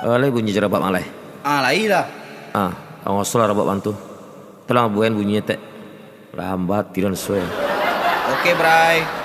Oleh bunyi jerabak malai. Lai lah. Ngosol rabak bantu. Telah bukan bunyinya tek. Lambat tidak sesuai. Oke, Bray.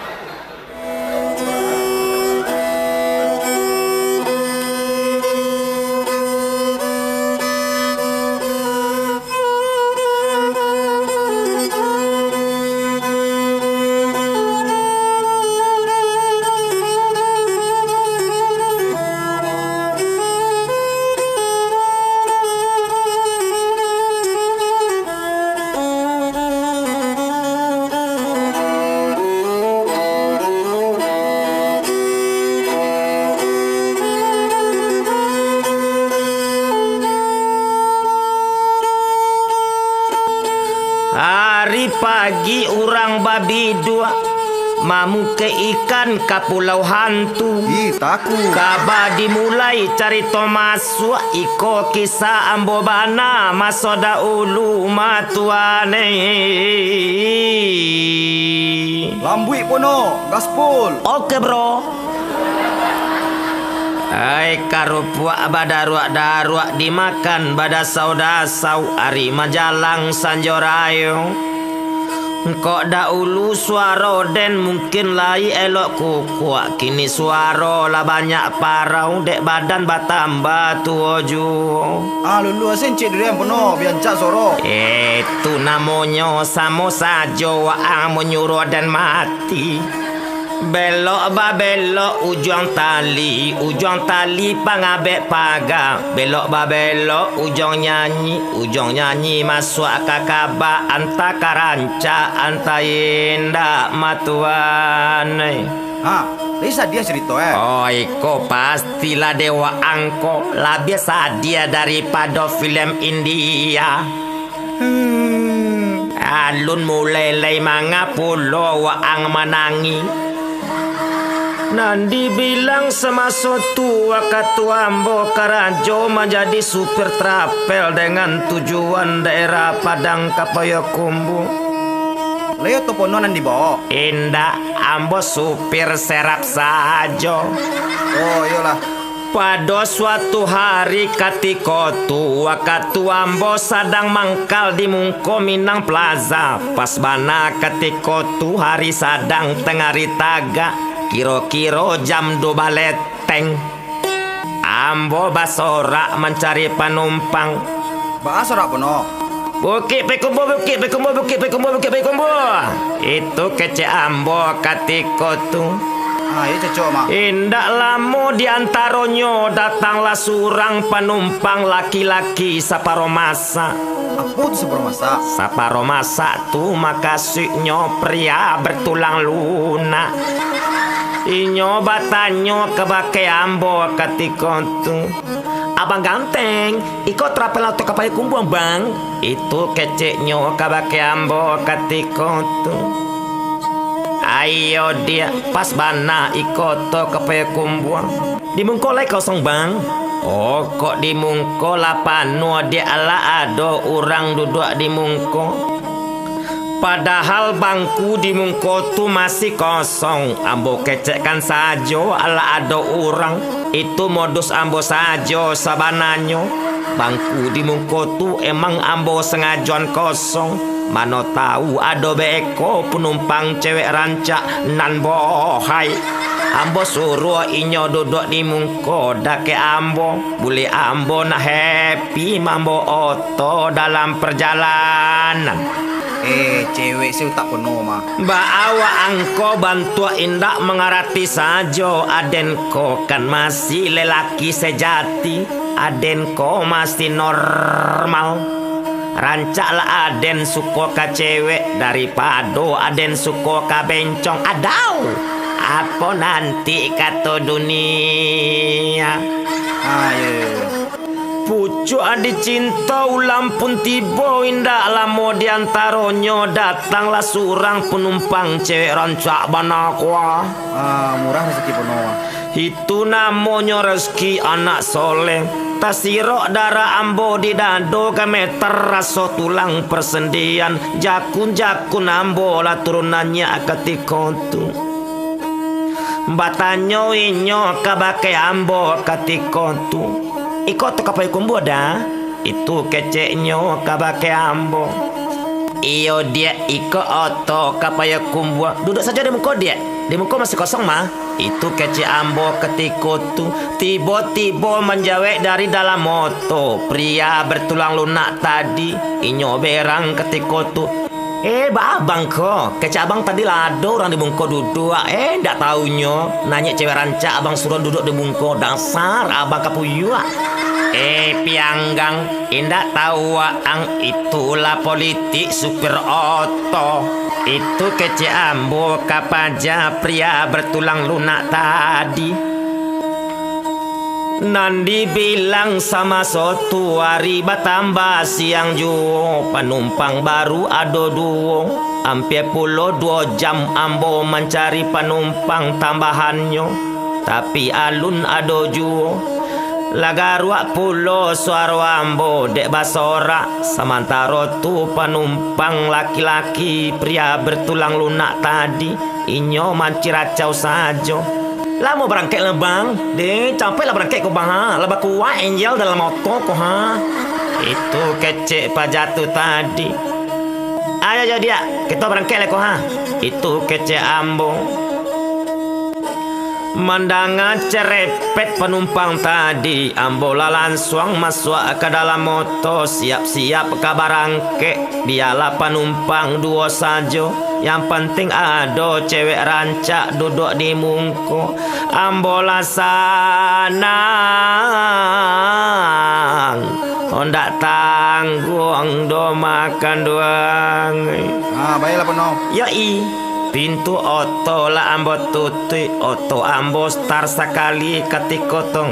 Hari pagi orang babi dua mamu ke ikan ke pulau hantu. Takut. Kaba dimulai cerita masuk iko kisah ambo bana masa dahulu matuane. Lambui pono, gaspol. Oke bro. Hai karupuak badaruak dimakan badasau-dasau ari majalang sanjorayo. Kok dahulu suara den mungkin lai elok kukuak. Kini suara lah banyak parau dek badan batambah tuoju. Lulu asin cik durian pono biancak soro. Itu namanya samo sajo waang menyuruh dan mati. Belok ba belok ujung tali pangabek paga. Belok ba belok ujung nyanyi masuk kakaba anta karanca anta indah matuan. Bisa dia cerita Oh iko pastilah dewa angko lebih sadia daripada film India. Alun mulai manga pulo waang manangi. Nandi bilang semasa tua katua ambo karajo menjadi supir trapel dengan tujuan daerah Padang Kapayakumbu. Leo to pono nandi bawa. Indah ambo supir serap saja. Oh iyalah. Pada suatu hari ketika tua ambo sedang mangkal di Mungko Minang Plaza. Pas bana ketika tu hari sadang tengari taga. Kiro-kiro jam 2 leteng. Ambo basorak mencari penumpang. Basorak pono. Bukit pekumbu. Itu kece ambo ketika tu. Iya cocok mah. Indak lama diantaronyo datanglah surang penumpang laki-laki saparo masa. Apa tu saparo masa? Saparo masa tu makasihnya pria bertulang lunak. Inyo batanyo kebake ambo ketika tu. Abang ganteng, ikut trapel auto Kapayakumbu bang. Itu keceknya kebake ambo ketika tu. Ayo dia pas bana ikut to Kapayakumbu. Dimungko lai kosong bang. Oh kok dimungko lapano dia ala ado orang duduk di mungko. Padahal bangku di Mungko tu masih kosong. Ambo kecekkan sajo ala ada orang. Itu modus ambo sajo sabananyo. Bangku di Mungko tu emang ambo sengajuan kosong. Mano tahu ada beko penumpang cewek rancak nan bohai. Ambo suruh inyo duduk di Mungko dake ambo. Boleh ambo na happy mambo oto dalam perjalanan. Cewek sih tak penuh mah. Bawa angko bantu indak mengarati sajo. Adenko kan masih lelaki sejati. Adenko masih normal. Rancaklah aden suko ka cewek daripada aden suko ka bencong. Adau apa nanti kata dunia. Ayo. Pucuk adi cinta ulam pun tiba indak lama diantaronyo datanglah surang penumpang cewek rancak banakwa. Murah rezeki penuh. Itu namanya rezeki anak soleh. Tasirok darah ambo di dado kameter raso tulang persendian. Jakun ambo lah turunannya ketika tu. Batanyo inyo kabake ambo ketika tu. Iko to kapai kumbu dah. Itu keceknya kabake ambo. Iyo dia iko oto kapaya kumbua. Duduk saja di muka dia. Di muka masih kosong mah. Itu kece ambo ketika tu tiba-tiba menjawab dari dalam moto. Pria bertulang lunak tadi inyo berang ketika tu. Abang kok. Kece abang tadi lado orang di bungko duduk. Ndak taunya. Nanya cewek rancak abang suruh duduk di bungko. Dasar abang kapuyua. Pianggang, indak tahu ang itulah politik super oto. Itu kece ambo kapaja pria bertulang lunak tadi. Nandi bilang sama suatu hari batambah siang juo. Penumpang baru ada duo. Hampir puluh 2 jam ambo mencari penumpang tambahannya. Tapi alun ada juo. Lagaruak pulo suara ambo dek basora. Sementara tu penumpang laki-laki pria bertulang lunak tadi inyo manci racau saja. Lah mau berangkat lah bang. Dek sampai lah berangkat ko bang ha. Lebah kuat angel dalam motor ko ha. Itu kecek pajatu tadi. Ayo dia kita berangkat lah ko ha. Itu kecek ambo. Mendangan cerepet penumpang tadi, ambola langsung masuk ke dalam motor. Siap-siap ke barangke. Biarlah penumpang 2 saja. Yang penting ada cewek rancak duduk di mungko. Ambola sanang. Hondak tanggung do makan doang. Baiklah penuh. Yoi. Pintu oto lah ambo tutup. Oto ambo star sekali ketika tong.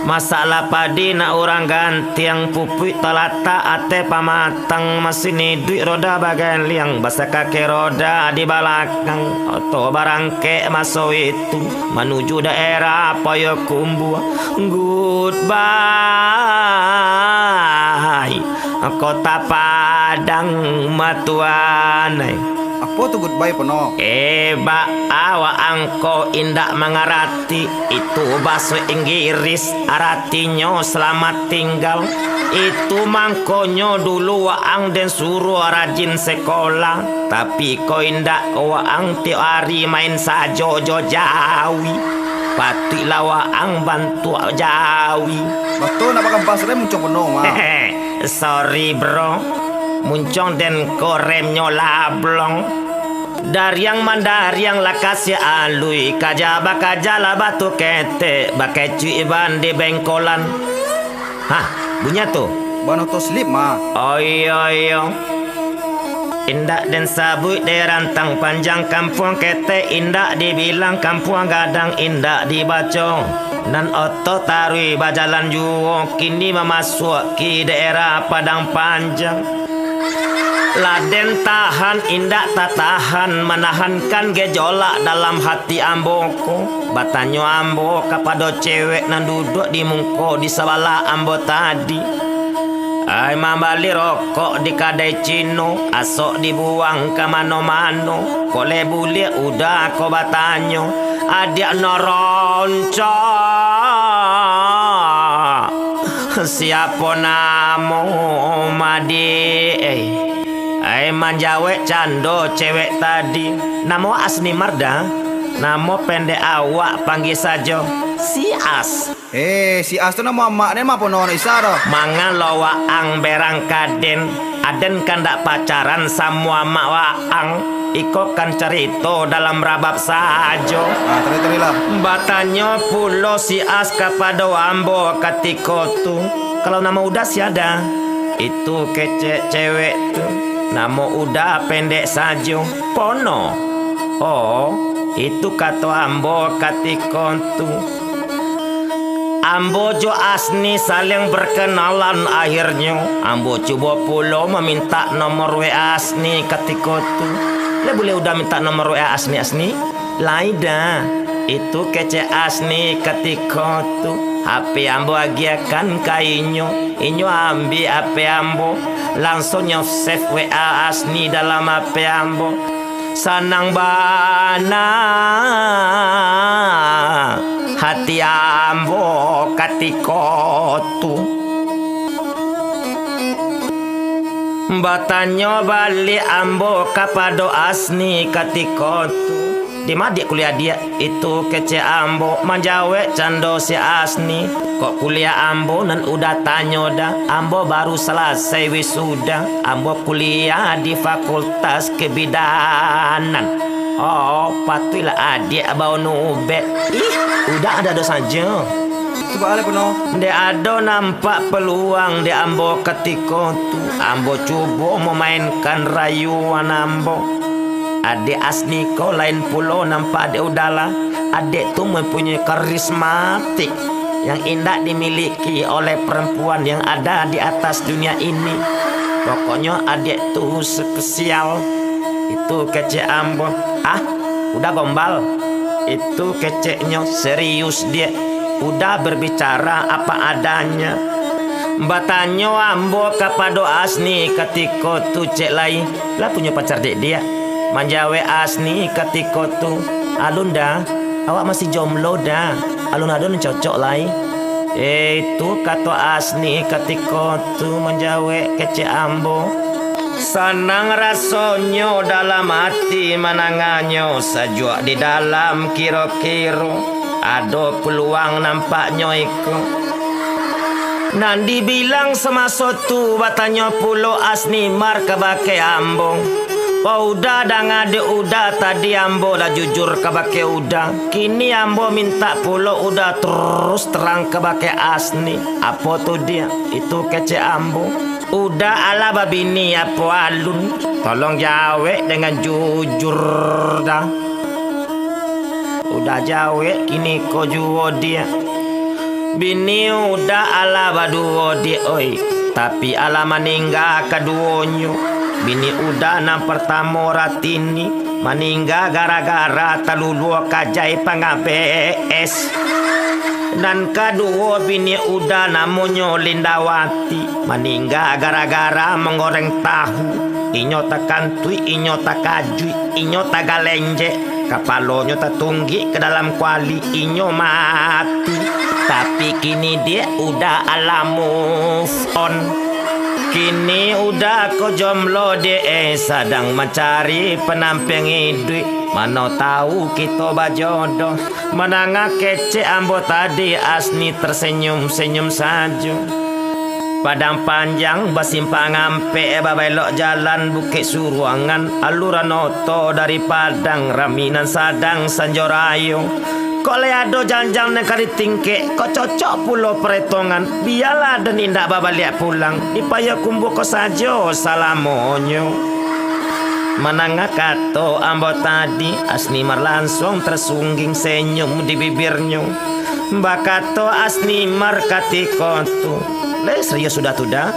Masalah padi nak orang ganti yang pupui telata ate pamatang. Masih ni duit roda bagian liang. Basa kaki roda di belakang. Oto barangke masuk itu menuju daerah Payakumbuh. Goodbye Kota Padang Matuanai. Apa tu goodbye penuh? Awa angko indak mengarati. Itu bahasa Inggris. Artinya selamat tinggal. Itu mangkonyo dulu waang den suruh rajin sekolah. Tapi ko indak waang tiap hari main sajo jawi. Patilah waang bantu jawi. Betul nak pakai pasrem muncung penuh mah. Sorry bro. Muncung den koremnya lablong. Dari yang mandar yang lakas ya alui. Kajaba kajala batu kete. Bakai cuy ban di bengkolan. Hah, bunyi tuh? Ban auto slip mah. Oh iya. Indak dan sabut de rantang panjang kampung kete. Indak dibilang kampung gadang. Indak dibaca. Dan oto tarui bajalan juo. Kini memasuki daerah Padang Panjang. Laden tahan indak tak tahan. Menahankan gejolak dalam hati amboko. Batanyo ambo kepada cewek nan duduk di mungko di sebelah ambo tadi. Ay mambali rokok di kadai Cino. Asok dibuang ke mano-mano. Kole bulik udah ko batanyo. Adik noronco. Siapa namo madi. Manjawek cando cewek tadi. Namo Asni Marda. Namo pendek awak panggil saja Si As. Si As tu nama mak ni mah penuh isara. Mangan lo waang berang kaden. Aden kan dak pacaran sama mak waang. Iko kan cerita dalam rabab sajo. Teri-terilah. Batanya pulo Si As kepada ambo ketika tu. Kalau nama udah si ada. Itu kece cewek tu. Nama udah pendek saja. Pono. Oh, itu kata ambo ketika tu. Ambo jo Asni saling berkenalan akhirnya. Ambo coba pula meminta nomor WA Asni ketika tu. Le boleh udah minta nomor WA Asni. Laida. Itu kece Asni ketika tu. HP ambo agiakan kainyo. Inyo ambil HP ambo. Langsung save WA Asni dalam HP ambo. Sanang bana. hati ambo katiko tu batanyo balik ambo kapado Asni katiko tu di madik kuliah dia itu kece ambo manjawe cando si Asni kok kuliah ambo nan udah tanyo dah ambo baru selesai wisuda ambo kuliah di fakultas kebidanan. Oh patulah adik abau nubek udah ada dosa saja. Coba ale penuh. Dek ada nampak peluang di ambo ketika tu ambo coba memainkan rayuan ambo. Adik Asni kau lain pulau nampak adik udahlah. Adik tu mempunyai karismatik yang indah dimiliki oleh perempuan yang ada di atas dunia ini. Pokoknya adik tu spesial. Itu kece ambo. Udah gombal. Itu keceknya serius dia. Udah berbicara apa adanya. Batanyo ambo kapado Asni ketika tu cek lain lah punya pacar dek dia. Manjawe Asni ketika tu alun dah awak masih jomblo dah alun-alun cocok lain. Itu kata Asni ketika tu manjawe kece ambo. Senang rasonyo dalam hati menanganyo sajua di dalam kiro-kiro ada peluang nampaknya iku. Nandi bilang semasa tu batanyo pulo Asni mar kabake ambo. Udah dah ngade udah tadi ambo dah jujur kabake udah. Kini ambo minta pulo udah terus terang kabake Asni. Apa tu dia? Itu kece ambo. Udah ala babini apa alun. Tolong jawab dengan jujur dah. Udah jawab kini ko juo dia. Bini udah ala baduo dia oi. Tapi ala meninggal keduonyo. Bini udah nam pertama ratini meninggal gara-gara taluluo kajai pangabes. Dan kedua bini udah namanya Lindawati meninggal gara-gara menggoreng tahu. Inyo tak kantui, inyo tak kajui, inyo tak galenje. Kapalonyo tak tunggi ke dalam kuali, inyo mati. Tapi kini dia udah ala move on. Kini udah ko jomblo dia sedang mencari penamping hidup. Mana tahu kita bajodoh. Menangah kece ambo tadi Asni tersenyum-senyum saja. Padang panjang basimpang ampe babelok jalan Bukit Suruangan aluran oto dari Padang Raminan Sadang Sanjorayo. Kok leado janjang nekari tingke kok cocok pulau peretongan. Biarlah dan indah babaliak pulang dipaya kumbu ko saja salamonyo. Menangah kato ambo tadi Asni mar langsung tersungging senyum di bibirnya. Bakato Asni mar katiko tu. Le serius sudah tudah.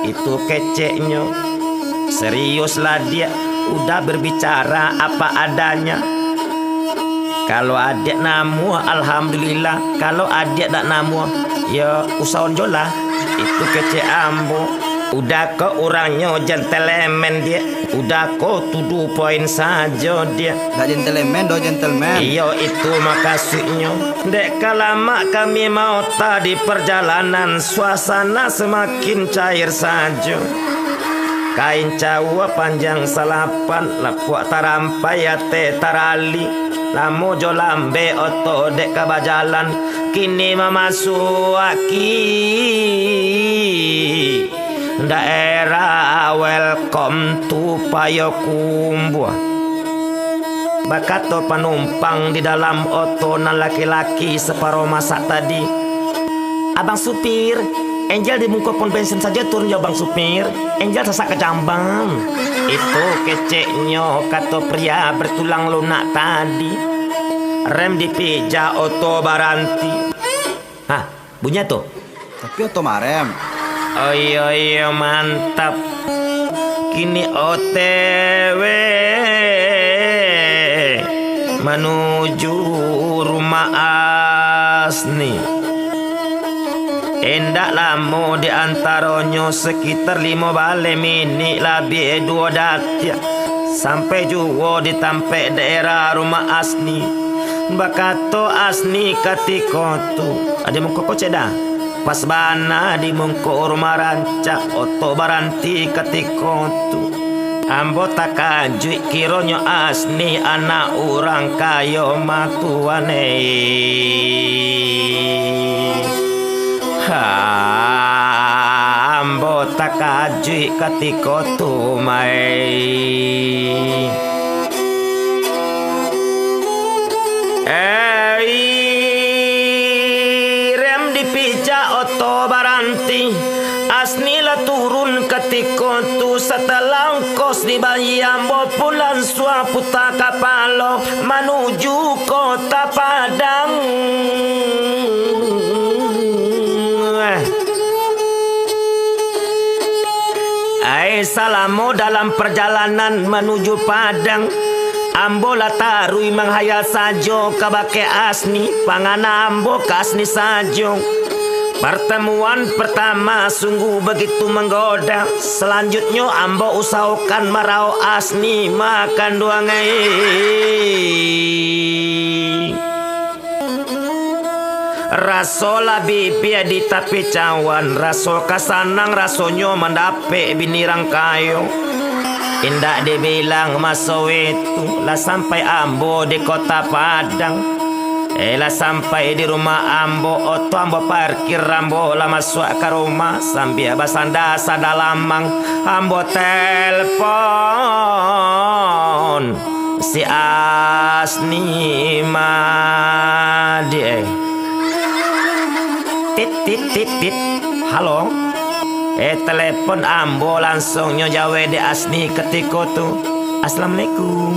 Itu keceknya. Seriuslah dia. Udah berbicara apa adanya. Kalau adik namu alhamdulillah. Kalau adik tak namu ya usahawan jolah. Itu kecek ambo. Udah kok orangnya gentleman dia. Udah kok tuduh poin saja dia. Dah gentleman do gentleman. Iya itu makasihnya. Dek lama kami mau tadi perjalanan suasana semakin cair saja. Kain cawa panjang salapan lapuak tarampai ate tarali. Lamu jo lambe oto dek kabajalan. Kini memasuki daerah welcome to Payakumbuh. Bakato penumpang di dalam oto na laki-laki separuh masak tadi. Abang supir, Angel di muka pom bensin saja turun ya bang supir. Angel sesak kecambang. Itu keceknya kata pria bertulang lunak tadi. Rem dipijak oto baranti. Hah, bunyi tuh. Tapi oto marem. Oh iya mantap. Kini OTW menuju rumah Asni. Endak lama di antaranya sekitar 5 balik minit lebih 2 datia. Sampai juga di tampek daerah rumah Asni. bakato asni katiko tu ade mungko ceda pas bana di mungko rumah rancak oto baranti katiko tu ambo takajui kironyo asni anak orang kayo matuane ambo takajui katiko tu mai rem dipija oto baranti asni la turun ketika tu setelah kos dibayi ambo pulang suapu tak kapalo menuju kota Padang. Salamu dalam perjalanan menuju Padang ambo latarui menghayal sajo kabake asni pangana ambo ke asni sajo. Pertemuan pertama sungguh begitu menggoda. Selanjutnya ambo usahakan marau asni makan duangai. Raso labi pia di tapi cawan raso kasanang rasonyo mendape binirang kayo. Indak dibilang maso itu lah sampai ambo di kota Padang. Lah sampai di rumah ambo oto ambo parkir ambo lah masuk ke rumah sambil basanda sadalamang ambo telepon si asni madi. Tit. Halo. Telepon ambo langsung nyojawe di asni ketika tu. Assalamualaikum.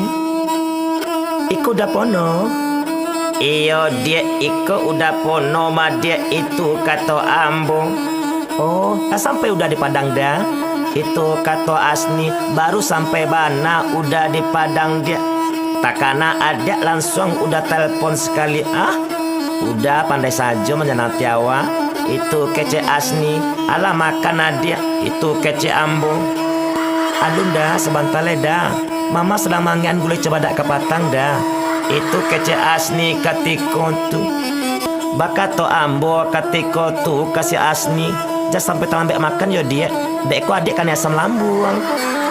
Iku udah pono. Iyo dia iku udah pono ma dia itu kata ambo. Oh, sampai udah di Padang dah. Itu kata asni baru sampai bana udah di Padang dia. Takana ada langsung udah telepon sekali. Udah pandai saja menyenang tiawa. Itu kece asni. Alah makan adia. Itu kece ambo. Alunda sebentar leda. Mama sedang mangian gulai cebadak ke patang dah. Itu kece asni katiko tu. Bakato ambo katiko tu kasih asni. Jangan sampai terlambat makan yo dia. Dek ko adik kan asam lambung.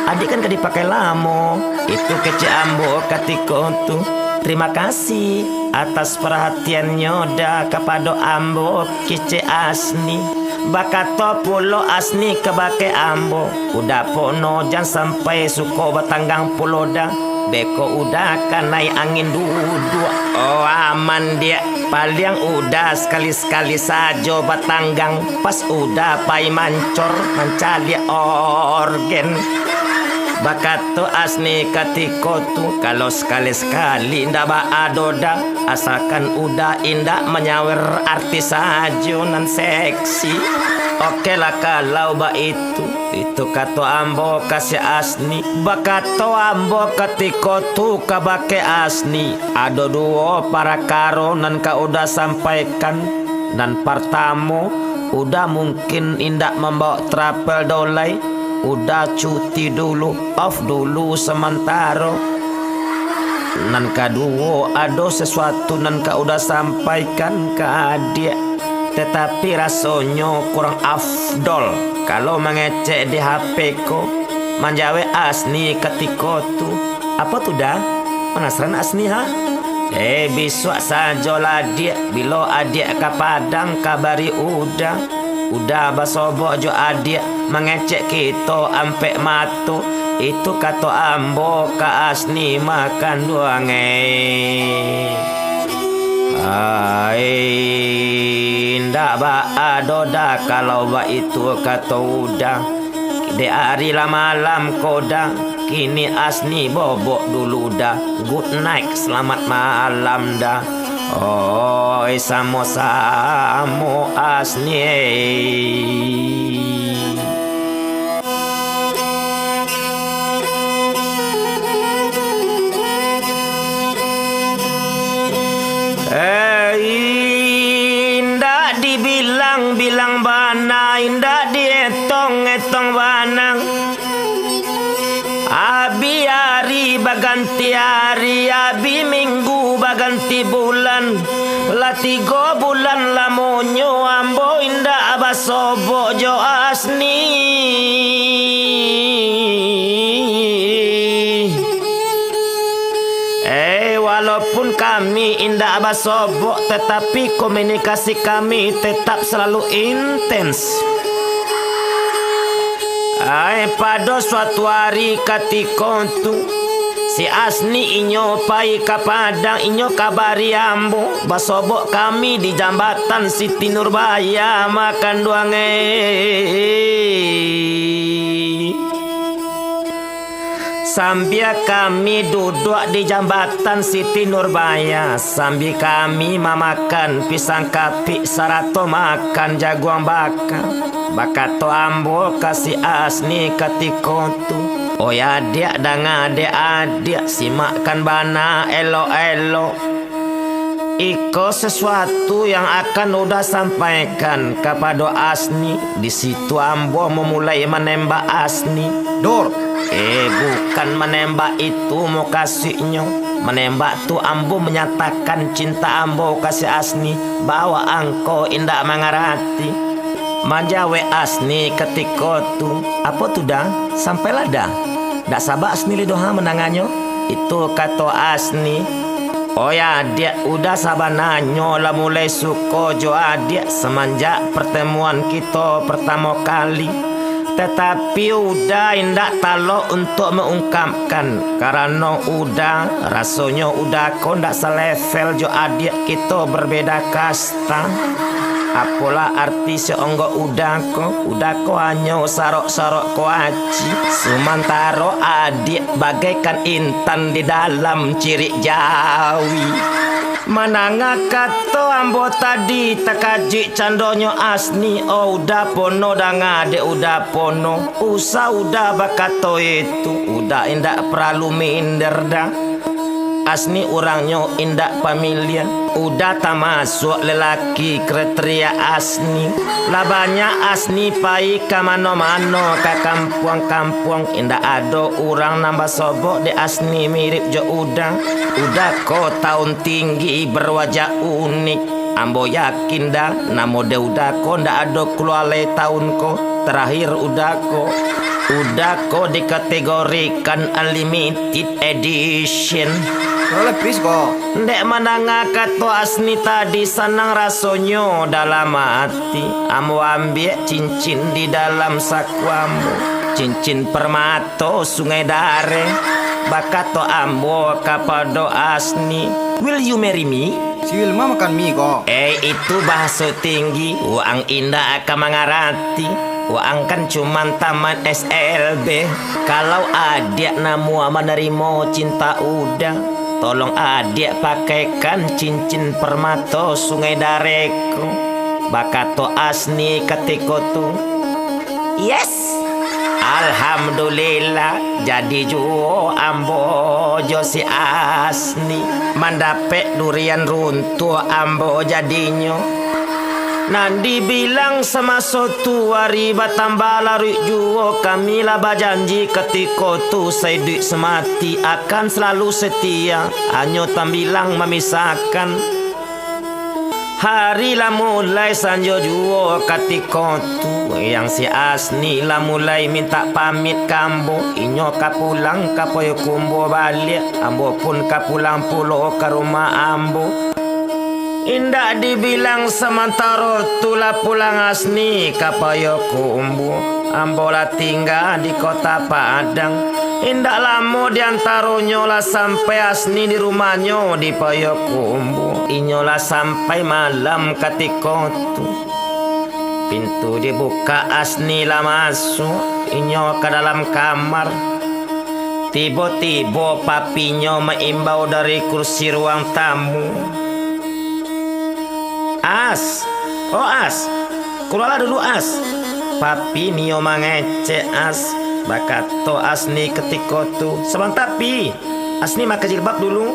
Adik kan dipakai lamo. Itu kece ambo katiko tu. Terima kasih atas perhatiannya dah kepada ambo kece asni. Bakato pulo asni kebake ambo. Udah pono jangan sampai suko batanggang pulo dah. Beko udah kan naik angin duduk. Oh aman dia. Paling udah sekali-sekali saja batanggang. Pas udah pai mancor mencari organ. Bakato asni katiko tu. Kalau sekali-sekali ndak baadoda. Asalkan udah indah menyawer artis saja nan seksi. Oke lah kalau ba itu kata ambo kasih asni. Bakato ambo katiko tu kabake asni. Ada dua para karo nan ka udah sampaikan. Dan pertama udah mungkin indak membawa travel dolai. Udah cuti dulu, off dulu sementara. Nan kedua ada sesuatu nan ka udah sampaikan ke adik. Tetapi rasanya kurang afdol kalau mengecek di HP ko. Manjawe asni ketika tu. Apa tu dah? Penasaran asni ha? Besok saja lah dia. Bila adik ke Padang kabari udah. Udah basobok jo adik mengecek kita ampe matu. Itu kata ambo ke asni makan ndak ba adoda kalau ba itu kata udah. Di hari malam koda. Kini asni bobok dulu dah. Good night, selamat malam dah. Oh, samo-samo asni. Indah dibilang-bilang bana, indah dietong-etong banang. Abi hari baganti hari, abi minggu baganti bulan. La 3 bulan lamonyo ambo indah basobo jo asni. Walaupun kami indah basobo, tetapi komunikasi kami tetap selalu intens. Pada suatu hari ketika tu si Asni inyo pai ka Padang, inyo kabari ambo basobok kami di jambatan Siti Nurbaya makan duange. Sambil kami duduk di jambatan Siti Nurbaya, sambil kami memakan pisang kapik sarato makan jagung bakar. Bakato ambo kasih Asni ketika tu, oh ya adik dan adik simakkan bana elo-elo. Iko sesuatu yang akan udah sampaikan kepada Asni. Di situ ambo memulai menembak Asni. Dor. Bukan menembak itu mau kasihnya. Menembak tu ambo menyatakan cinta ambo kasih Asni, bahwa angko indak mengerti. Manjawe Asni ketika tu, apa tu dah? Sampailah dah. Dak sabar Asni lidoha menangannya. Itu kata Asni. Oh ya dia udah sabar nanyo lah mulai suko jo adik semenjak pertemuan kita pertama kali. Tetapi udah indak talo untuk mengungkapkan, karena udah rasanya udah kau ndak selevel jo adik kita berbeda kasta. Apalah arti seonggok udah kau hanya sarok-sarok kau aci. Sementara adik bagaikan intan di dalam cirik Jawi. Mananga kato ambo tadi takaji candonyo Asni. Oh udah pono dan ade udah pono. Usa udah bakato itu. Udah indak perlu minder dah. Asni orangnya indak familiar. Udah tak masuk lelaki kriteria Asni. Lah banyak Asni pai ke mano-mano ke kampung-kampung. Indak ada orang nambah sobok de Asni mirip jo udah. Udah kau tahun tinggi berwajah unik. Ambo yakin dah namo de udah kau ndak ada keluar tahun kau. Terakhir udah kau dikategorikan unlimited edition. Lebih kok. Ndek mananga kato Asni tadi senang rasonyo dalam hati. Ambo ambil cincin di dalam saku ambo. Cincin permato sungai dare. Bakato ambo kepada Asni, will you marry me? Si Wilma makan mie kok. Itu bahasa tinggi. Uang indah akan mengerti. Uang kan cuman taman SLB. Kalau adik namu menerima cinta udah, tolong adik pakaikan cincin permata sungai dareku. Bakato Asni ketika tu, yes. Alhamdulillah jadi juo ambo josi Asni. Mandapek durian runtuh ambo jadinya. Nandi bilang sama suatu hari batambah lari juo. Kamilah berjanji ketika tu saya duit semati akan selalu setia. Hanya tambilang memisahkan. Hari lah mulai sanjo juo ketika tu. Yang si Asni lah mulai minta pamit kambo. Inyo kapulang kapoyo kumbo balik. Ambo pun kapulang pulo ke rumah ambo. Indak dibilang sementara tulah pulang Asni kapoyo kumbo. Ambo lah tinggal di kota Padang. Indak lama diantaronyo lah sampai Asni di rumahnya di Payakumbuh. Inyo lah sampai malam ketika tu. Pintu dibuka Asni lah masuk. Inyo ke dalam kamar. Tiba-tiba papinya mengimbau dari kursi ruang tamu. As, oh As, keluarlah dulu As. Papi nio mengecek As. Bakato Asni ketika tu, sebentar pi Asni makan jilbab dulu.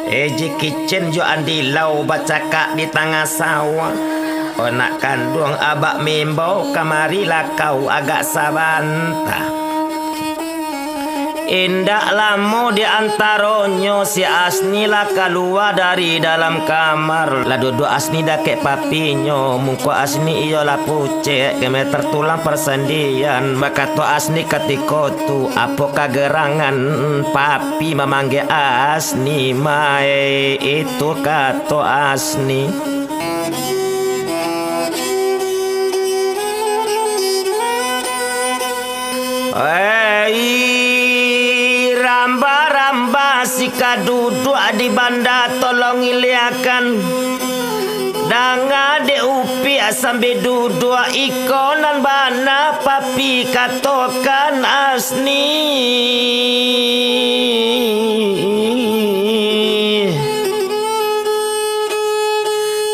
Eji kitchen jo andi lau bacakak di tengah sawah. Anak kandung abak mimbau kamari lah kau agak sabantah. Indak lama di antaronyo si Asni lah keluar dari dalam kamar. Lah duduk Asni dah kek papinyo. Muka Asni iyo lah pucet keme tertulang persendian. Maka tu Asni ketika tu apa kagerangan papi memanggil Asni mae. Itu kata Asni. Ramba-ramba sika duduk di banda tolong iliakan. Danga de upi sambil duduk ikonan bana papi katokan Asni.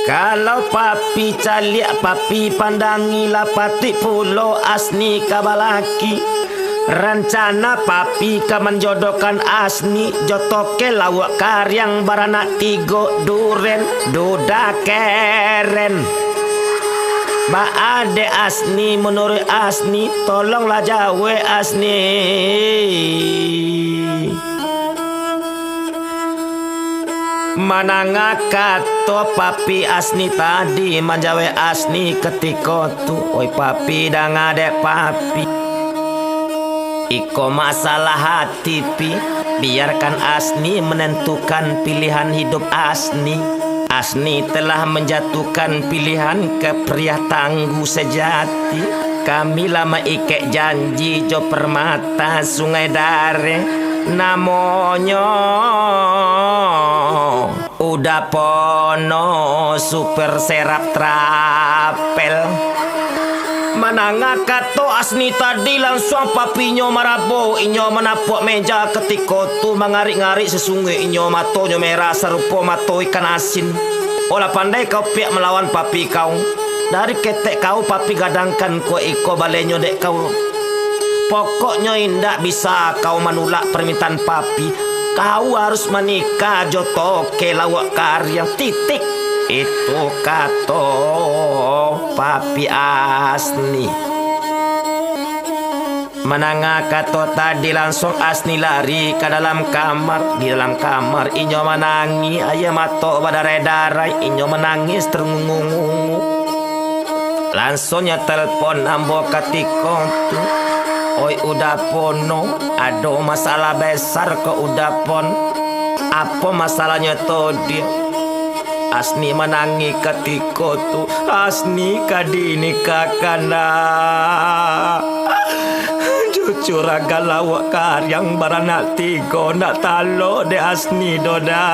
Kalau papi caliak papi pandangilah pati pulau Asni kabalaki. Rencana papi ka menjodohkan Asni jotoke lawak karyang baranak tigo duren duda keren. Ba ade Asni menurut Asni tolonglah jawe Asni. Mananga kato papi Asni tadi menjawe Asni ketika tu. Oi papi dah ngadek papi. Iko masalah hati pi. Biarkan Asni menentukan pilihan hidup Asni. Asni telah menjatuhkan pilihan ke pria tangguh sejati. Kami lama ikek janji jo permata sungai dare. Namanya udah pono super serap trapel. Mananga kato Asni tadi langsung papinyo marabo. Inyo menapuk meja ketika tu mengarik-ngarik sesungguh inyo matonyo merah serupa mato ikan asin. Olah pandai kau pihak melawan papi kau. Dari ketek kau papi gadangkan ko iko balenyo dek kau. Pokoknya indak bisa kau menolak permintaan papi. Kau harus menikah joto ke lawak karya titik. Itu kata papi Asni. Menanga kata tadi langsung Asni lari ke dalam kamar. Di dalam kamar inyo menangi ayam mato badarai-darai. Inyo menangis terungu-ungu. Langsungnya telepon ambo ketika tu. Oi udah pono, ada masalah besar ke udah pon. Apa masalahnya tu dia? Asni menangi ketika tu. Asni kadini kakanda. Jujur agak lawak karyang baranak tiga nak talo de Asni doda.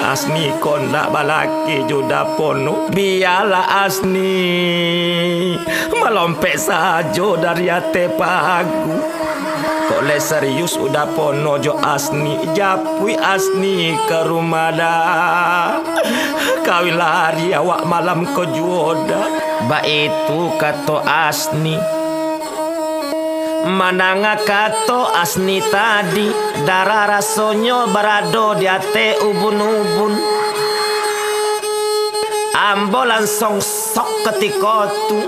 Asni kon nak balaki juda pono. Biarlah Asni melompek saja dari hati pagu. Koleh serius udah pono jo Asni. Japui Asni ke rumah dah. Kau lari awak malam ke juoda. Ba itu kata Asni. Mananga kato Asni tadi. Darah rasonyo berado di hati ubun-ubun. Ambo langsung sok ketika tu.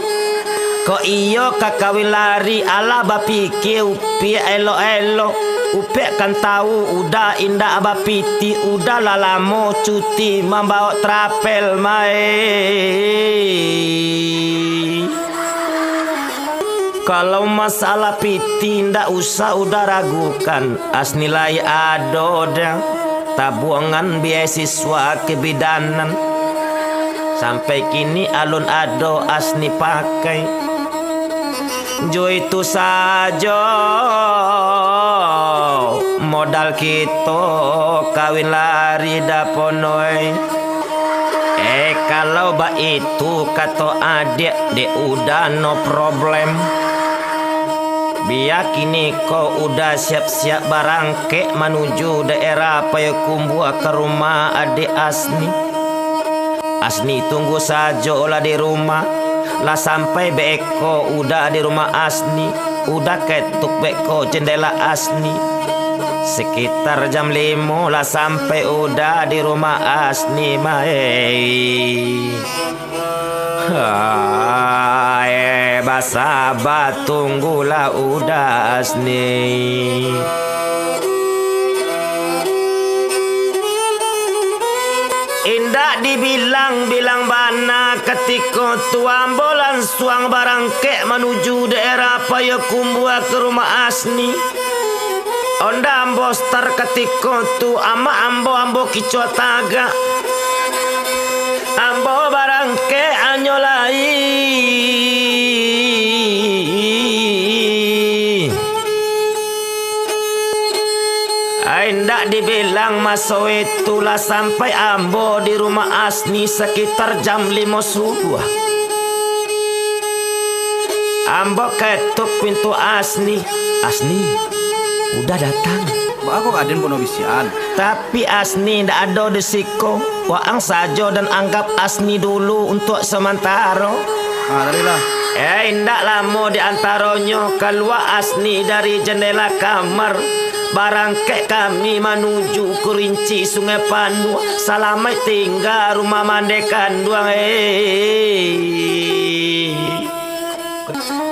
Ko iyo kakawin lari ala bapiki upi elo-elo. Upi kan tahu udah indah bapiti. Udah lalamo cuti membawa trapel mai. Kalau masalah piti ndak usah udah ragukan. Asni lai adoda tabungan beasiswa kebidanan. Sampai kini alun ado Asni pakai. Jo itu saja modal kita kawin lari daponoi. Kalau ba itu kata adik de udah no problem. Biar kini kau udah siap-siap barangke menuju daerah Payakumbuh ke rumah adik Asni. Asni tunggu saja lah di rumah. Lah sampai beko udah di rumah Asni. Udah ketuk beko jendela Asni. Sekitar jam 5 lah sampai udah di rumah Asni mai. sabar tunggulah udah Asni. Indak dibilang-bilang bana ketika tuan bolan suang barangkek menuju daerah Payakumbuh ke rumah Asni. Onda ambo star ketika tu ama ambo kicau taga. Ambo barangkek anyolai. Ndak dibilang masa itulah sampai ambo di rumah Asni sekitar jam 5 subuh. Ambo ketuk pintu Asni. Asni, udah datang. Aku kaden pono bisian. Tapi Asni ndak ada di siko. Waang saja dan anggap Asni dulu untuk sementara. Tadilah. Ndak lama di antaranya keluar Asni dari jendela kamar. Barangkek kami menuju Kerinci Sungai Panua. Selamat tinggal rumah mandekan duang.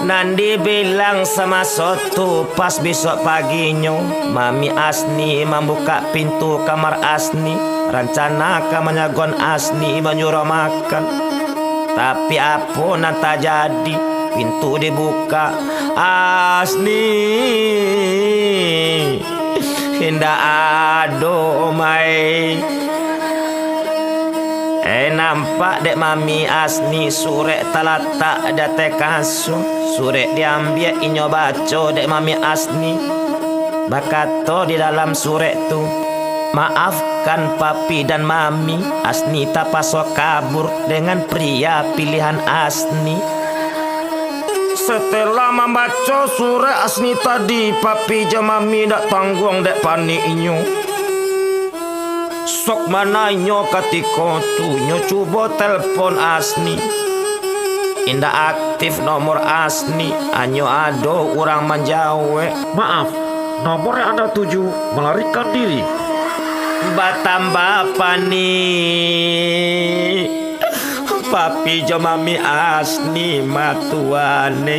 Nandi bilang sama sotu pas besok paginya Mami Asni membuka pintu kamar Asni. Rencana menyagon Asni menyuruh makan. Tapi apa nanti jadi. Pintu dibuka. Asni Indah ado mai. Nampak dek Mami Asni surek talatak date kasu. Surek diambil inyo baca dek Mami Asni. Bakato di dalam surek tu, maafkan papi dan mami. Asni tak pasok kabur dengan pria pilihan Asni. Setelah membaca surat Asni tadi, papi dan mami dak tanggung dek panik inyo. Sok mana inyo ketika tu inyo cuba telpon Asni. Indah aktif nomor Asni. Anyo ada orang menjawab. Maaf, nomornya Anda tuju melarikan diri. Batambah panik. Papi jo mami Asni matuane.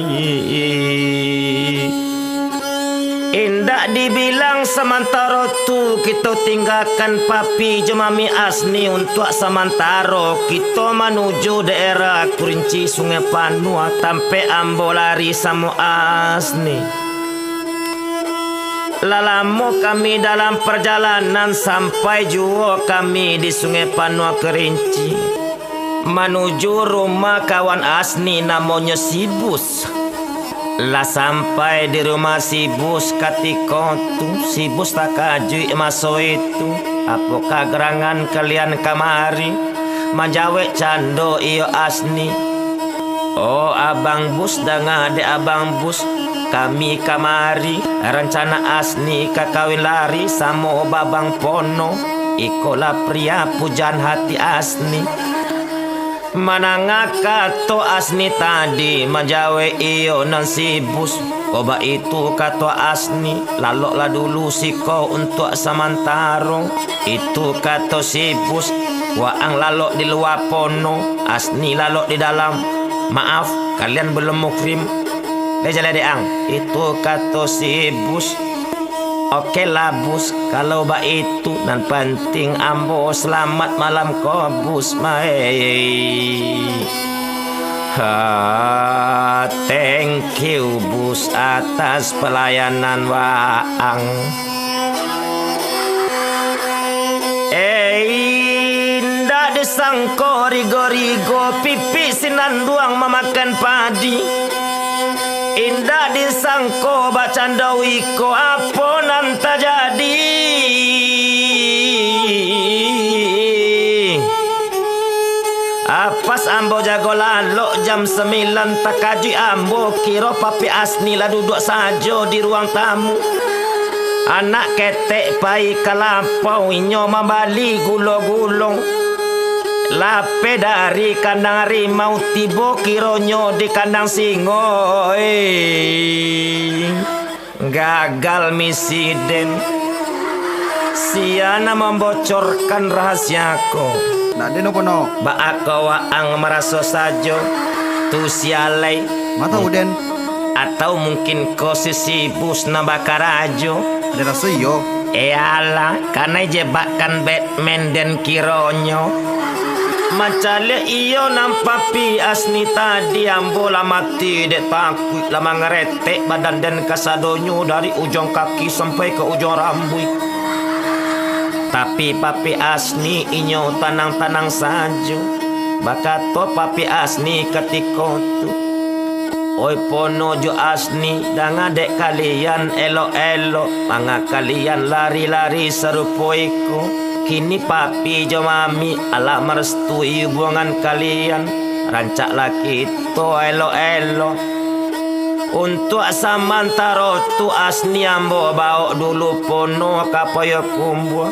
Indak dibilang sementara tu kita tinggalkan papi jo mami Asni untuk sementara kita menuju daerah Kerinci Sungai Panua sampai ambo lari sama Asni. Lama kami dalam perjalanan sampai juga kami di Sungai Panua Kerinci. Menuju rumah kawan Asni namanya si Bus. Lah sampai di rumah si Bus ketika tu si Bus tak kajui masa itu. Apakah gerangan kalian kamari? Menjawab cando iyo Asni. Oh abang Bus dengan adik abang Bus kami kamari. Rencana Asni kakawin lari sama babang Pono. Ikolah pria pujaan hati Asni. Mananga kato Asni tadi menjawab iyo nan si Bus. Oba itu kato Asni laloklah dulu siko untuk sementara. Itu kato si Bus. Waang lalok di luar Pono, Asni lalok di dalam. Maaf kalian belum mukrim. Lejale deang. Itu kato si Bus. Oke lah Bus, kalau ba itu nan penting ambo selamat malam ko Bus mai. Thank you Bus atas pelayanan waang. Ndak disangko rigo-rigo pipi sinan duang memakan padi. Indah disangko bacanda wiko apa nanta jadi. Apas ambo jago lalok jam 9 tak kaji ambo kira papi Asni lah duduk saja di ruang tamu. Anak ketek pai kalampau inyo membali gulo-gulong. Lape dari kandang harimau tiba kironyo di kandang singo. Gagal misi den. Siana membocorkan rahasiaku. Nak den apa no? Ba aku waang merasa saja tu sialai Mata uden. Atau mungkin kau sibus na bakarajo. Ada rasa iyo. Eyalah, karena jebakan Batman dan kironyo. Macale iyo nampapi asni tadi ambo la mati dek takut lama ngeretek badan dan kasadonyo dari ujung kaki sampai ke ujung rambut. Tapi papi asni inyo tanang-tanang saja. Bakato papi asni ketika tu. Oi pono jo asni danga dek kalian elo-elo manga kalian lari-lari serupoiku. Kini papi jo mami ala merestui hubungan kalian. Rancak laki to elo-elo. Untuk samantaro tu asni ambo bawa dulu pono kapoyo kumbo.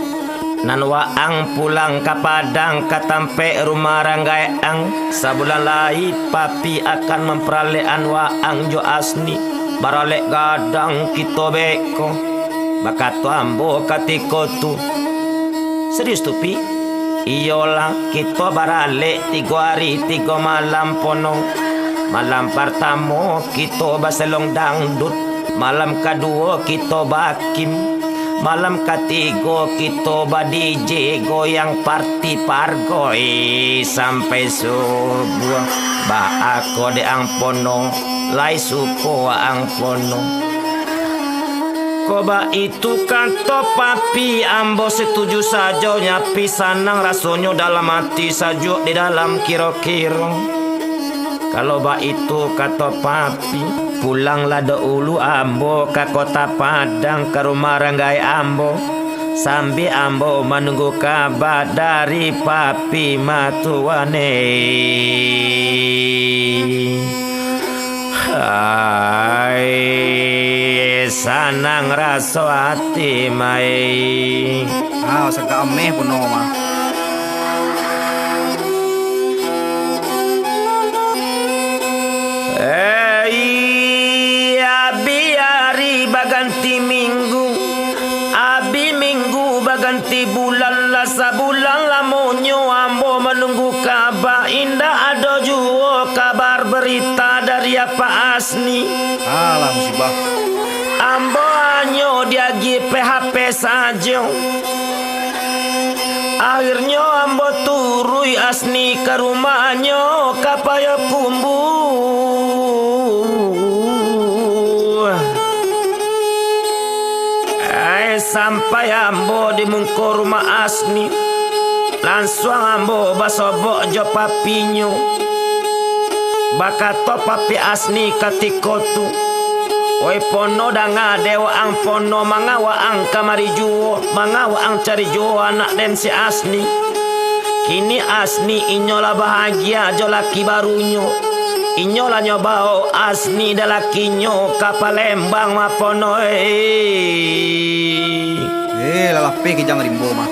Nan waang pulang ke Padang katampe rumah ranggaeang. Sebulan lagi papi akan memperalehan waang jo asni. Baralek gadang kita beko. Bakato ambo katiko tu. Serius tu pi? Iyalah kita baralek 3 hari 3 malam pono. Malam pertama kita baselong dangdut. Malam kedua kita bakim. Malam ketiga kita DJ goyang party pargoi sampai subuh. Ba ako de ang pono, lai suko ang pono. Koba itu kanto papi ambo setuju saja nyapi sanang rasonyo dalam hati saja di dalam kiro-kiro. Kalau ba itu kata papi pulanglah dahulu ambo ke kota Padang ke rumah ranggai ambo. Sambil ambo menunggu kabar dari papi matuane. Hai sanang raso hati mai. Saka ameh puno mah. Abi baganti minggu, abi minggu baganti bulan lah sabulan lamonyo ambo menunggu kabar indah ada juo kabar berita dari apa asni. Alah musibah. Ambo hanyo dia PHP saja. Akhirnya ambo turui asni ke rumahnya kapaya kumbu. Sampai ambo di mungko rumah asni. Langsung ambo basobok jo papinyo. Bakato papi asni katiko tu. Oi pono danga dewa ang pono mangawa ang kamari juo. Mangawa ang cari juo anak den si asni. Kini asni inyola bahagia jo laki barunyo. Inyola nyobao asni dalakinyo kapalembang mapono Lalape ke jangan rimbo mah.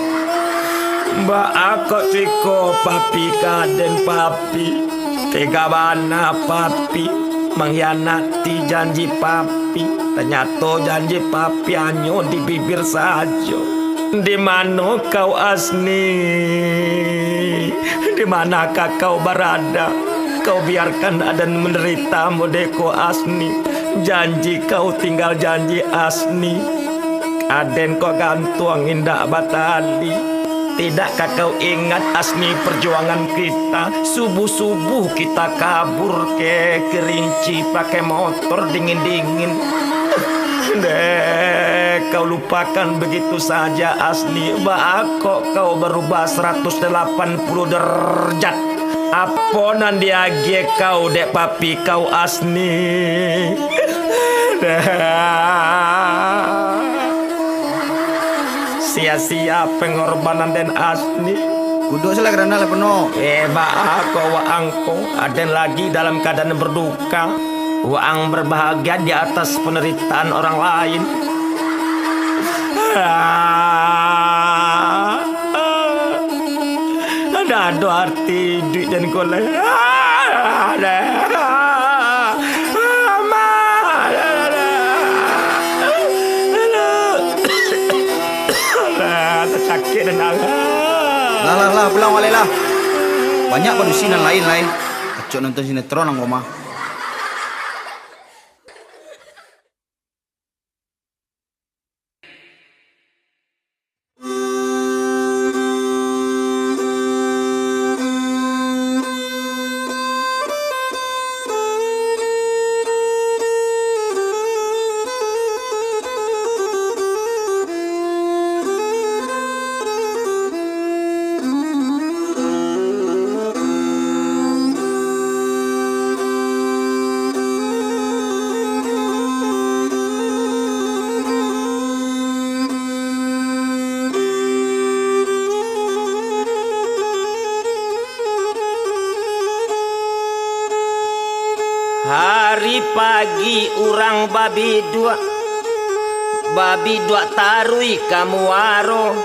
Mbak aku ciko papi kaden papi. Tega bana papi mengkhianati janji papi. Ternyata janji papi hanya di bibir saja. Di mana kau asni? Di manakah kau berada? Kau biarkan Aden menderita modeko asni. Janji kau tinggal janji asni. Aden kau gantung indah batali. Tidakkah kau ingat asni perjuangan kita? Subuh-subuh kita kabur ke Kerinci pakai motor dingin-dingin. Dek, kau lupakan begitu saja asni. Kok kau berubah 180 derajat. Apa nandia kau dek papi kau asni. Sia-sia pengorbanan den asni. Kuduk sila kerana lah penuh. Kau waangko Aden lagi dalam keadaan berduka. Waang berbahagia di atas penderitaan orang lain. Ada arti duit dan kolej. Sakit dan Lah pulang wale lah. Banyak padusinan lain. Acok nonton sinetron ang rumah. Hari pagi urang babi dua tarui kamu waro.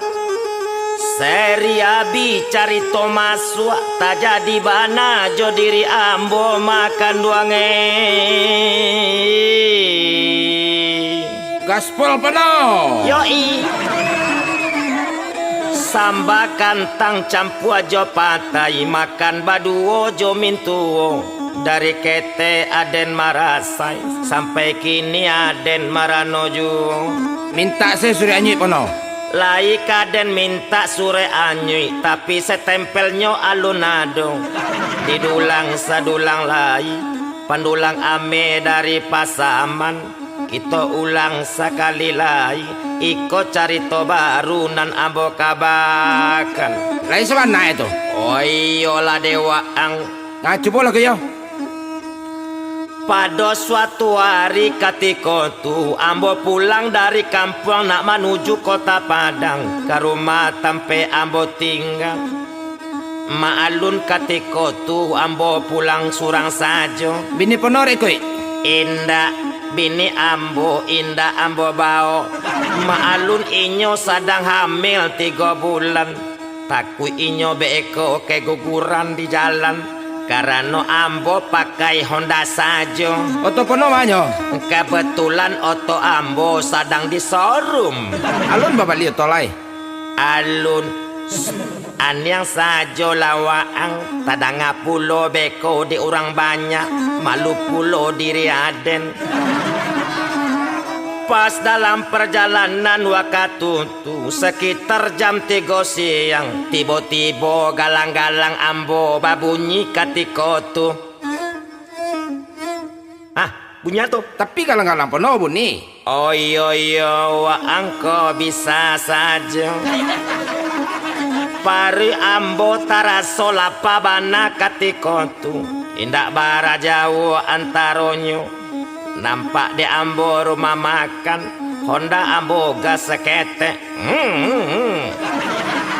Seri abi cari tomaswa tak jadi bana jo diri ambo makan duange. Gaspol penuh. Yoi. Samba kantang campua jo patai makan baduo jo mintuo. Dari kete aden marasai sampai kini aden maranoju. Minta saya suri anyi penuh. Lai kaden minta sure anyui tapi setempelnya alunado. Didulang sadulang lai pandulang ame dari Pasaman. Kita ulang sekali lai iko carito baru nan ambo kabakan. Lai semana itu? Oyolah dewa ang Ngacu bola ke yo. pada suatu hari ketika tu ambo pulang dari kampung nak menuju kota Padang ke rumah tempe ambo tinggal. Maalun ketika tu ambo pulang surang saja. Bini penuh rekoi. Indah bini ambo bao. Maalun inyo sedang hamil 3 bulan. Takut inyo beko keguguran di jalan. Karena ambo pakai Honda saja. Oto penuh manyo. Kebetulan oto ambo sedang di showroom. Alun bapak lihat tolai. Alun anyang saja lawaang. Tadanga pulo beko di orang banyak. Malu pulo diri aden. Pas dalam perjalanan wakatutu sekitar jam 3 siang tiba-tiba galang-galang ambo babunyi ketika tu. Bunyi tuh. Tapi galang-galang penuh bunyi. Oh iya waang kok bisa saja. Pari ambo taraso lapabana ketika tu. Indak bara jauh antaronyo. Nampak di ambo rumah makan Honda ambo gas sekete.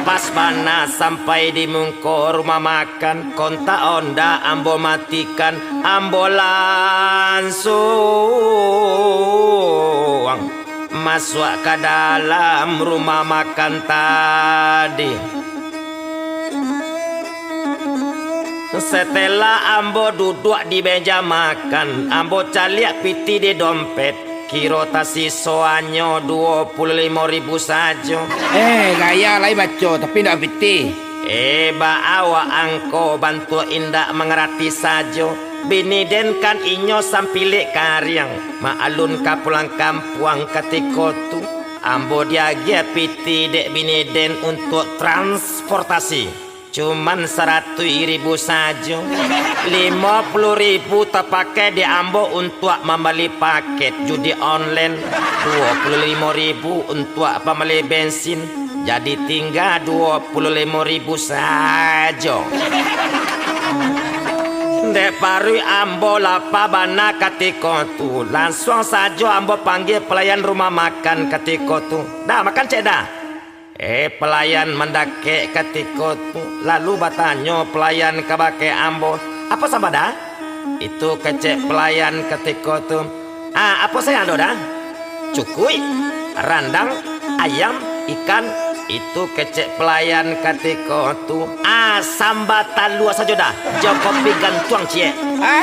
Pas bana sampai di mungko rumah makan kontak Honda ambo matikan. Ambo langsung masuk ke dalam rumah makan tadi. Setelah ambo duduk di meja makan, ambo caliak piti di dompet. Kiro tasi soanyo 25.000 saja. Gaya lai baco tapi ndak piti. Awa angko bantu indak mengerti saja. Bini den kan inyo sampilik karyang. Maalun kapulang kampuang ketika tu. Ambo diagia piti dek bini den untuk transportasi. Cuman 100.000 saja. 50.000 terpakai di ambo untuk membeli paket judi online. 25.000 untuk membeli bensin. Jadi tinggal 25.000 saja. Dek paru ambo lapa bana ketika tu. Langsung saja ambo panggil pelayan rumah makan ketika tu. Dah makan cek dah. Pelayan mendake ketika tu. Lalu bertanya pelayan kabake ambo, apa sama dah? Itu kecek pelayan ketika tu. Apa saya ada dah? Cukui, randang, ayam, ikan. Itu kecek pelayan ketika tu. Sambatan luas saja dah. Jo kopi gantuang cie.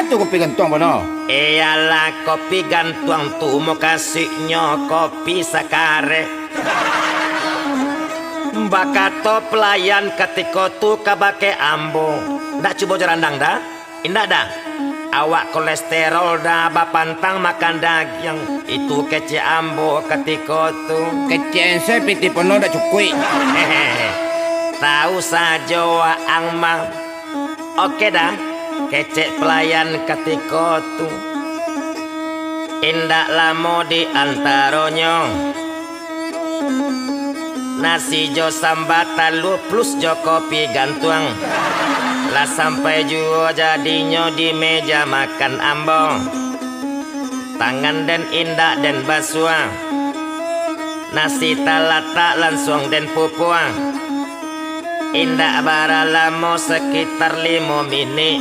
Tu kopi gantuang bono. Iyalah kopi gantuang tu mau kasihnya kopi sakare. Bakato pelayan ketika tu kabake ambo. Ndak coba jarandang dah? Indak dah. Awak kolesterol dah bapantang makan daging. Itu kece ambo ketika tu. Kecen saya piti penuh dak cukui. Tahu saja wa angma. Oke dah. Kece pelayan ketika tu. Indak lama di antaronyo. Nasi jo sambatan lu plus jo kopi gantuang. Lah sampai juga jadinya di meja makan ambo. Tangan dan indak dan basua. Nasi talata langsung dan pupuang. Indak bara lama sekitar 5 menit.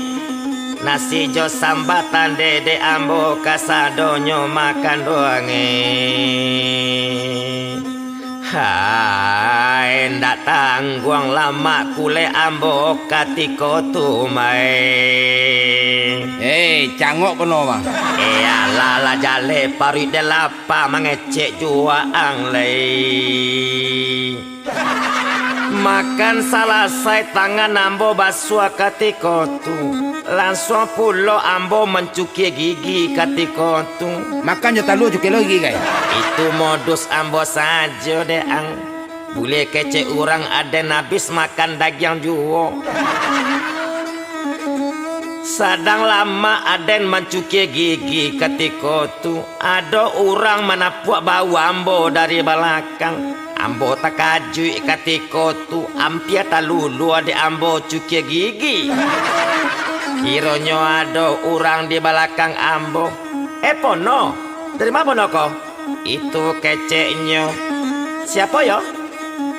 Nasi jo sambatan dede ambo kasadonyo makan doange. Hai ndak tangguang lama kule ambo katiko tumai. Cangok pono bang. Lala jale pari de lapa mangecek jua anglei. Makan selesai tangan ambo basua katiko tu. Langsung pulo ambo mencuci gigi katiko tu. Makan je talu cukai lagi guys. Itu modus ambo saja deh ang. Boleh kece orang ada habis makan daging juo. Sadang lama aden mencuci gigi ketika tu ada orang menapuak bau ambo dari belakang. Ambo tak kaju ketika tu ampia talulu ada ambo cuci gigi. Kiranya ada orang di belakang ambo. Pono, dari mana pono kau? Itu keceknya. Siapa ya?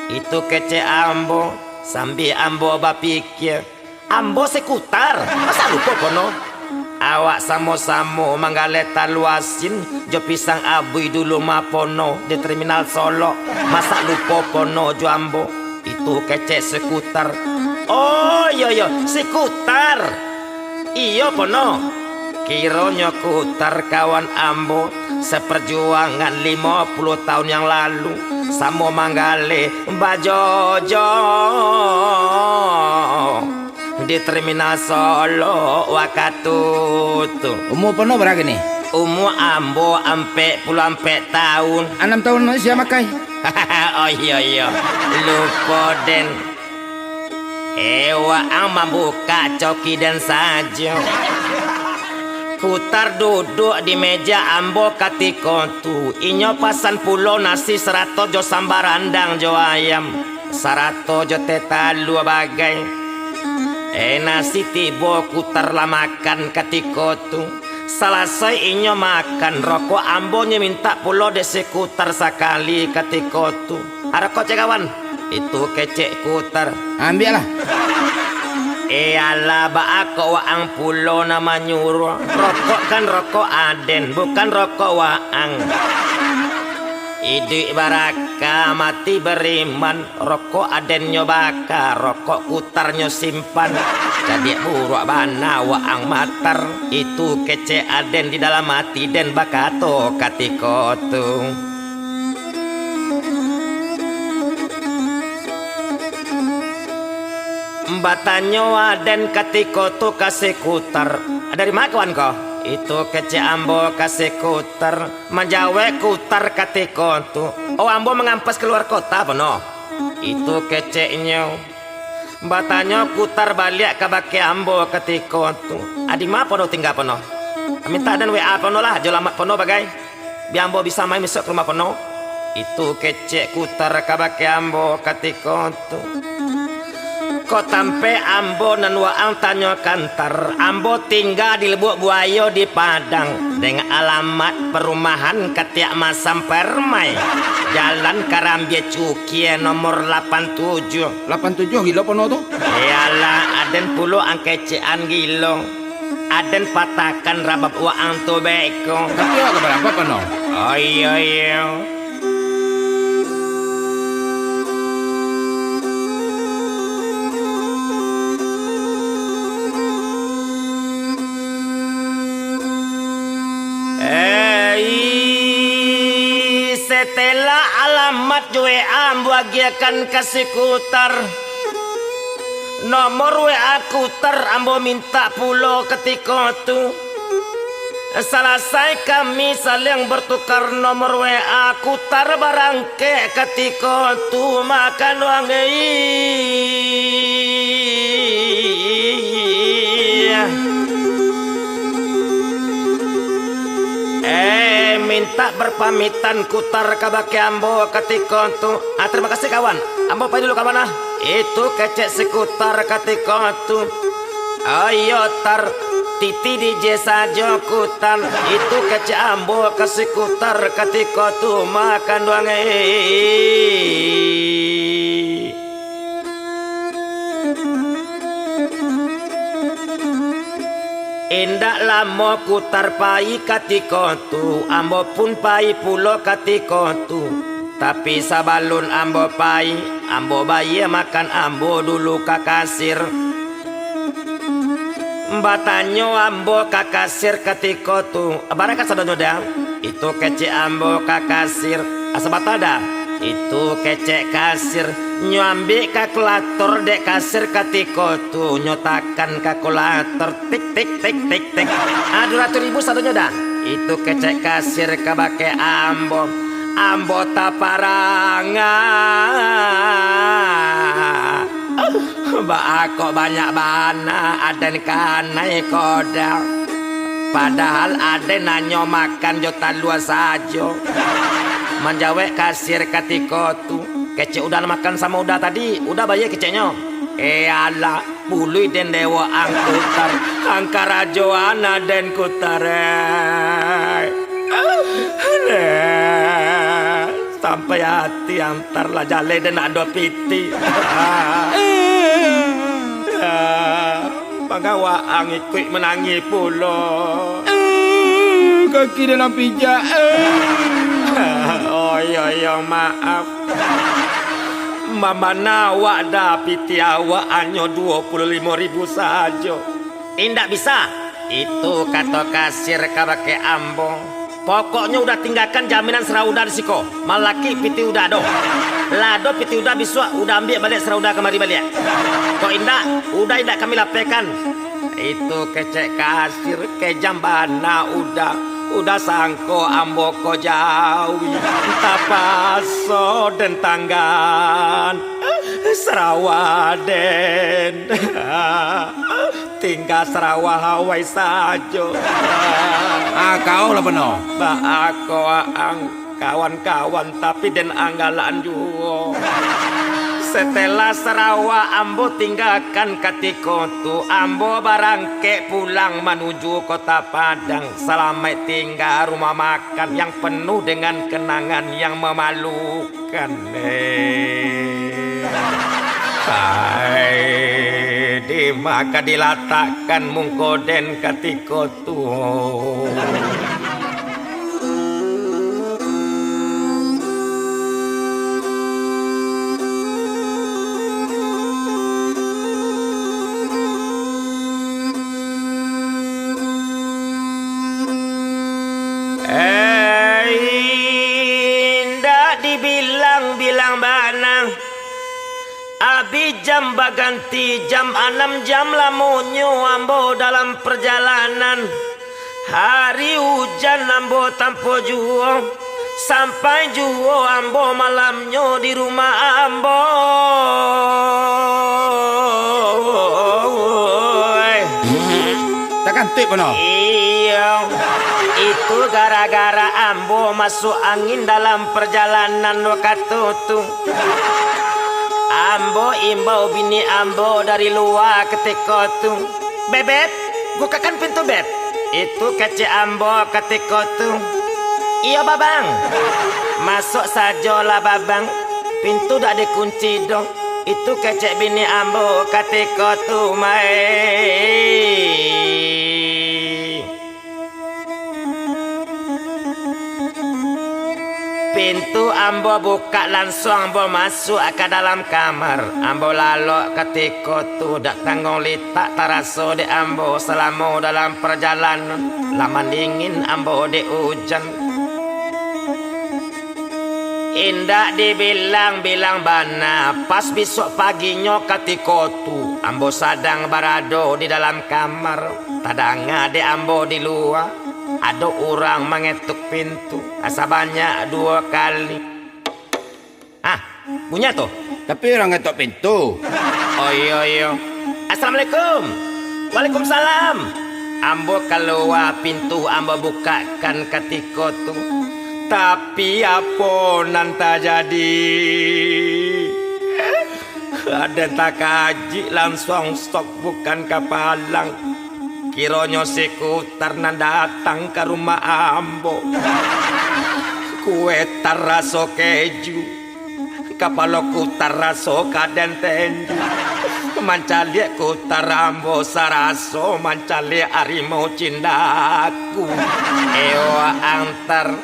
Itu kece ambo. Sambil ambo berpikir. Ambo sekutar, masa lupa kono? Awak samo-samo manggaleta luasin jo pisang abui dulu mapono di terminal Solo. Masa lupa pono jo ambo? Itu kece sekutar. Oh iya sekutar. Iya pono. Kiranya kutar kawan ambo seperjuangan 50 tahun yang lalu. Samo manggale bajojo di terminal Solo wakatutu. Umur penuh berapa nih? Umur ambo ampe tahun. 6 tahun masih makai. Oh iya lupa den. Ang membuka coki dan saja. Kutar duduk di meja ambo katiko tu. Inyo pasan pulo nasi 100 jo sambar andang jo ayam. 100 jo tetalu bagai. Nasi tibo kutar lah makan katiko tu. Selesai inyo makan rokok ambo minta pulo desi kutar sekali katiko tu. Rokok cekawan. Itu kecek kutar. Ambil lah. Alah baako waang pulo nama nyuruh. Rokok kan rokok aden, bukan rokok waang. Idu baraka mati beriman. Rokok aden nyo baka, rokok kutar nyo simpan. Jadi buruk bana waang matar. Itu kece aden di dalam mati den bakato katiko tu. Batanyo aden katiko tu kasih kutar. Dari mana kawan kau? Itu kece ambo kasih kutar. Menjawe kutar katiko tu. Oh ambo mengampas keluar kota penuh. Itu keceknya. Batanyo kutar balik ke baki ambo katiko tu. Adi ma penuh tinggal penuh. Minta dan WA penuh lah. Jolamat penuh bagai. Biar ambo bisa main besok ke rumah penuh. Itu kecek kutar ke baki ambo katiko tu. Kok tampe ambo nan waang tanyo kantar. Ambo tinggal di Lubuk Buayo di Padang. Dengan alamat perumahan Ketiak Masam Permai. Jalan Karambie Cukie nomor 87. 87 gila penuh tuh. Iyalah aden pulo angkecean gilo. Aden patakan rabab waang tu beko. Tapi ya berapa penuh? Oh iya. Setelah alamat WA bagiakan kasih kutar. Nomor WA kutar ambo minta pulo ketika tu. Selesai kami saling bertukar nomor WA kutar barangke ketika tu makan wangi. Minta berpamitan kutar kabake ambo ketika tu. Terima kasih kawan. Ambo pergi dulu kawan. Itu kecek sekutar ketika tu. Ayo tar titi DJ saja kutar. Itu kecek ambo ke sekutar ketika tu makan duange. Indak lamo kutar pai katiko tu, ambo pun pai pulo katiko tu. Tapi sabalun ambo pai, ambo bayi makan ambo dulu kakasir. Batanyo ambo kakasir katiko tu. Baraka sadonyo dah. Itu kece ambo kakasir. Asabatada. Itu kece kasir. Nyambi kalkulator dek kasir katiko tu. Nyotakan kalkulator tik tik tik tik tik. 200.000 sadonyo dah. Itu kece kasir kabake ambo. Ambo taparanga. Aku banyak bana aden kanai kodal. Padahal aden nanyo makan jota luas saja. Menjawek kasir katiko tu. Kece udah makan sama udah tadi. Udah bayar kecenya. Alah bului den dewa angkutar. Angkara joana den kutare. Sampai hati antar lah jale dan ada piti. Pagawaang ikut menangi pulo. Kaki dalam pijak. Oh iya maaf. Mama nawak dah piti awak hanya 25.000 saja. Indak bisa. Itu kata kasir kabake ambo. Pokoknya udah tinggalkan jaminan serauda di siko. Malaki piti udah do. Lado piti udah biswa udah ambil balik serauda kemari balik. Kok indah? Udah indah kami lapekan. Itu kecek kasir kejambana udah sangko ambo ko jawi. Tapaso dan tanggan Serawaden. Tinggal Sarawak Hawai saja. Kau lah penuh. Aku ang kawan-kawan tapi den anggalan juga. Setelah Sarawak ambo tinggalkan katiko tu. Ambo barangke pulang menuju kota Padang. Selamat tinggal rumah makan yang penuh dengan kenangan yang memalukan. Hai, di maka diletakkan mungkoden katiko tu. Indah dibilang-bilang banang. Abi jam baganti jam 6 jam lamunyo ambo dalam perjalanan. Hari hujan ambo tanpa juo. Sampai juo ambo malamnyo di rumah ambo. Takkan tip penuh. Iya. Itu gara-gara ambo masuk angin dalam perjalanan waktu itu. Ambo imbau bini ambo dari luar ketika tu. Bebek, bukakan pintu beb. Itu kece ambo ketika tu. Iya babang. Masuk sajalah babang. Pintu dah dikunci dong. Itu kece bini ambo ketika tu mai. Pintu ambo buka langsung ambo masuk ke dalam kamar. Ambo lalok ketika tu dak tanggung litak taraso de ambo selama dalam perjalanan. Lama dingin ambo de hujan. Indak dibilang-bilang bana. Pas besok paginya ketika tu ambo sadang barado di dalam kamar. Tadanga de ambo di luar. Ada orang mengetuk pintu. Asa banyak 2 kali. Punya tuh. Tapi orang ngetok pintu. Oh iya. Assalamualaikum. Waalaikumsalam. Ambo keluar pintu ambo bukakan ketika tu. Tapi apa nanta jadi? Ada tak kaji langsung stok bukan kapalang. Kironyo sekutar nan datang ke rumah ambo. Kue taraso keju. Kapaloku taraso kaden tenju. Mancaliak kutar ambo saraso mancaliak harimau cindaku. Ewa antar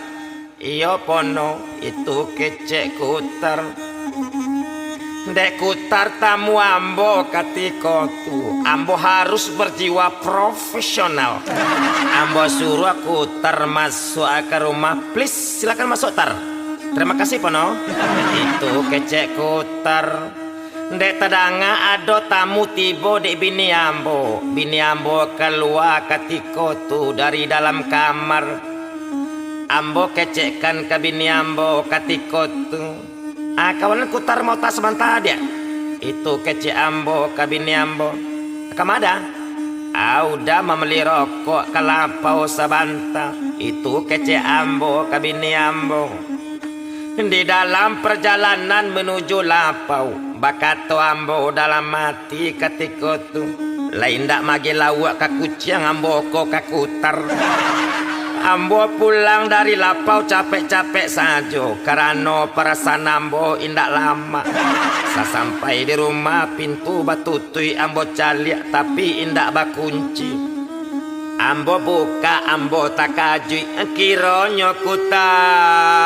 iyo pono itu kecek kutar. Dek kutar tamu ambo katiko tu. Ambo harus berjiwa profesional. Ambo suruh kutar masuk ke rumah. Please silakan masuk tar. Terima kasih pono. Itu kecek kutar. Dek tadanga ado tamu tibo dek bini ambo. Bini ambo keluar katiko tu dari dalam kamar. Ambo kecekkan ke bini ambo katiko tu. Kawanan kutar mau tas sebentar dia. Itu kecek ambo ke bini ambo. Kamada? Udah membeli rokok kelapau sabanta. Itu kecek ambo ke bini ambo. Di dalam perjalanan menuju lapau, bakato ambo dalam mati ketika tu. Lain dak magi lawak ke kucing ambo ko ke kutar. Ambo pulang dari lapau capek-capek saja karena perasaan ambo indak lama. Sampai di rumah pintu batutui ambo caliak tapi indak bakunci. Ambo buka ambo tak kajui kironyo kutar.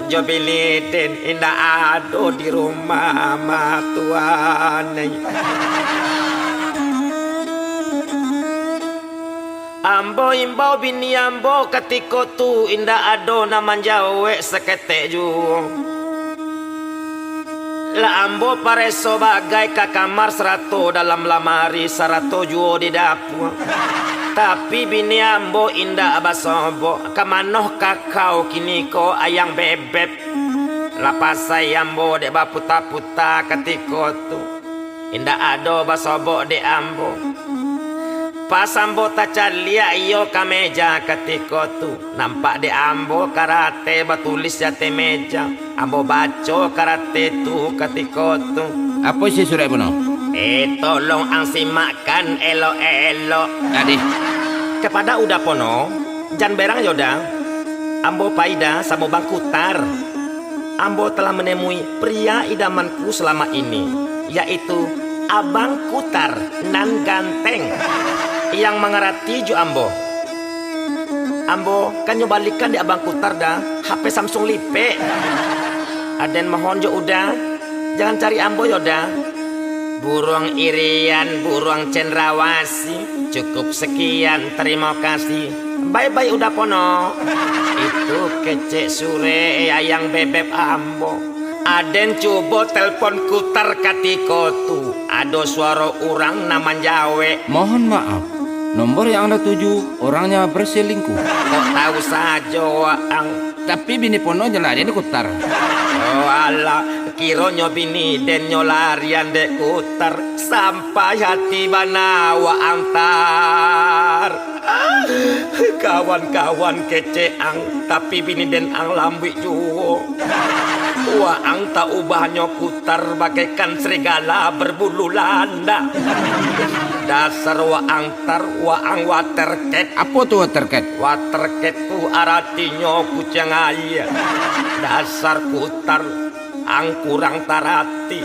Jo biliden indak ado di rumah matuan. Ambo imbau bini ambo ketika tu indah ado naman jawe seketek ju. La ambo pareso bagai ke kamar serato dalam lamari serato juo di dapur. Tapi bini ambo indah abasobo kamanoh kakao kini ko ayang bebek. Lapasai ambo dek baputa-puta ketika tu indah ado basobo dek ambo. Pas ambo tacalia iyo kameja ketika tu nampak de ambo karate batulis jate meja. Ambo baco karate tu ketika tu. Apa sih surat puno? Tolong ang simakan elo-elo. Adi. Kepada udah pono, jan berang yoda. Ambo paida sama bang kutar. Ambo telah menemui pria idamanku selama ini, yaitu Abang Kutar nan ganteng yang mengerti ju ambo. Ambo kan nyobalikan di Abang Kutar dah HP Samsung Lipe. Aden mohon jo udah jangan cari ambo yoda. Burung irian, burung cendrawasi. Cukup sekian, terima kasih. Bye-bye udah pono. Itu kecek sure ayang bebek ambo. Aden coba telepon kutar katiko tu. Ada suara orang naman Jawa. Mohon maaf, nomor yang Anda tuju orangnya berselingkuh. Kok tahu saja waang. Tapi bini pono nyelarian kutar. Oh Allah, kironyo bini den nyolarian dek kutar. Sampai hati banawa antar. Kawan-kawan keceang, tapi bini den ang lambi juo. Waang tak ubahnya kutar bagaikan serigala berbulu landa. Dasar waang tar waang watercat. Apa tuh watercat? Watercat tu artinya kucing air. Dasar kutar ang kurang tarati.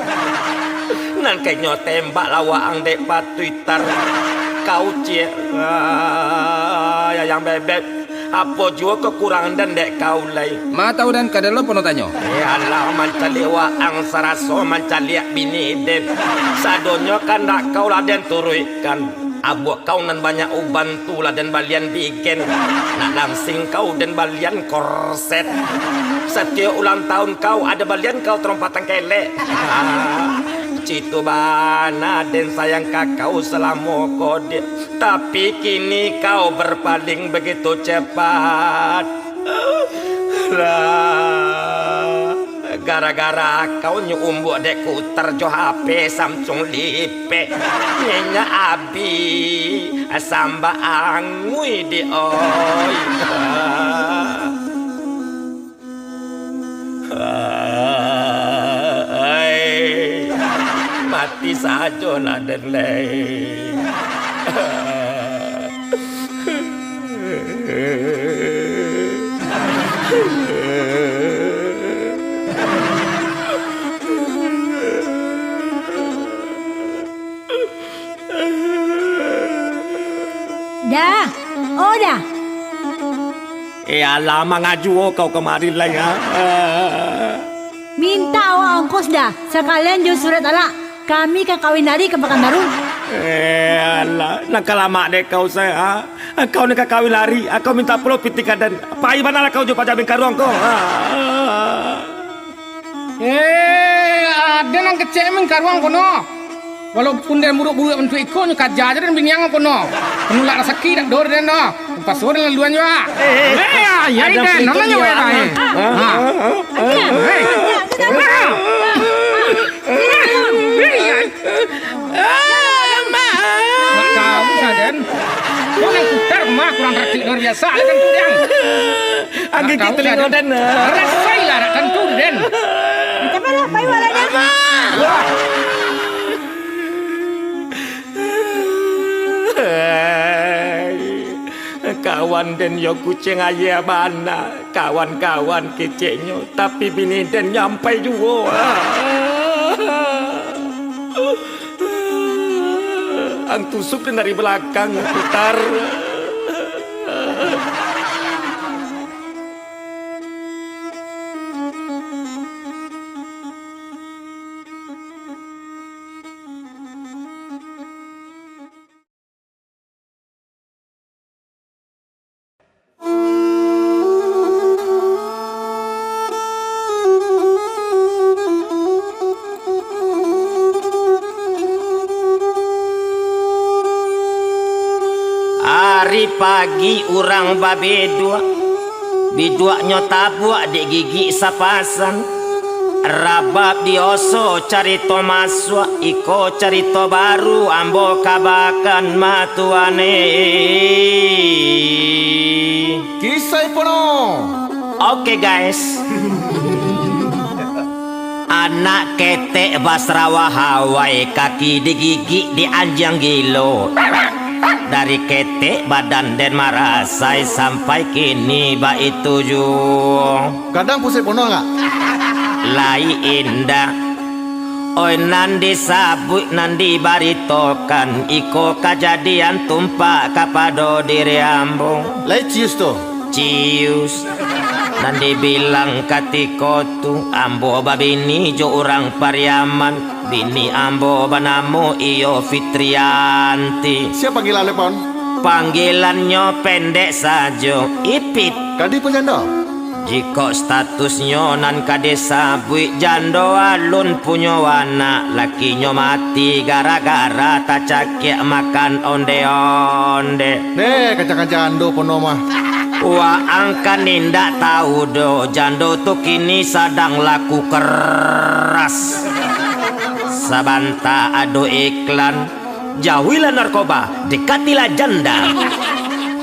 Nan kenyo tembak lawaang dek patuitar. Kau cie yang bebek. Apa juga kekurangan dan dek kau lay. Ma tahu dan kadalo pono tanyo. Allah mancali waang saraso mancaliak bini den. Sadonyo kan dak kau laden turuikan. Abu kau nan banyak uban tu laden balian bikin. Nak langsing kau dan balian korset. Setiap ulang tahun kau ada balian kau terompatan kelek. Citu bana den sayang kakau selama kode. Tapi kini kau berpaling begitu cepat. Gara-gara kau nyumbuk dek kutar jo HP Samsung Lipe. Nyenya abi samba angui di oi. Mati saja naden lei. Dah. Oh dah. Lama ngaju kau kemari lah ya. Minta awak ongkos dah. Sekalian jual surat alak. Kami kan kawin lari ke Pekanbaru. Alah, nak lama deh kau saya. Kau nak kawin lari, aku minta pulau pitika dan pai mana lah kau jumpa jamin karuang kau. Ada nang kecil min karuang kono. Walaupun dia buruk-buruk bentuk ikonnya kaja aja dan biniang kono. Penulak rezeki dak dor den no. Pas sore laluan juga. Ya ini namanya wa dah. Nak tahu saden. Kau yang putar mah kurang rakyat luar biasa kan tu yang. Angin kita lihat dan. Rasailah kan tu den. Kita mana pai wala dah. Kawan dan yo kucing aja mana kawan-kawan keceknya tapi bini dan nyampai juga. Ang tusuk dan dari belakang putar. Hari pagi orang babedua biduaknya tabuak di gigi sapasan rabab dioso carito maswa iko carito baru ambo kabakan matuane Kisah pono. Oke guys. Anak ketek basrawa Hawaii kaki digigit di anjang gilo. Dari ketek badan dan marasai sampai kini ba itu ju. Kadang pusing pono enggak? Lai indah. Oi nandi sabut nandi baritokan iko kejadian tumpak kapado diri ambo. Lai cius tu. Cius. Nandi bilang katiko tu ambo babini jo orang Pariaman. Bini ambo banamu iyo Fitrianti. Siapa panggilan lepon? Panggilannya pendek saja Ipit. Kadi pun janda. Jika statusnya nan kade sabui jando alun punya wana lakinya mati gara-gara tak cakik makan onde-onde. Nih kacang jando pono mah. Wah angkan nindak tahu do jando tu kini sedang laku keras. Sabanta ado iklan jauhilah narkoba dekatilah janda.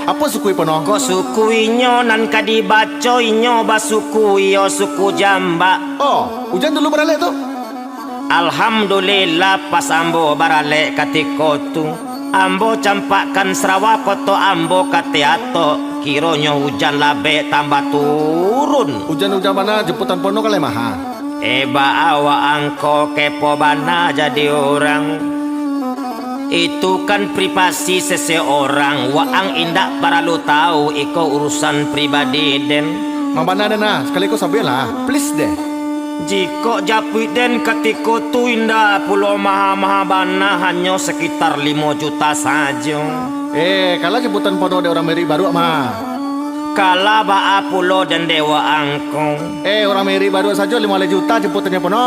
Apa sukui pono? Ko sukuinyo nan kadibacoinyo basukuyo suku jamba. Oh, hujan dulu beralek tu. Alhamdulillah pas ambo baralek katiko tu ambo campakkan Sarawak koto ambo katiato kironyo hujan labe tambah turun. Hujan-hujan mana jemputan pono kali maha. Eba awa angko kepo bana jadi orang. Itu kan privasi seseorang. Waang indak para lu tahu iko urusan pribadi den. Mambana dena sekali kau sabela. Please deh. Jiko japui den katiko tu indah pulau maha-maha bana hanya sekitar 5 juta saja. Kalau jemputan pono ada orang Meri baru mah. Kala baa pulau dan dewa angkong. Orang Meri baru saja 5 juta jemputannya pono.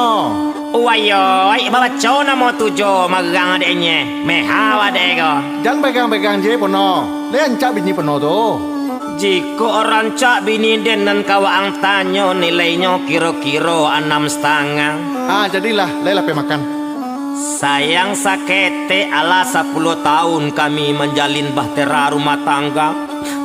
Wayoy, bawa cona mau tujo magang adeknya. Mehawa adeko. Jangan pegang-pegang je pono. Lencak bini pono tu. Jika orang cak bini den dan kawaang tanyo nilainya kira-kira 6,5. Jadilah lelah pe makan. Sayang sakete ala 10 tahun kami menjalin bahtera rumah tangga.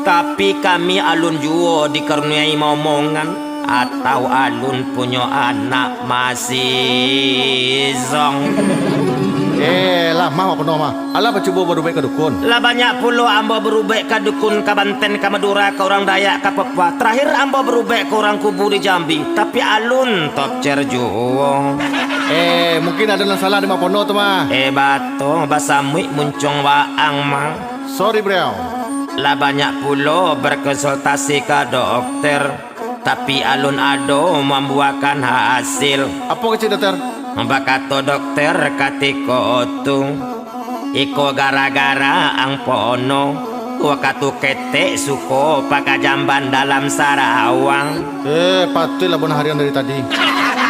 Tapi kami alun juo dikaruniai momongan. Atau alun punya anak masih zong. Lama pono mah. Ala bercuba berubah ke dukun. Lah banyak puluh ambo berubah ke dukun ke Banten ke Madura ke orang Dayak ke Papua. Terakhir ambo berubah ke orang Kubu di Jambi. Tapi alun top cerjuo. Mungkin ada yang salah di pono tu mah. Bato basamui muncung waang mah. Sorry bro. Lah banyak pulo berkonsultasi ke dokter, tapi alun ado membuahkan hasil. Apa kecil dokter? Bakato dokter katiko tu iko gara-gara ang pono wakatu ketek suko pakajamban dalam Sarawang. Patutlah bon harian dari tadi.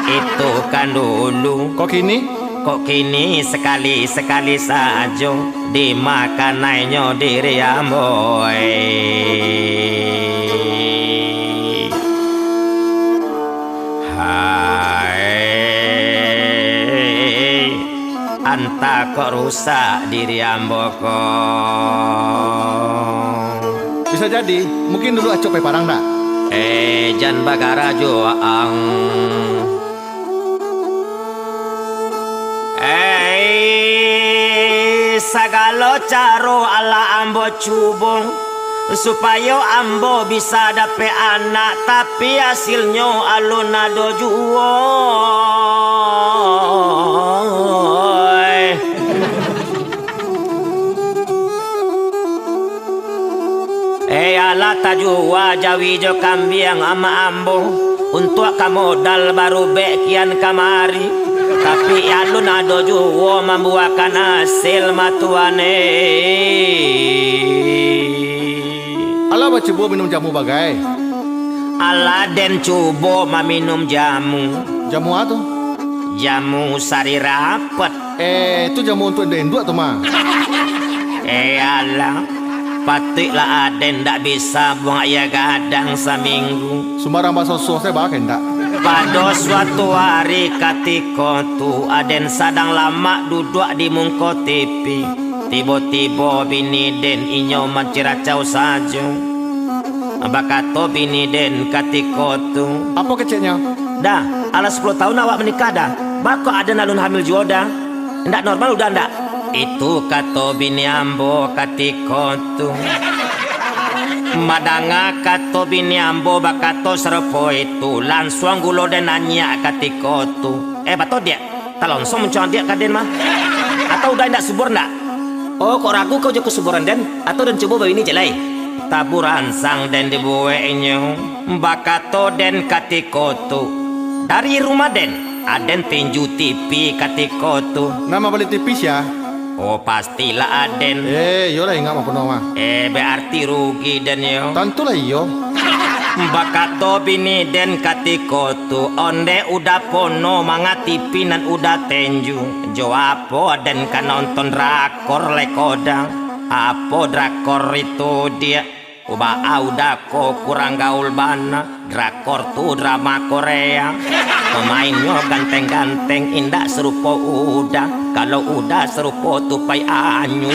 Itu kan dulu. Kok kini? Kok kini sekali-sekali saja dimakan naiknya diri amboy. Anta kok rusak diri amboko. Bisa jadi, mungkin dulu acok parang dak. Jan bagara joang. Sagalo caro ala ambo cubung supaya ambo bisa dapet anak, tapi hasilnya alun ado juo. Ala tajua jawi jo kambiang ama ambo untuk kamodal baru bekian kamari, tapi alun ado juo membuahkan hasil matuane. Ala baca buah minum jamu bagai. Ala den cubo meminum jamu. Jamu apa tu? Jamu sari rapet. Itu jamu untuk denduk tu mah. Ala patiklah aden tak bisa buang ayah gadang seminggu. Sembarang bahasa susah saya pakai ndak. Pada suatu hari ketika tu aden sedang lama duduk di muka TV. Tiba-tiba bini den inyo menciracau saja. Bakato bini den ketika tu. Apa kecilnya? Dah, ala 10 tahun awak menikah dah. Bako ada alun hamil juga dah. Ndak normal udah ndak? Itu kata bini ambo ketika tu. Madanga kata bini ambo bakato serupa itu. Langsung gulo dan nanya ketika tu. Bato dia? Tak langsung mencuan dia kaden mah? Atau udah ndak subur ndak? Oh, kok ragu kau jauh kesuburan den? Atau dan coba bawa ini jelai? Taburan sang den dibuatnya. Bakato den ketika tu. Dari rumah den, aden tinju TV ketika tu. Nama beli tipis ya? Oh pastilah aden. Yolah ingat mau penuh mah. Berarti rugi den yo. Tentulah iyo. Bakato bini den katiko tu onde udah pono manga TV nan udah tenju. Jo apo den kan nonton drakor lekodang. Apo drakor itu dia. Uba udah kok kurang gaul bana. Drakor tu drama Korea. Pemainnya ganteng-ganteng indah serupa udah. Kalau udah serupa tupai anyu.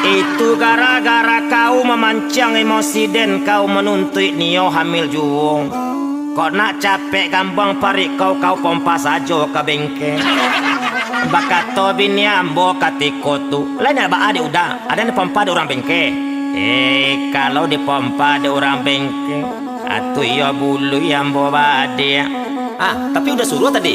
Itu gara-gara kau memancang emosi dan kau menuntut Nio hamil juung. Kau nak capek gampang parik kau pompa saja ke bengkel. Bakato bini ambo katiko tu. Lain apa ada udah. Ada yang pompa ada orang bengkel. Kalau dipompa ada orang bengkel. Atuh ya bulu yang bawa dia. Tapi udah suruh tadi.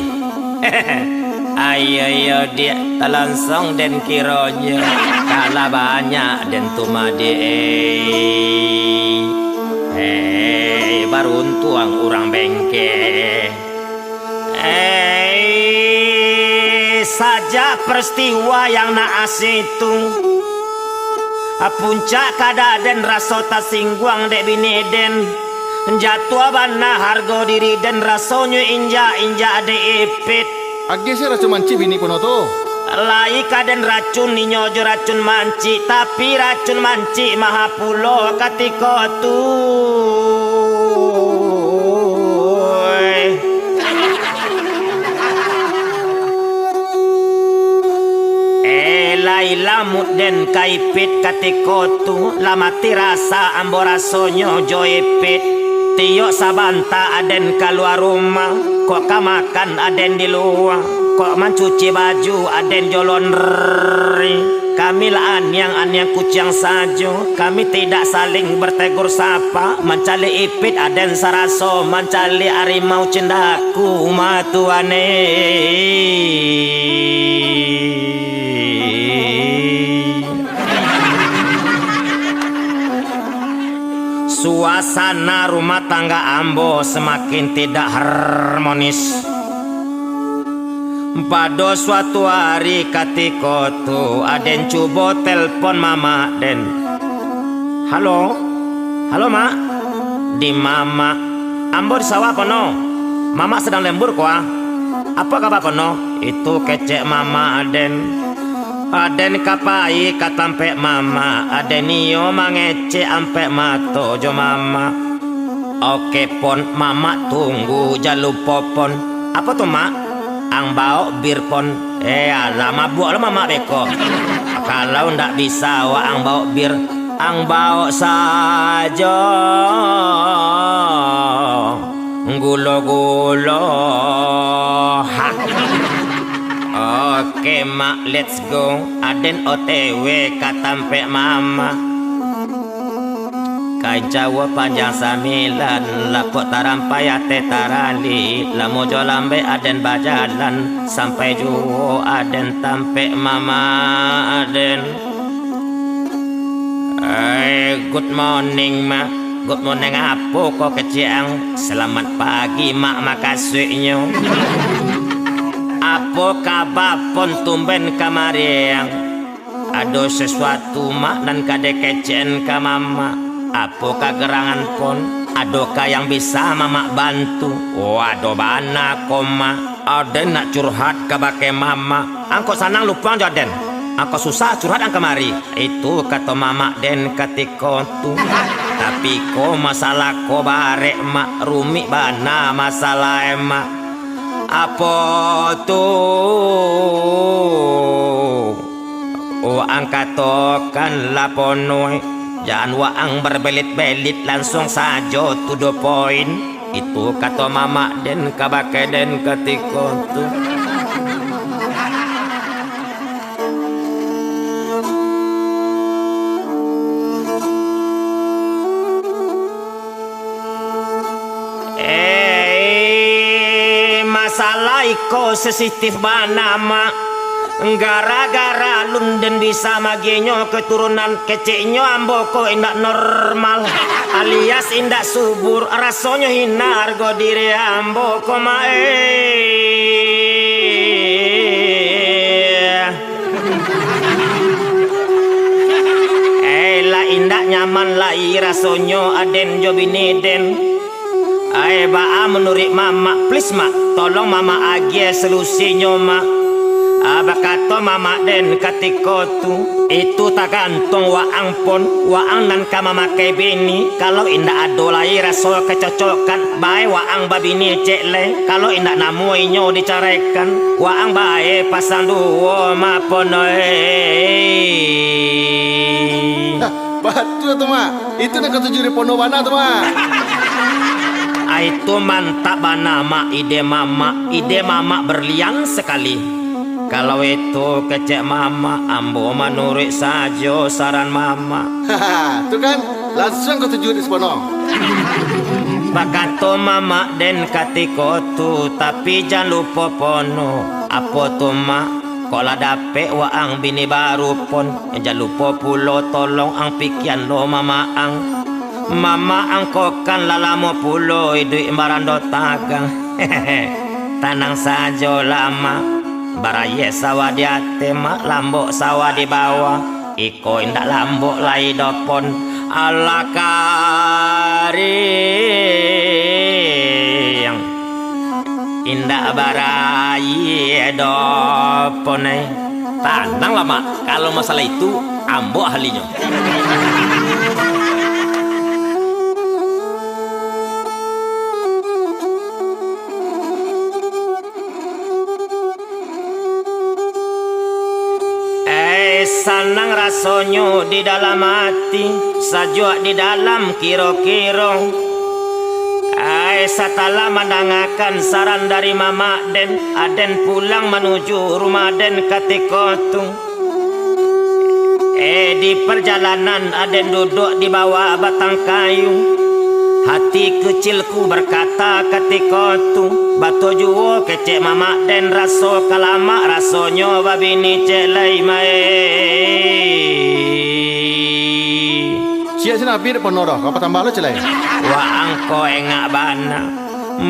Ayo dia langsung dan kironya. Kalah banyak dan tuma dia. Baru untuang orang bengkel. Saja peristiwa yang naas itu. Puncak kada dan rasa tasingguang dek bini den. Jatuh bana harga diri dan rasanya inja de ipit. Agi sih racun manci bini kono tu. Lai kaden racun ninyo jo racun manci, tapi racun manci maha pulo ketika tu. Lai lamut den kaipit ketika tu. Lamati rasa ambo rasonyo jo ipit. Tiyok sabanta aden keluar rumah. Kok kamakan aden di luar. Kok mencuci baju aden jolon ri. Kami lah anyang kucing saja. Kami tidak saling bertegur sapa. Mencari ipit aden saraso. Mencari harimau cendaku matuane. Suasana rumah tangga ambo semakin tidak harmonis. Pada suatu hari ketika tu Aden coba telpon mama Den. Halo, halo mak. Di mama, ambo di sawah kono. Mama sedang lembur kuah. Apa kabar kono? Itu kecek mama Aden. Aden kapai katampe mama. Aden iyo mangece ampe mato jo mama. Oke pon, mama tunggu jalupo pon. Apa tuh mak? Ang bau bir pon. Alah mabuk lo mama beko. Kalau ndak bisa wa ang bau bir, ang bau saja gulo-gulo. Ha. Oke mak, let's go. Aden OTW katampe mama. Kai Jawa panjang samilan, lapok tarampai ate tarali. Lamo jolambe Aden bajalan, sampai juo Aden tampe mama Aden. Good morning mak. Good morning apa kok keciang? Selamat pagi mak, makasihnya. Apa kabar pon tumben kamariang? Ada sesuatu mak dan kade kecen ka mama. Apa kagerangan pon? Adakah yang bisa mama bantu? Waduh bana koma. Aden nak curhat ke bake mama. Angko sanang lupa Aden. Aku susah curhat ang kemari. Itu kata mama Den ketika tu. Tapi ko masalah ko barek mak, rumi bana masalah emak. Apa tuh? Angkat tokan laponoi. Jangan waang berbelit-belit, langsung saja to the point. Itu kata mama Den kabake Den ketika tu. Masalah iko sensitif bana mak. Gara-gara lunden bisa magenyo keturunan keceknyo ambo ko indak normal, alias indak subur, rasonyo hina argo diri ambo ko la indak nyaman lai rasonyo Aden jo bini Den. Baa menurik mama, please mak, tolong mama agi solusinya mak. Bakato mama Den ketika tu. Itu tak gantung waang pon, waang nan ka mama ke bini. Kalau indak ado lai rasa kecocokan, bae waang babini cek le. Kalau indak namuinyo dicarekan, waang bae pasang duo ma ponoe. Betul tu mak. Itu nak ketujuh di pono mana tu mak? Itu mantap bana mak, ide mama berlian sekali. Kalau itu kecek mama, ambo menurut saja saran mama. Tu kan langsung ketujuh di pono. Bakato mama Den ketika tu, tapi jangan lupa pono. Apa tu mak? Kok lah dapet waang bini baru pon. Jangan lupa pulo tolong ang pikian lo mama ang. Mama ang kokan lalamo pulo idui marando tagang. Tanang saja lama. Baraye sawah di ate mak, lambok sawah di bawah. Iko indak lambok lai dopon. Ala karing indak baraye dopon. Tenang lah mak, kalau masalah itu ambo ahlinya. Sanang rasonyo di dalam hati, sajua di dalam kiro-kiro. Setelah mendengarkan saran dari mama Den, Aden pulang menuju rumah Den ketika itu. Di perjalanan Aden duduk di bawah batang kayu. Hati kecilku berkata ketika tu, batu juo kecek mama Den raso kalama rasonyo babini celai mai. Cia sini api pono dah. Kau tambah lo celai. Wa angko engak bana.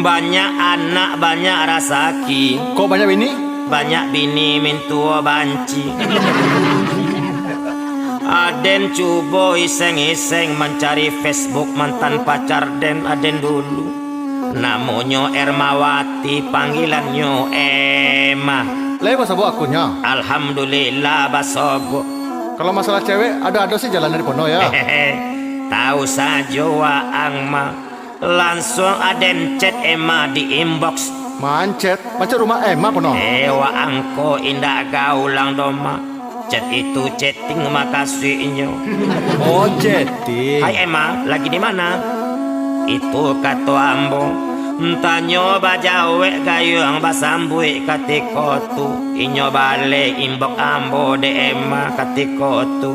Banyak anak banyak rasaki. Kau banyak bini? Banyak bini mintua banci. Aden cubo iseng-iseng mencari Facebook mantan pacar Den Aden dulu. Namanya Ermawati, panggilannya Emma. Lepas sabu akunnya. Alhamdulillah basobo. Kalau masalah cewek, ada sih jalan dari pono ya. Tahu saja waang mah. Langsung Aden chat Emma di inbox. Mancet, macam rumah Emma pono. Waang ko indah gaulang doma. Chat itu chatting makasihnya. Oh, jadi. Hai Emma, lagi di mana? Itu kata ambo. Tanyo bajawe gayung basambui katiko tu. Inyo balik imbok ambo de Emma katiko tu.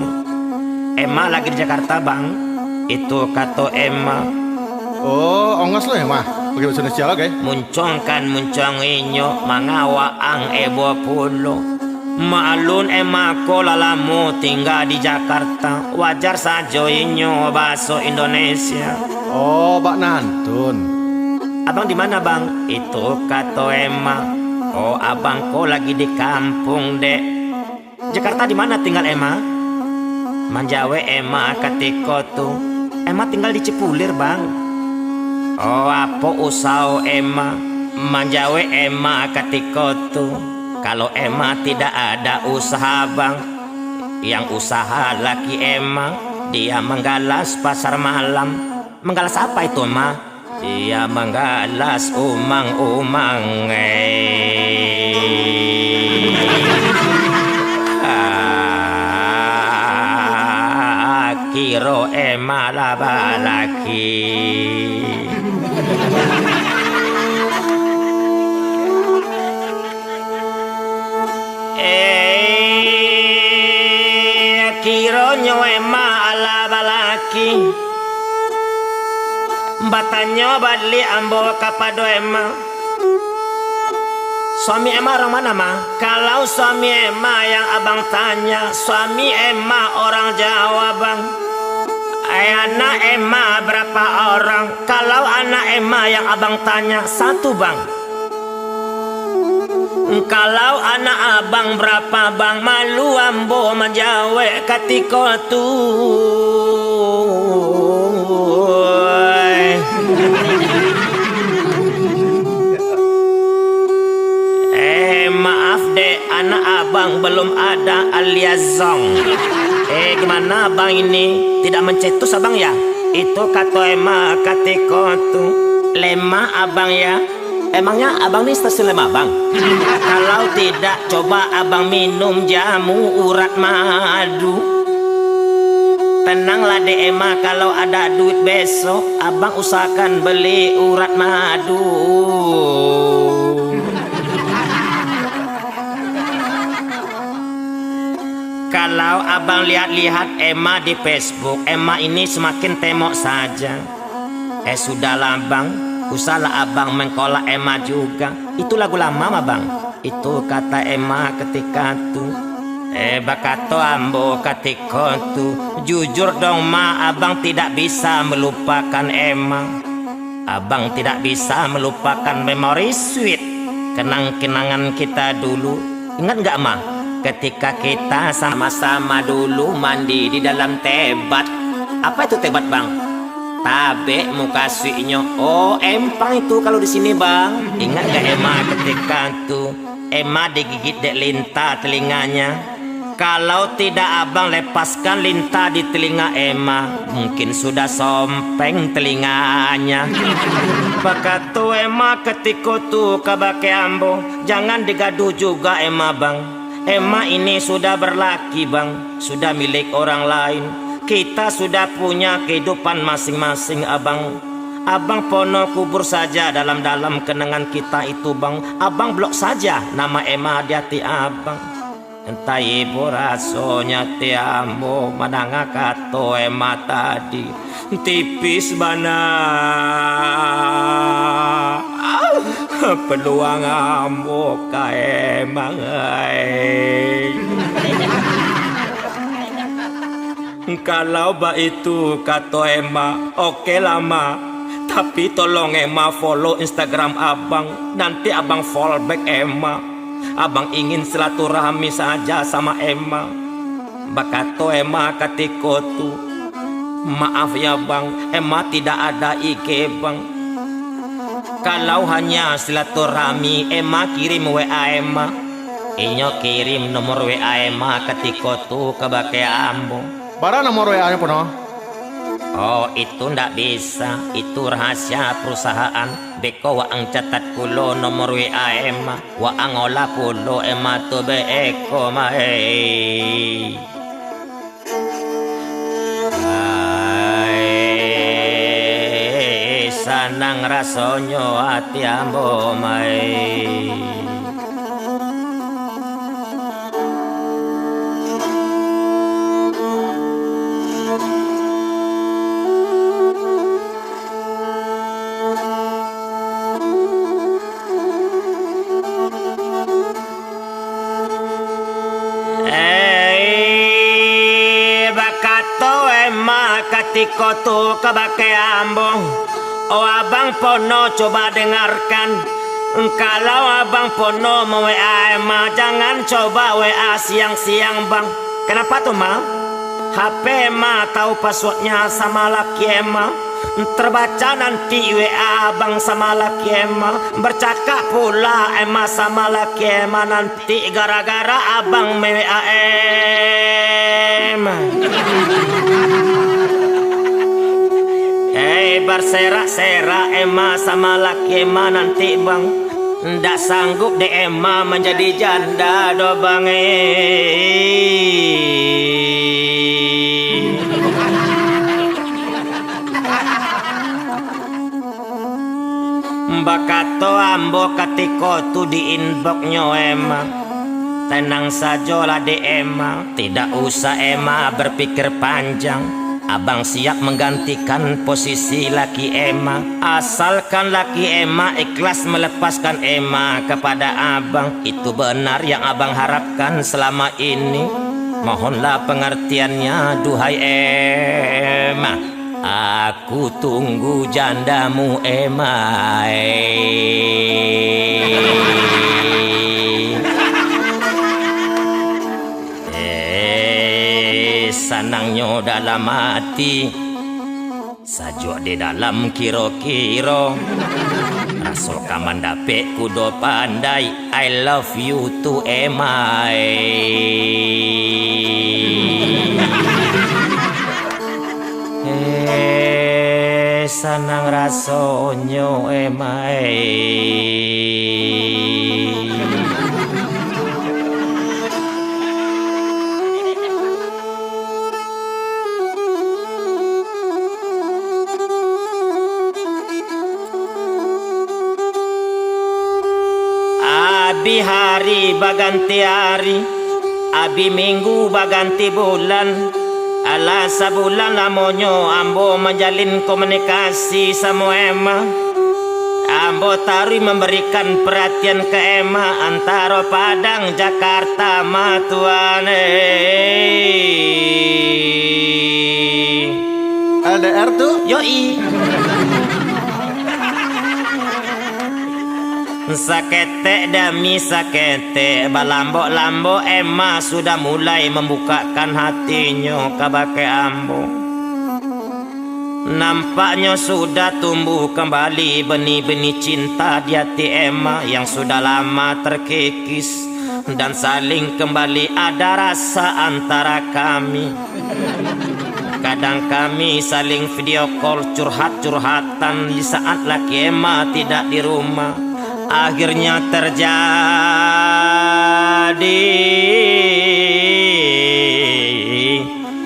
Emma lagi di Jakarta bang. Itu kata Emma. Oh, ongos lo ya mah. Pergi bahasa Indonesia lagi. Muncong inyo mangawa ang ebo pulo. Maalun Emma ko lalamu tinggal di Jakarta. Wajar saja inyo bahasa Indonesia. Oh, Bak Nantun. Abang di mana bang? Itu kata Emma. Oh abang ko lagi di kampung dek. Jakarta di mana tinggal Emma? Manjawe Emma katiko tuh. Emma tinggal di Cipulir bang. Oh apa usaha Emma? Manjawe Emma katiko tuh. Kalau Emma tidak ada usaha bang. Yang usaha laki Emma. Dia menggalas pasar malam. Menggalas apa itu Ma? Dia menggalas umang-umang. Kiro Emma laki. Kiro Emma laki. Batanyo bali ambo kapado Emma. Suami Emma orang mana ma? Kalau suami Emma yang abang tanya, suami Emma orang Jawa bang. Anak Emma berapa orang? Kalau anak Emma yang abang tanya, 1 bang. Kalau anak abang berapa bang? Malu ambo menjawab katiko tu. Maaf deh, anak abang belum ada alias zong. Gimana abang ini? Tidak mencetus abang ya? Itu kata Emma katiko tu. Lema abang ya? Emangnya abang ini stasiun Lema bang? Kalau tidak, coba abang minum jamu urat madu. Tenanglah deh Emma, kalau ada duit besok abang usahakan beli urat madu. Kalau abang lihat-lihat Emma di Facebook, Emma ini semakin temok saja. Sudahlah bang, usahlah abang mengkolak Emma juga. Itu lagu lama bang. Itu kata Emma ketika itu. Bakato ambo ketika itu. Jujur dong ma, abang tidak bisa melupakan Emma. Abang tidak bisa melupakan memori sweet, kenang-kenangan kita dulu. Ingat nggak ma? Ketika kita sama-sama dulu mandi di dalam tebat. Apa itu tebat bang? Tabe muka suinya. Oh empang itu kalau di sini bang. Ingat gak Emma ketika itu Emma digigit dek lintah telinganya. Kalau tidak abang lepaskan lintah di telinga Emma, mungkin sudah sompeng telinganya. Bakatu Emma ketika itu kabake ambo. Jangan digaduh juga Emma bang. Emma ini sudah berlaki bang, sudah milik orang lain. Kita sudah punya kehidupan masing-masing abang. Abang pono kubur saja dalam-dalam kenangan kita itu bang. Abang blok saja nama Emma di hati abang. Entah ibu rasonya tiambo mananga kato Emma tadi tipis bana. Peluang ambo kae mangai. Kalau ba itu kata Emma, oke lama. Tapi tolong Emma follow Instagram abang. Nanti abang follow back Emma. Abang ingin silaturahmi saja sama Emma. Bakato Emma katiko tu, maaf ya bang, Emma tidak ada IG bang. Kalau hanya silaturahmi, Emma kirim WA Emma. Inyo kirim nomor WA Emma katiko tu ke bake ambo. Bara nomor WA-nya pono. Oh itu ndak bisa, itu rahasia perusahaan. Beko waang catat kulo nomor WA Emma, waang olah kulo Emma tu beko mae. Ay, sanang rasonyo hati ambo mae. Katiko tu kabake ambong. Oh abang pono coba dengarkan. Kalau abang pono mau WA Emma, jangan coba WA siang-siang bang. Kenapa tuh ma? HP Emma tahu passwordnya sama laki Emma. Terbaca nanti WA abang sama laki Emma. Bercakap pula Emma sama laki Emma. Nanti gara-gara abang WA Emma. Berserak-serak Emma sama laki Emma nanti bang. Ndak sanggup deh Emma menjadi janda do bang. Bakato ambo katiko tu di inboxnya Emma. Tenang sajalah de Emma, tidak usah Emma berpikir panjang. Abang siap menggantikan posisi laki Emma. Asalkan laki Emma ikhlas melepaskan Emma kepada abang. Itu benar yang abang harapkan selama ini. Mohonlah pengertiannya duhai Emma. Aku tunggu jandamu Emma. Sanangnya dalam hati, sajuk di dalam kiro-kiro. Rasul kaman dapet kudo pandai. I love you to Emma. Sanang rasonyo Emma. Abi hari baganti hari, abi minggu baganti bulan. Ala sabulan lamonyo ambo menjalin komunikasi sama Emma. Ambo tari memberikan perhatian ke Emma antara Padang Jakarta matuane. LDR tuh? Yoi. Sakete demi sakete, balambo-lambo Emma sudah mulai membukakan hatinya kabake ambo. Nampaknya sudah tumbuh kembali benih-benih cinta di hati Emma yang sudah lama terkikis. Dan saling kembali ada rasa antara kami. Kadang kami saling video call curhat-curhatan di saat laki Emma tidak di rumah. Akhirnya terjadi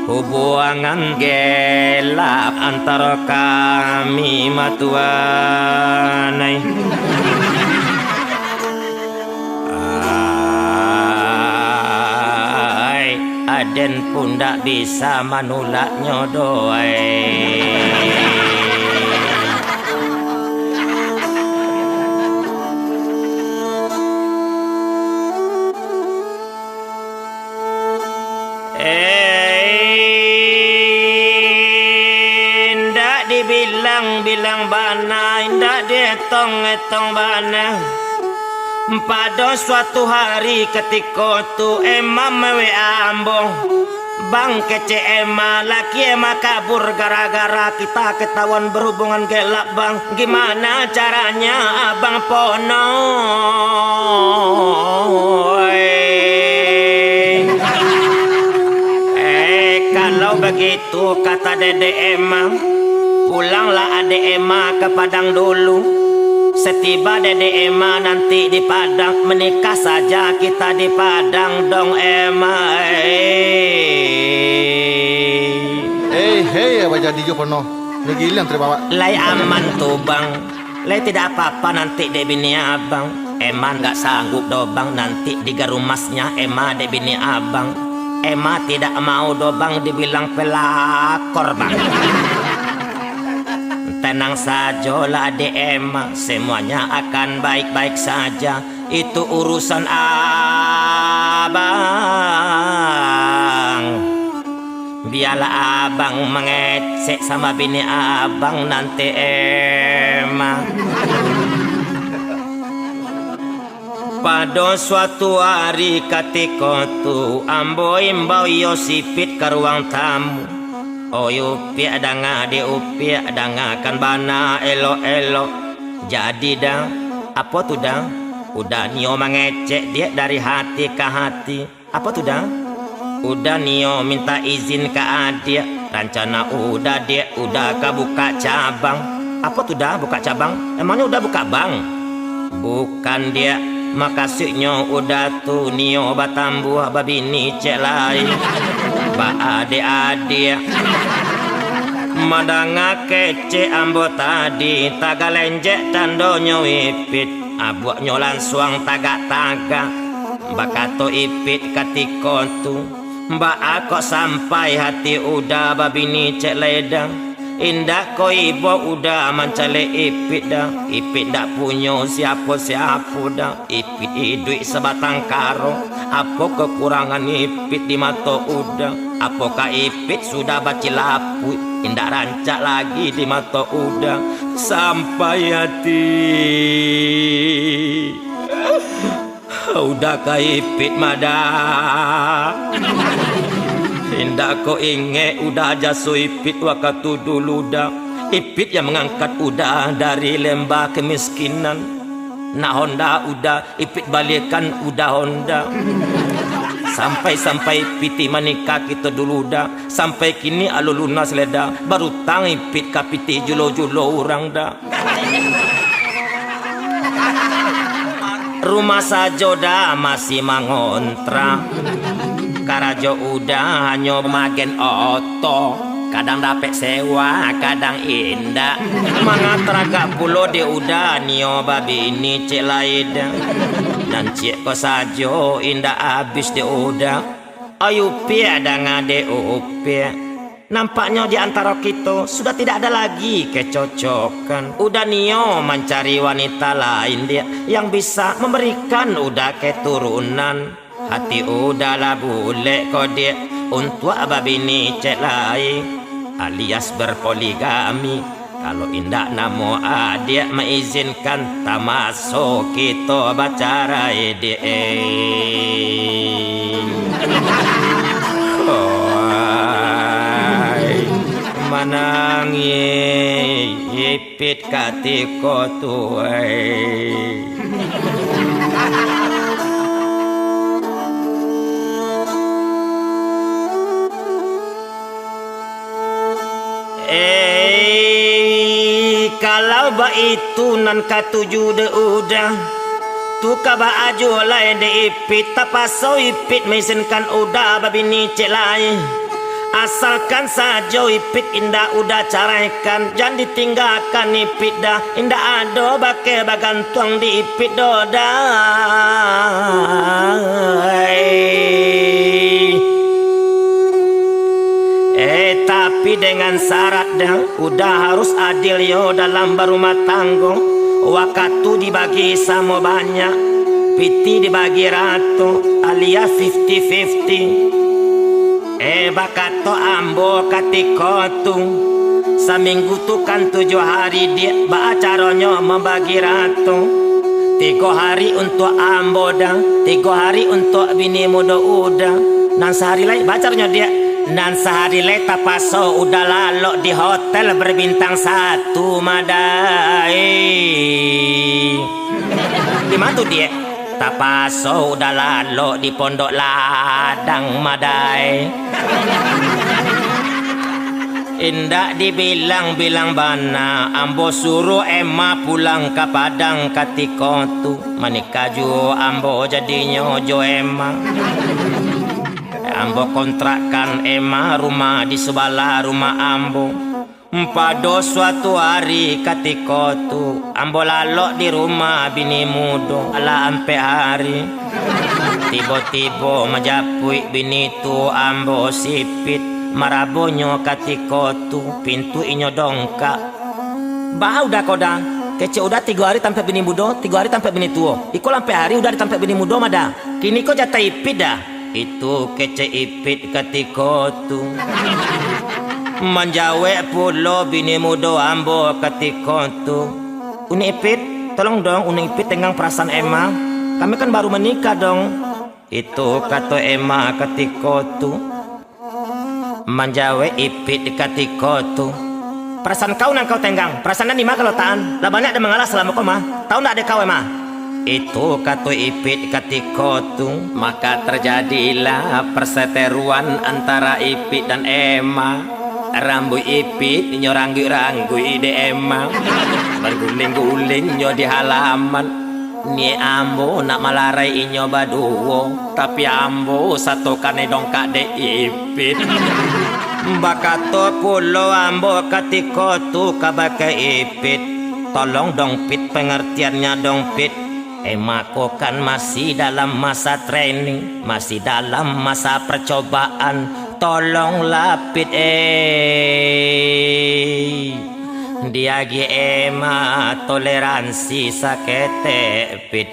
hubungan gelap antara kami matuanai. Aden pun tak bisa manulaknya doai. dibilang-bilang bana, indah dietong-etong bana. Pada suatu hari ketika tu Emma mewe ambo, bang kece Emma, laki Emma kabur gara-gara kita ketahuan berhubungan gelap bang. Gimana caranya abang Pono? Kalau begitu kata Dede Emma, pulanglah Ade Emma ke Padang dulu. Setiba Dede Emma nanti di Padang, menikah saja kita di Padang dong Emma. Hei, apa jadi jo penuh? Ngegilang terbawa. Lai aman tuh bang, lai tidak apa-apa nanti de bini abang. Emma nggak sanggup do bang, nanti digarumasnya Emma de bini abang. Emma tidak mau do bang dibilang pelakor bang. Tenang saja lah Ade Emma, semuanya akan baik-baik saja. Itu urusan abang. Biarlah abang mengecek sama bini abang nanti Emma. Pada suatu hari ketika tu ambo imbau yo sipit ke ruang tamu. Oh yupi adanga di upi adanga kan bana elo-elo. Jadi dah apa tu dah? Udah Nio mengecek dia dari hati ke hati. Apa tu dah? Udah Nio minta izin ke adik. Rencana udah dia udah ke buka cabang. Apa tu dah buka cabang? Emangnya udah buka bank? Bukan dia. Makasihnya udah tu Nio batambuh babini cek lain. Ba adik-adik madanga kece ambo tadi taga lenjek tandonyo ipit abuaknyo langsung taga-taga bakato ipit katiko tu mbak akok sampai hati udah babini cek ledang. Indah ko ibo udah mencale ipit dah. Ipit dak punya siapa-siapa dah. Ipit duit sebatang karo. Apa kekurangan ipit di mata udah? Apakah ipit sudah baci lapu? Indah rancak lagi di mata udah. Sampai hati udah ka ipit madah. Indah ko inge udah aja so ipit waktu dulu dah. Ipit yang mengangkat udah dari lembah kemiskinan. Nak Honda udah ipit balikan udah Honda. Sampai piti menikah kita dulu dah. Sampai kini alu lunas leda. Baru tang ipit kapiti julo-julo orang dah. Rumah saja dah masih mangontrak. Karajo udah hanya magen oto. Kadang dapet sewa, kadang indah. Mangatraga pulo dia udah Nio babi ini cek laida. Dan cek ko sajo indah abis dia udah. Ayo pia ada ngade upia. Nampaknya di antara kita sudah tidak ada lagi kecocokan. Udah Nio mencari wanita lain dia yang bisa memberikan udah keturunan. Hati udahlah bule kode untuk babini cek lain alias berpoligami. Kalau indah namo adik mengizinkan tak masuk kita bacara ide. Manangi ipit katiko tuai. Kalau ba itu nan katuju de udah tu kaba ajo lain de ipit tapaso ipit mesinkan udah babini cek lain. Asalkan saja ipit indah udah caraikan, jangan ditinggalkan ipit dah. Indah ado bake bagantuang di ipit doda. Tapi dengan syarat dah, udah harus adil yo dalam berumah tangga. Waktu dibagi sama banyak, piti dibagi ratu, alias 50-50. Bakato ambo katiko tu, Seminggu tu kan 7 hari dia acaranya membagi ratu. 3 hari untuk ambo dah, 3 hari untuk bini muda udah. Dan sehari lain bacarnya dia. Dan sehari lain tapaso udah lalok di hotel berbintang 1 madai. Di mana tu dia? Tapaso udah lalok di pondok ladang madai. Indak dibilang-bilang bana, ambo suruh Emma pulang ke Padang ketika tu. Menikah jo ambo jadinya jo Emma. Ambo kontrakkan Emma rumah di sebelah rumah ambo. Pada suatu hari ketika tu ambo lalok di rumah bini muda ala ampe hari. Tiba-tiba majapui bini tu ambo sipit. Marabonyo ketika tu pintu inyo dongkak. Bah udah koda kece udah 3 hari tanpa bini muda, 3 hari tanpa bini tua. Iko lampe hari udah tanpa bini muda mada. Kini ko jatah ipit dah. Itu kece ipit ketika tu. Menjawe pulo bini muda ambo ketika tu. Uni ipit, tolong dong uni ipit tenggang perasaan Emma. Kami kan baru menikah dong. Itu kata Emma ketika tu. Menjawe ipit ketika tu. Perasaan kau nang kau tenggang. Perasaan ni mah kalau taan. Lah banyak ada mengalah selama kau mah. Tahu nak ada kau mah. Itu kata ipit ketika tu. Maka terjadilah perseteruan antara ipit dan Emma. Rambut ipit nyo ranggu-ranggu ide Emma. Berguling-guling nyo di halaman. Ni ambo nak malarai inyo baduo. Tapi ambo satu kane dongkak de ipit. Bakato pulo ambo ketika tu kabake ipit. Tolong dong pit pengertiannya dong pit. Emma ko kan masih dalam masa training. Masih dalam masa percobaan. Tolonglah pit dia gi Emma toleransi sakete pit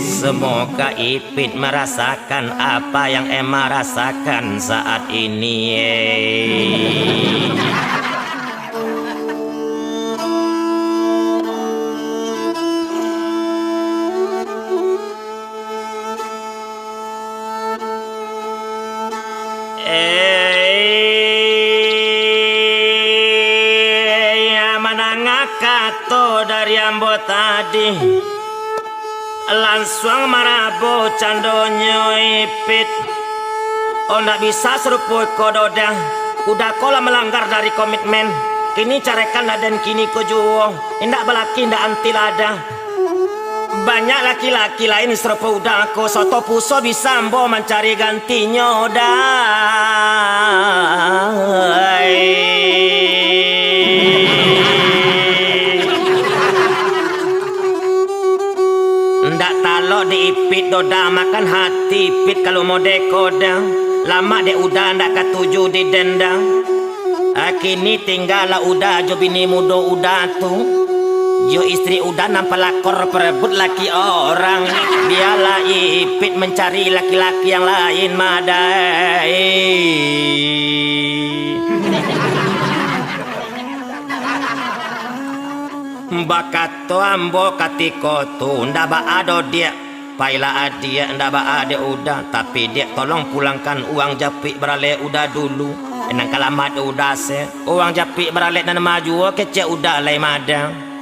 Semoga ipit merasakan apa yang Emma rasakan saat ini. Kato dari ambo tadi langsung marabo candonyo ipit. Oh ndak bisa serupui kododa. Udah kola melanggar dari komitmen. Kini carekan dan kini kojuo. Indak balaki indak antil ada. Banyak laki-laki lain serupa udah ko soto puso bisa ambo mencari gantinya dah. Ndak talo di ipit doda makan hati ipit kalau mau dekoda. Lama de udah ndak ketuju di denda. Kini tinggal udah jo bini muda udah tu. Jo istri udah nampak lakor perebut laki orang. Biarlah ipit mencari laki-laki yang lain madai. Bakato ambo katiko tu ndak ba ado dia. Paila dia ndak ba ade udah. Tapi dia tolong pulangkan uang japi berale udah dulu. Enang kalamat udah se. Uang japi berale dan maju kece udah lai madang.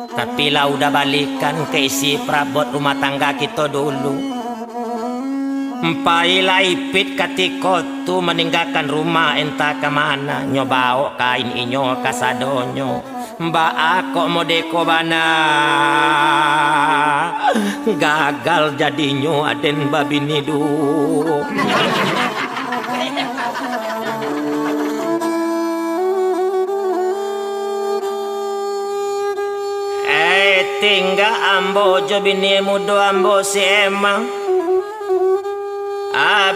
Tapi lah udah balikan ke isi perabot rumah tangga kita dulu. Paila ipit ketika tu meninggalkan rumah entah kemana. Nyobao kain inyo kasadonyo. Mbak aku mau deko bana. Gagal jadinya aden babini du. Tinggal ambo jo bini muda ambo si Emma.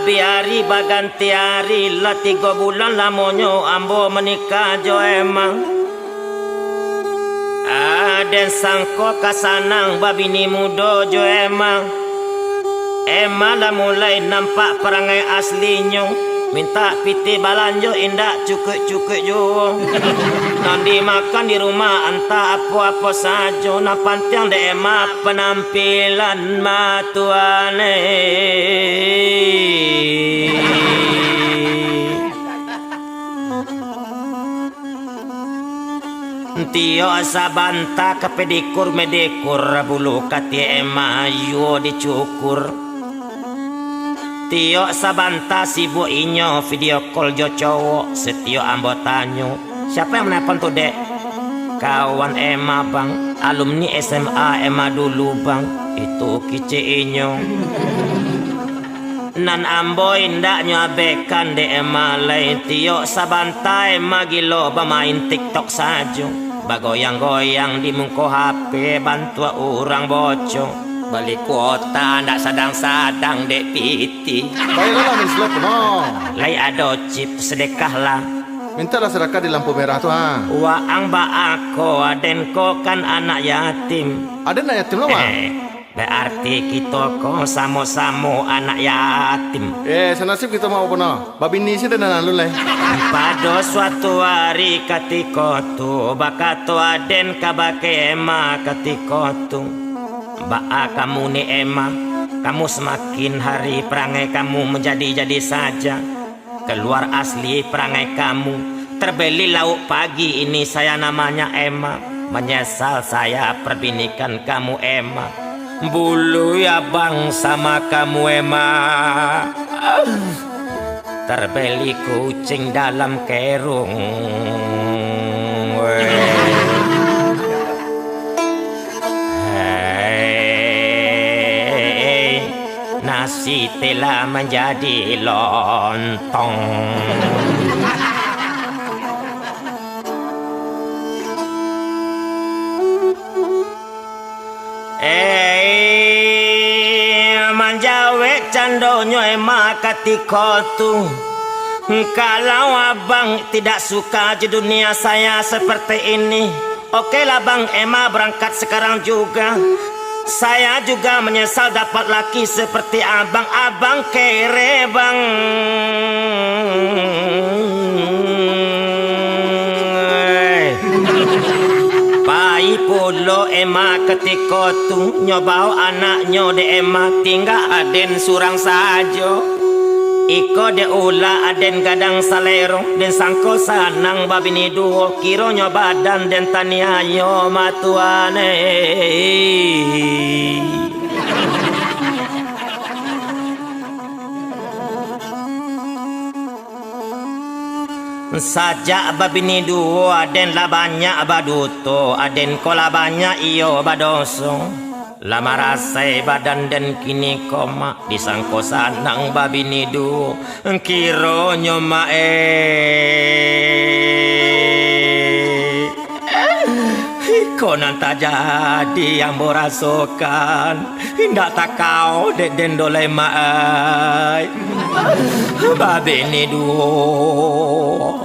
Biari baganti hari lah 3 bulan lamonyo ambo menikah jo Emma. Den sangko kasanang babini muda jo Emma. Emma dah mulai nampak perangai aslinya. Minta piti balanjo indak cukup-cukup jo. Nanti makan di rumah entah apa-apa saja. Nak pantiang de Emma penampilan matuane. Tio sabanta ke pedikur medikur bulu kati Emma yo dicukur. Tio sabanta sibuk inyo video call jo cowok setio ambotanyo. Siapa yang menelpon tuh dek? Kawan Emma bang, alumni SMA Emma dulu bang. Itu kice inyo. Nan ambo indak nyabekan de Emma lain. Tio sabanta Emma gilo bermain TikTok saja. Bagoyang-goyang di muka HP bantu orang bocor. Balik kuota ndak sadang-sadang dek piti. Baiklah Miss Lep no. Lai ada chip sedekah lah. Mintalah sedekah di lampu merah tu ha. Waang ba ako aden ko kan anak yatim. Ada nak yatim lo mah? Berarti kita ko sama-sama anak yatim. Senasib kita mau apa no? Babi ni sih dan lalu leh. Pada suatu hari ketika tu bakato aden kabake Emma ketika tu. Ba kamu ni Emma, kamu semakin hari perangai kamu menjadi-jadi saja. Keluar asli perangai kamu. Terbeli lauk pagi ini saya namanya Emma. Menyesal saya perbinikan kamu Emma. Bulu ya bang sama kamu Emma. Terbeli kucing dalam kerung. Hey, nasi telah menjadi lontong. Manjawe candonyo Emma ketika tu. Kalau abang tidak suka di dunia saya seperti ini, oke lah bang, Emma berangkat sekarang juga. Saya juga menyesal dapat laki seperti abang. Abang kere bang. Pai pulo Emma ketika tu nyobau anaknya de Emma tinggal aden surang saja. Iko de ula aden gadang salero den sangko sanang babini duo kiro nyobadan den taniayo matuane. Sajak babini duo aden la banyak baduto aden kola banyak iyo badoso. Lama rasai badan dan kini koma disangko sanang babini duo kiro nyoma konan tak jadi yang borasokan hindak tak kau den dolai maai babini duo.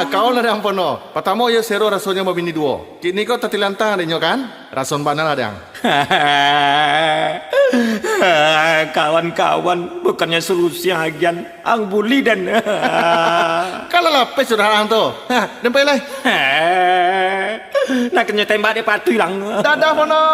Kau lah yang pono. Pertama ya sero rasanya babini duo. Kini kau tatilantang adanya kan? Rason banal ada yang. Kawan-kawan, bukannya solusi agian ang buli dan Kalau lapis sudah orang tu. Dempai lah. nak kena tembak dia patu hilang. Dadah pono.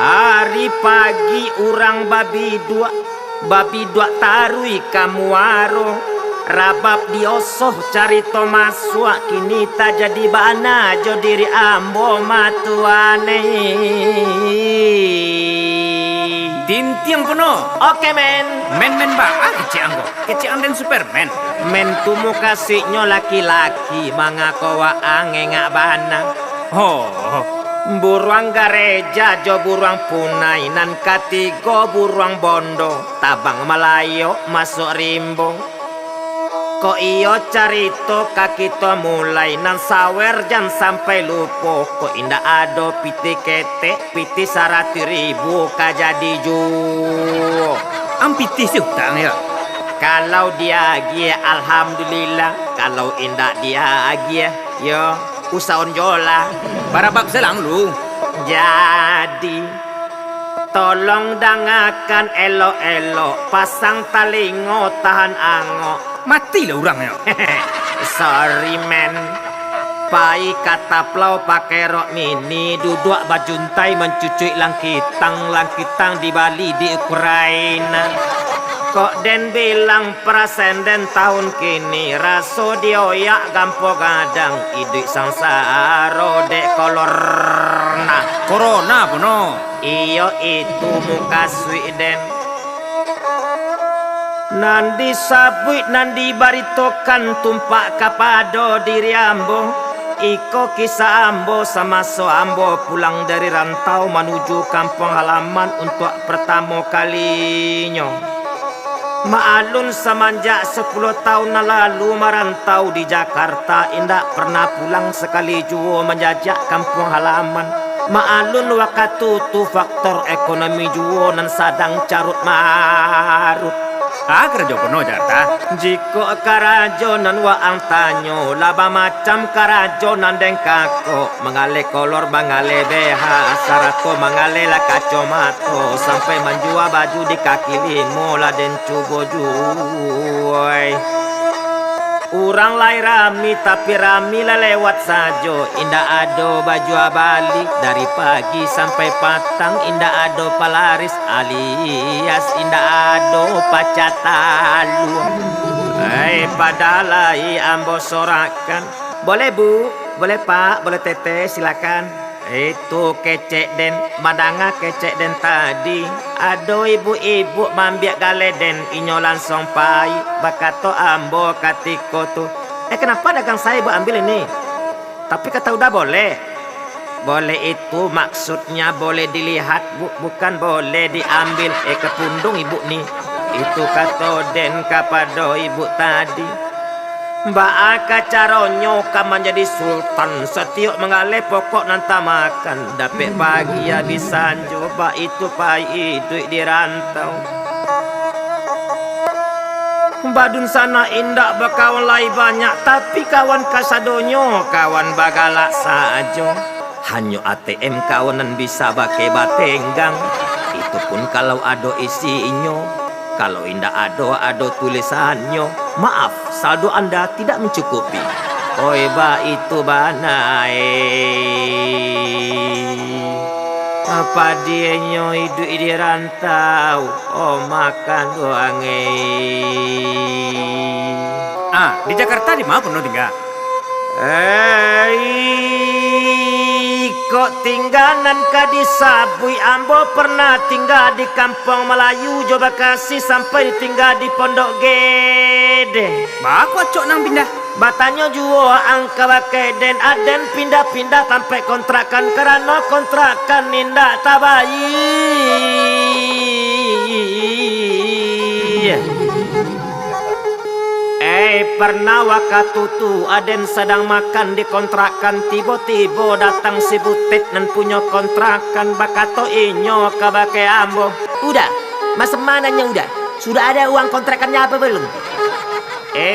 Hari pagi orang babi dua tarui kamu waro rabab diosoh cari tomaswa kini tak jadi bana jo diri ambo matuane. Tintiang kuno. Oke men Men kecil anggo. Kecil dan Superman. men tumu kasihnya laki-laki mangako wa ange ngak bana. Oh, Buruang gareja jo buruang punai nan katigo buruang bondo tabang Malayo masuk rimbo. Ko iyo carito kakito mulai nan sawer jan sampai lupo. Ko indah ado piti kete piti 100.000 kajadi juo. Ampiti sih utang ya. Kalau dia agia alhamdulillah. Kalau indah dia agia yo usahaon jola. Barabak selang lu. Jadi tolong dangakan elo-elo pasang talingo tahan ango. Mati lah orang ya. Sorry men. Pai kata plau pakai rok mini duduk bajuntai mencucui langkitang di Bali di Ukraina. Kok den bilang presenden tahun kini raso dioyak gampo gadang idik sangsaro dek kolor nah Corona puno. iyo itu muka Sweden. Nandi sabuit nandi baritokan tumpak kapado diri ambo. Iko kisah ambo sama so ambo pulang dari rantau menuju kampung halaman untuk pertama kalinya. Maalun semenjak 10 tahun lalu merantau di Jakarta, indak pernah pulang sekali jua menjajak kampung halaman. Maalun waktu tu faktor ekonomi jua nan sadang carut marut. Kerja puno Jakarta. Jiko karajo nan waang tanyo laba macam karajo nan deng kako mengale kolor mengale beha sarato mengale la kacomato sampai menjual baju di kaki limo la den cubo juai. Urang lai rami tapi rami la lewat sajo. Indah ado baju abali dari pagi sampai patang. Indah ado palaris alias indah ado pacatalu. Padahal ambo sorakan. Boleh bu, boleh pak, boleh teteh silakan. Itu kecek den, madanga kecek den tadi. Ado ibu-ibu mambiak galeden inyo langsung pai. Bakato ambo katiko tuh. Kenapa dagang saya ibu ambil ini? Tapi kata udah boleh. Boleh itu maksudnya boleh dilihat bu, bukan boleh diambil. Kepundung ibu nih. Itu kata den kapado ibu tadi. Mbak Aka caronyo kaman jadi sultan setiok mengalih pokok nanta makan dapet pagi ya bisa coba itu pai duit di rantau. Badun sana indak bakawan lai banyak tapi kawan kasadonyo kawan bagalak sajo. Hanyo ATM kawanan bisa pakai batenggang. Itu pun kalau ado isinyo. Kalau indah ado tulisannya. Maaf, saldo Anda tidak mencukupi. Oi ba itu banai. Apa dia hidup di rantau? Oh makan doang. Di Jakarta di mana puno tinggal? Kok tinggalan ka di Sabui ambo pernah tinggal di kampung Melayu coba kasih sampai tinggal di Pondok Gede. Baku acok nang pindah. Batanya jua angka pakai den aden pindah-pindah sampai kontrakan karena kontrakan nindak tabayi. Pernah waktu tu aden sedang makan di kontrakan tiba-tiba datang si butet nan punya kontrakan bakato inyo kabake ambo. Udah, masa mananya udah? Sudah ada uang kontrakannya apa belum?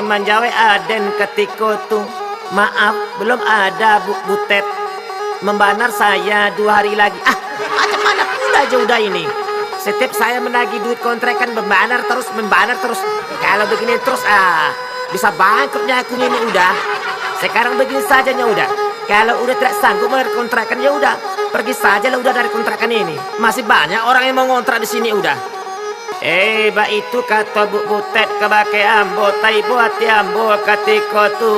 Menjawab aden ketika tu. Maaf, belum ada bu butet. Membanar saya 2 hari lagi. Macam mana pula aja udah ini? Setiap saya menagih duit kontrakan membanar terus. Kalau begini terus bisa bangkrutnya aku ini udah. Sekarang begini saja ya udah. Kalau udah tidak sanggup bayar kontrakan ya udah. Pergi saja lah udah dari kontrakan ini. Masih banyak orang yang mau ngontrak di sini udah. Ba itu kata bu butet kebake ambo tai buat ambo katiko tu.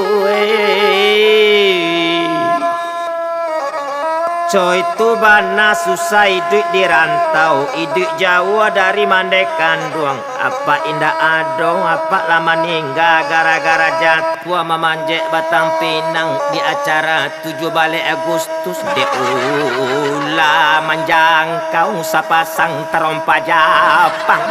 Coy itu bana susah hidup di rantau, hidup jauh dari mandekan doang. Apa indah adong, apa lama ningga gara-gara jatuh memanjek batang pinang di acara 7 balik Agustus. Deula manjangkau sapasang terompa Japang.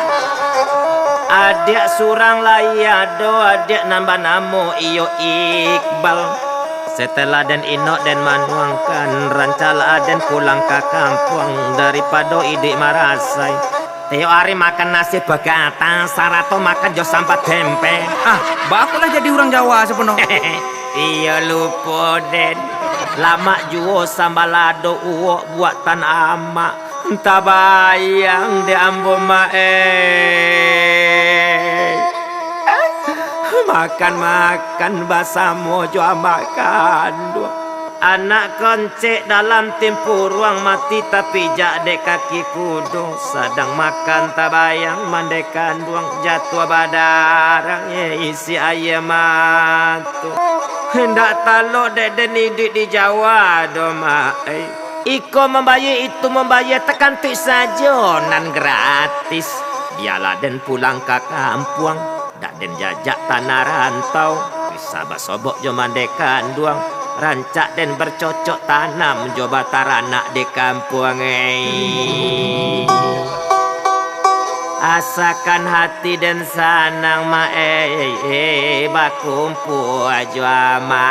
Adik surang layado, adik nambah namo iyo Iqbal. Setelah dan inok dan manuangkan rancala dan pulang ke kampung daripada idik marasai. Teo hari makan nasi begata, sarato makan jo sampai tempe. Bakulah jadi orang Jawa sepenuh. Iya lupa den. Lama juo sambalado uwo buatan ama. Entah bayang di ambo makan basa mojo makan dua. Anak koncek dalam tempo ruang mati tapi jak dek kaki kudu. Sedang makan tabayang mandekan duang jatuh badarang isi ayam matu. Hendak talok dek denidik di Jawa doma. Iko membayar itu membayar tekan tik saja nan gratis. Biarlah dan pulang ke kampung. Dak den jajak tanah rantau, bisa basobok jo mandekan duang, rancak den bercocok tanam jo bataranak di kampung. Asakan hati dan sanang bakumpu ajo ama.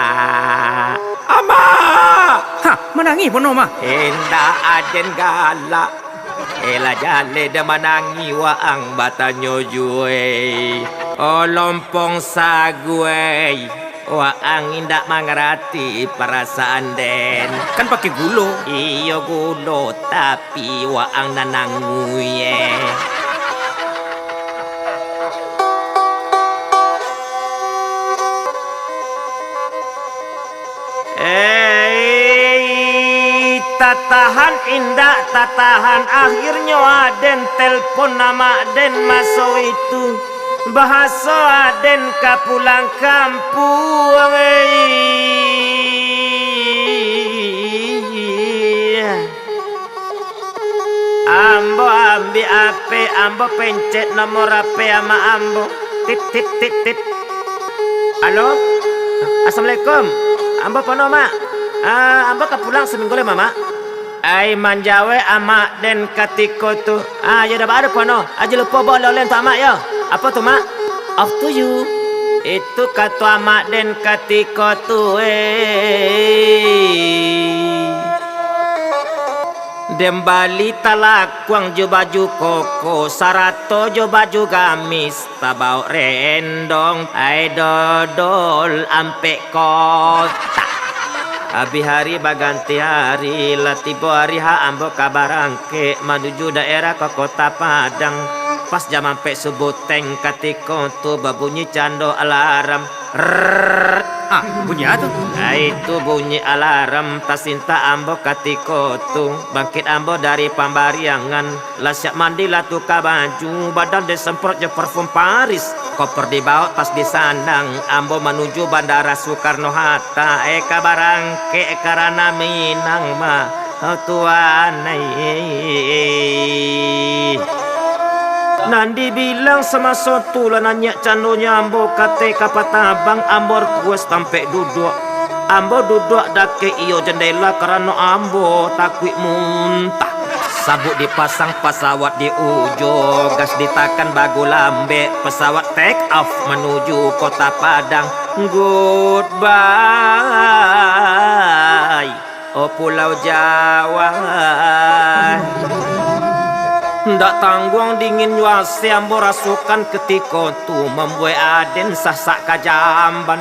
Menangi penuh mah. Indah aden galak. Ela jale de manangi waang batanyo juwe. O lompong sague. Waang indak mengerti perasaan den. Kan pakai gulo. Iyo gulo tapi waang nananguye. Tatahan indah tatahan akhirnya aden telpon nama aden masuk itu bahasa aden kapulang kampung. Ambo ambi ape ambo pencet nomor ape ama ambo tit tit tit tit. Halo, assalamualaikum. Ambo pono mak. Ambo kapulang seminggu le mama. Ai manjawe amak den katiko tu. Ya dah ada pono. Aja lupa bawa oleh untuk amak ya. Apa tu mak? Off to you. Itu kata amak den katiko tu. Dembali talak kuang jo baju koko, sarato jo baju gamis, tabau rendong, ai dodol ampe kota. Abi hari baganti hari latibo hari ha ambo kabarangke menuju daerah ke kota Padang. Pas jam ampe subuh teng katiko tu babunyi cando alarm. Bunyi apa tu? Itu bunyi alarm tasinta ambo katiko tu bangkit ambo dari pambariangan. Lah siap mandi lah tukar baju badan disemprot je parfum Paris. Koper dibawa tas disandang ambo menuju bandara Soekarno Hatta. Kabarangke karena Minang mah tuan. Nandi bilang sama sotu lah nanya canonya ambo kate kapatabang ambor kues sampai duduk. Ambo duduk dake iyo jendela karena ambo takut muntah. Sabuk dipasang pesawat di ujung, gas ditakan bagu lambe, pesawat take off menuju kota Padang. Goodbye, oh Pulau Jawa. Ndak tanggung dingin yuase ambo rasukan ketika tu membuat aden sasak kajamban.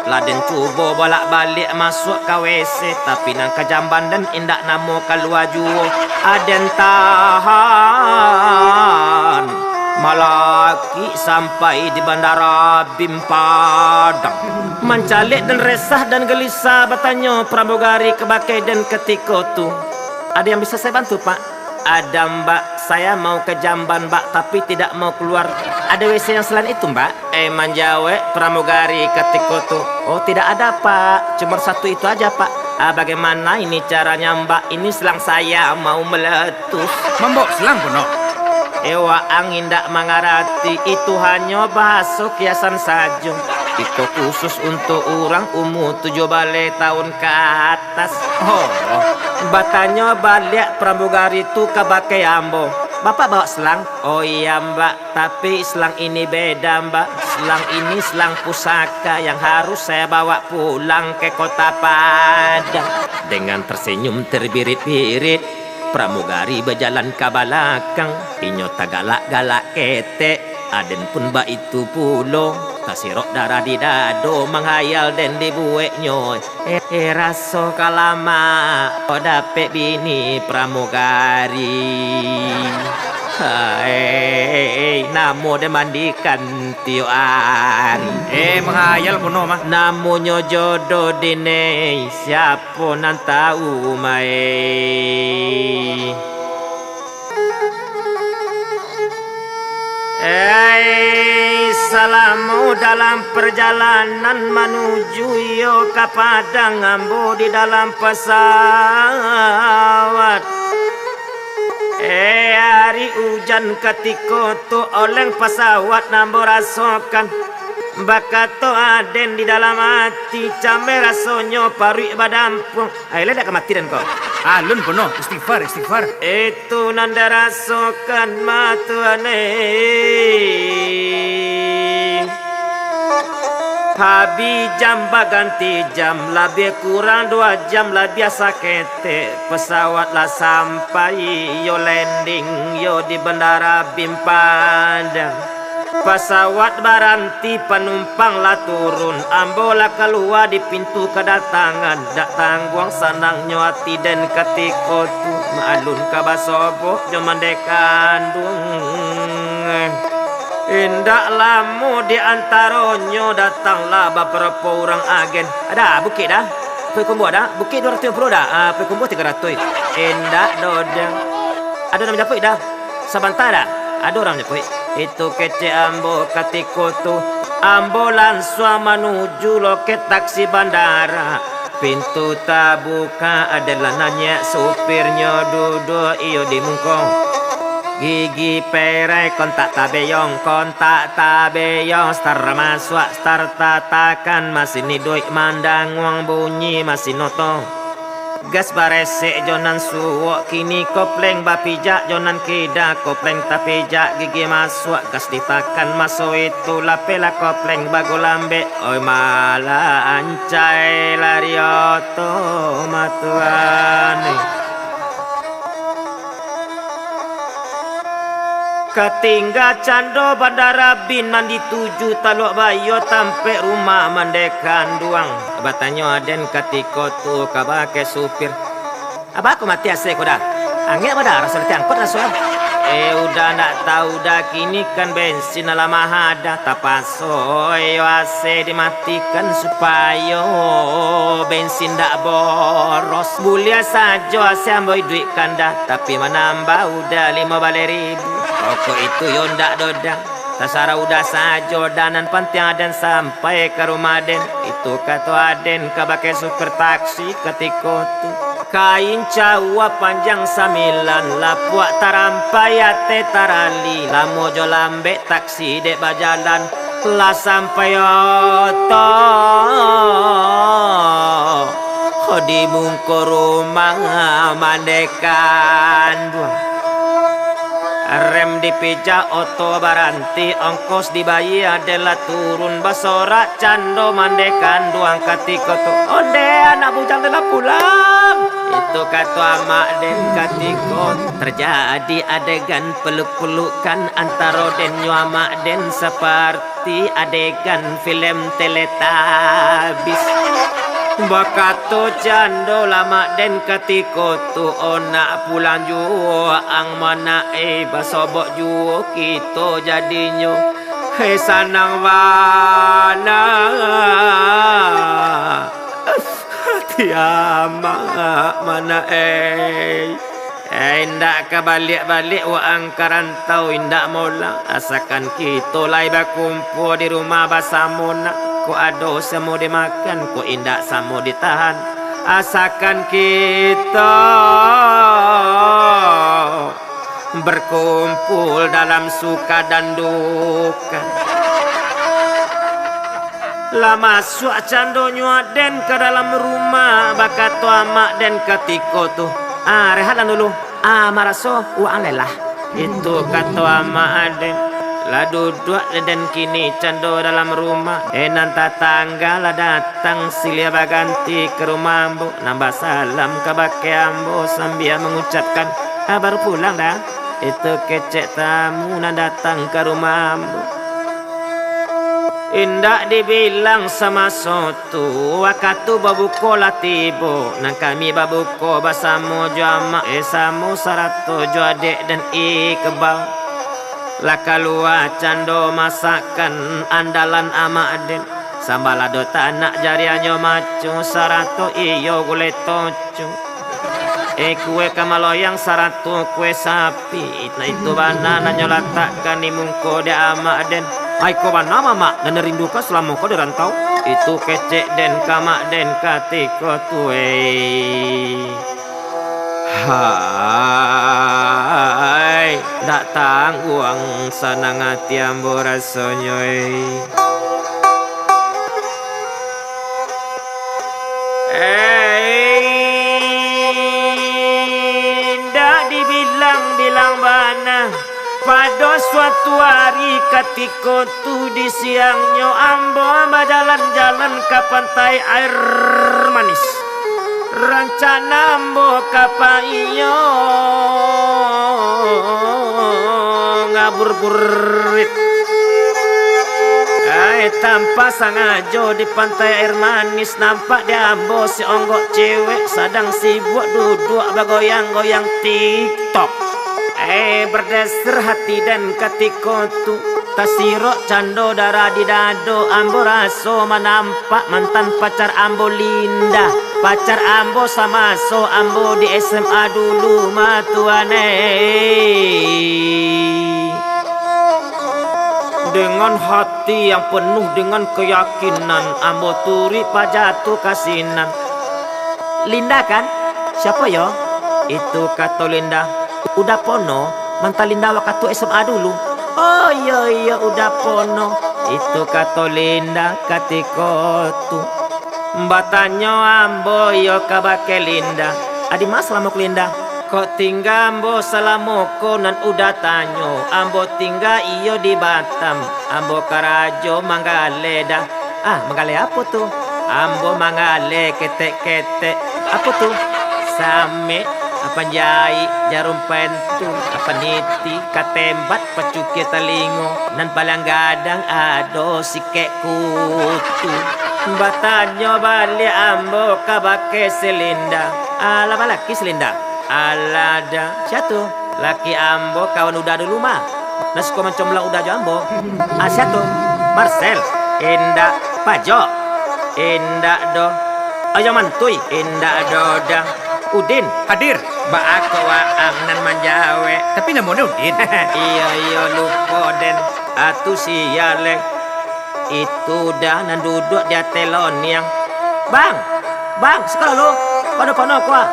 Laden cuba bolak-balik masuk ke WC tapi nang kajamban dan indak namo keluar juo. Aden tahan malaki sampai di bandara Bim Padang. Mencalik dan resah dan gelisah bertanya pramugari kebakai dan ketika tu. Ada yang bisa saya bantu pak? Ada mbak, saya mau ke jamban mbak tapi tidak mau keluar. Ada WC yang selain itu mbak? Manjawe pramugari ketika itu. Oh tidak ada pak, cuma satu itu aja pak. Bagaimana ini caranya Mbak? Ini selang saya mau meletus. Membawa selang pono. Ewa angin tak mengarati, itu hanya bahasa kiasan saja. Itu khusus untuk orang umur 7 balik tahun ke atas. Oh, batanya balik pramugari itu ke Bakai Ambo. Bapak bawa selang? Oh iya Mbak, tapi selang ini beda Mbak. Selang ini selang pusaka yang harus saya bawa pulang ke kota Padang. Dengan tersenyum terbirit-birit, pramugari berjalan ke belakang. Inyo tak galak-galak ketek, Aden pun bak itu pulo. Kasirok darah di dado menghayal dan dibueknya. Raso kalama oh dapet bini pramugari. Hai, namo dimandikan tiap hari. Menghayal pono mah. Namunyo jodoh dine, siapa nan tahu mai. Salamu dalam perjalanan menuju yo ke Padang Ambo di dalam pesawat. Hari hujan ketika tu oleng pesawat nambo rasakan. Bakato Aden di dalam hati cambe rasonyo parui badampung. Ayolah dak kematian kau. Alun pono, istighfar. Itu nanda rasakan matuane. Habis jam baganti jam, lebih kurang 2 jam lah biasa kete. Pesawat lah sampai, yo landing, yo di bandara Bim Padang. Pesawat baranti penumpang lah turun, ambola keluar di pintu kedatangan. Dak tangguang sanangnya hati dan ketika tu maalun kabasobo jaman dekandung. Indak lamu di antaronyo datanglah beberapa orang agen. Ada bukit dah. Pergi kumpul dah. Bukit 250 dah. Pergi kumpul 300. Indak dodang. Ada orang menjapuk dah. Sebentar dah. Ada orang menjapuk. Itu kece ambo ketika tu. Ambo langsung menuju loket taksi bandara. Pintu tak buka adalah nanya supirnya duduk iyo di mungkong. Gigi perai kontak tabeyong star masuk star tatakan masih ni duit mandang uang bunyi masih noto gas baresek jonan suwok kini kopleng bapijak jonan kida kopleng tapijak gigi masuk gas ditakan masuk itu lapela kopleng bagolambe oi malah ancai larioto matuane. Ketinggal cando bandara Bin mandi tuju taluk bayo tampe rumah mandekan duang. Batanya Aden ketika tu kabake supir. Abah aku mati asik ko dah. Angin pada rasa diangkut rasa. Udah nak tahu dah kini kan bensin ala mahada tapaso yo AC dimatikan supaya bensin dak boros. Mulia saja AC amboi duit kanda tapi menambah udah 5 Rokok itu yo ndak dodang. Tasara udah saja danan penting Aden sampai ke rumah Aden. Itu kata Aden kabake supir taksi ketika tu. Kain cawa panjang 9 lapuak tarampai ate tarali. Lamo jo lambe taksi dek bajalan lah sampai oto. Di mungko rumah mandekan dua. Rem dipijak oto baranti ongkos dibayar adalah turun basorak cando mandekan duang ketika tu onde anak bujang telah pulang. Itu kata amak den ketika terjadi adegan peluk-pelukan antara den amak den seperti adegan film Teletubbies. Bakato cando lama den ketika tu onak pulang jua ang mana basobok jua kita jadinya sanang wana hati amak mana indak kebalik-balik wa angkarantau indak mola asakan kita lai berkumpul di rumah basamona. Ko ado samo dimakan, ko indak samo ditahan. asakan kita berkumpul dalam suka dan duka. Lama suak cando nyuaden ke dalam rumah bakat tua mak den ketiko tuh. Rehat dulu. Maraso uang lelah. Itu kata mak aden. Lah duduk dan kini cando dalam rumah. Nan tetangga lah datang silih baganti ke rumah ambo. Nambah salam ke bake ambo sambil mengucapkan baru pulang dah. Itu kecek tamu nan datang ke rumah ambo. Indak dibilang sama sotu wakatu babuko latibo nang kami babuko basamo jama samu sarato jo adek dan ikebal lah kalua cando masakan andalan ama aden sambalado tanak jarianyo macu sarato iyo gule tocu kue kamaloyang sarato kue sapi nah itu banana nyolatakkan di mungko de ama aden. Hai ko nama mak dan rindukan selama kau di rantau itu kecek den kamak den katiko tuwe. Hai datang uang sanang hati ambo rasonyo. Ndak dibilang-bilang bana. Pada suatu hari ketika tu di siangnya ambo jalan-jalan ke pantai air manis. Rencana ambo kapaiyo ngabur-burit. Tanpa sengaja di pantai air manis nampak dia ambo si onggok cewek sedang sibuk duduk bergoyang-goyang TikTok. Berdasar hati dan ketika tu tasirok cando darah di dado ambo raso menampak mantan pacar ambo Linda. Pacar ambo sama so ambo di SMA dulu matuane. Dengan hati yang penuh dengan keyakinan ambo turi pajatu kasinan. Linda kan? Siapa yo? Itu kata Linda. Udah pono, mantan Linda waktu SMA dulu. Oh iya udah pono. Itu kata Linda ketika tu. Batanyo ambo yo kabake Linda. Adi mas lamok Linda. Kok tinggal ambo salamoko nan udah tanyo. Ambo tinggal iyo di Batam. Ambo karajo manggale dah. Manggale apa tuh? Ambo manggale ketek-ketek. Apa tuh? Same. Apa jai jarum pentu apa niti katembat pacuke talingo nan palang gadang ado sikek kutu batanyo bali ambo kabake selinda ala malaki selinda alada siatu laki ambo kawan udah dulu mah nas ko mencomlang udah jambo siatu Marcel indak pajo indak do ayo mantuy indak doda Udin Hadir. Ba ako waang nan manjawe. Tapi namanya Udin. Iya lupa den. Atu siyale. Itu dah nan duduk di atelon yang. Bang, sekolah lu. Kono kuah.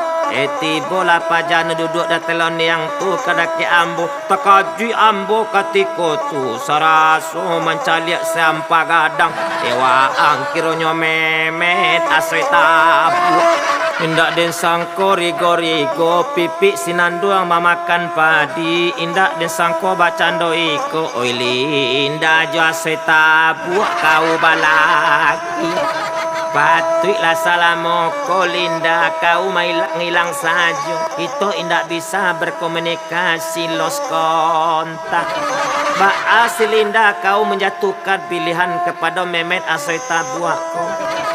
Tiba lah pajan duduk di atelon yang tu kadaki ambo. Takaji ambo katiko tu. Saraso mencaliak sampah gadang. Waang kironyo memet asri tabu. Indak den sangko rigo pipi sinanduang mamakan padi. Indak den sangko bacando iko oili. Indak jua setabu kau balaki. Patuiklah salamoko Linda kau ngilang saja. Itu indak bisa berkomunikasi los kontak. Si Linda kau menjatuhkan pilihan kepada Memet asoi tabuako.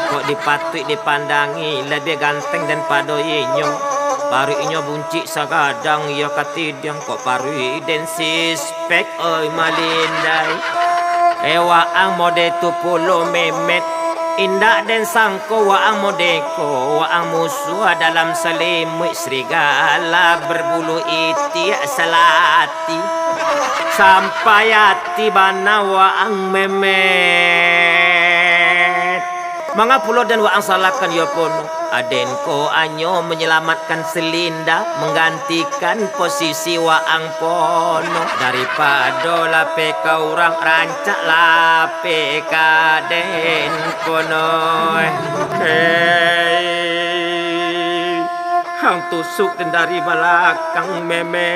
Kok dipatuik dipandangi lebih ganteng dan pada inyo. Pari inyo bunci sagadang ya katidiang kok pari den sispek oi malindai. Waang mode tu pulo Memet. Indak den sangko waang modeko waang musuh dalam selimut serigala berbulu itiak selati sampai hati bana waang Memet Manga pulo dan waang salahkan ya pono. Aden ko anyo menyelamatkan Selinda, menggantikan posisi waang pono. Daripada lape kau orang rancak lape kaden pono. Hang tusuk dan dari belakang meme,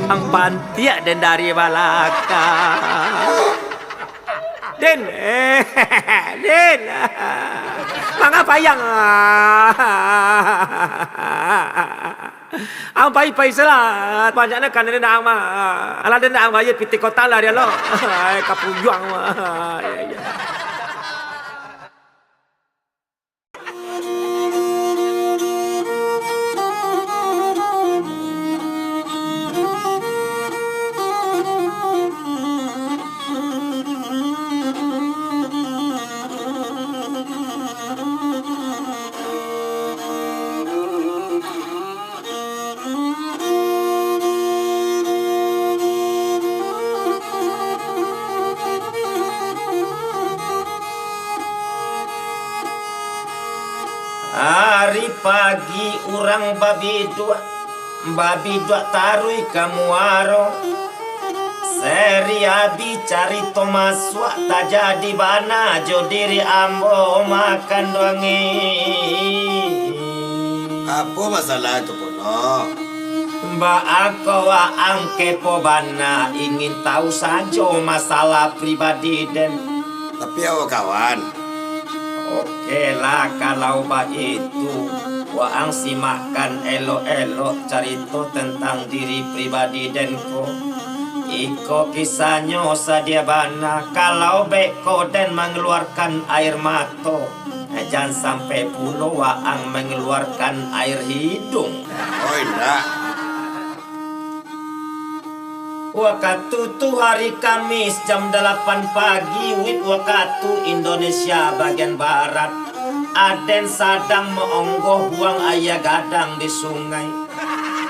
hang pantiak dan dari belakang. Den, Den, manga payang. Ang pai selat, banyaknya kan ini nang mah. Ala den nang bayar piti kota lah dia lo. Kapuyang mah. Hari pagi orang babi dua tarui kamu aro. Seri abi cari tomaswa tak jadi bana jo diri ambo makan doangi. Apa masalah itu Pono? Mbak aku waang kepo bana ingin tahu saja masalah pribadi den. Tapi awak kawan. Oke lah kalau begitu waang simakan elok-elok cerita tentang diri pribadi denko. Iko kisahnya sadia bana kalau beko dan mengeluarkan air mata. Jangan sampai pula waang mengeluarkan air hidung. Oh enggak. Waktu tu hari Kamis jam 8 pagi wit waktu Indonesia bagian barat. Aden sedang meonggoh buang ayah gadang di sungai.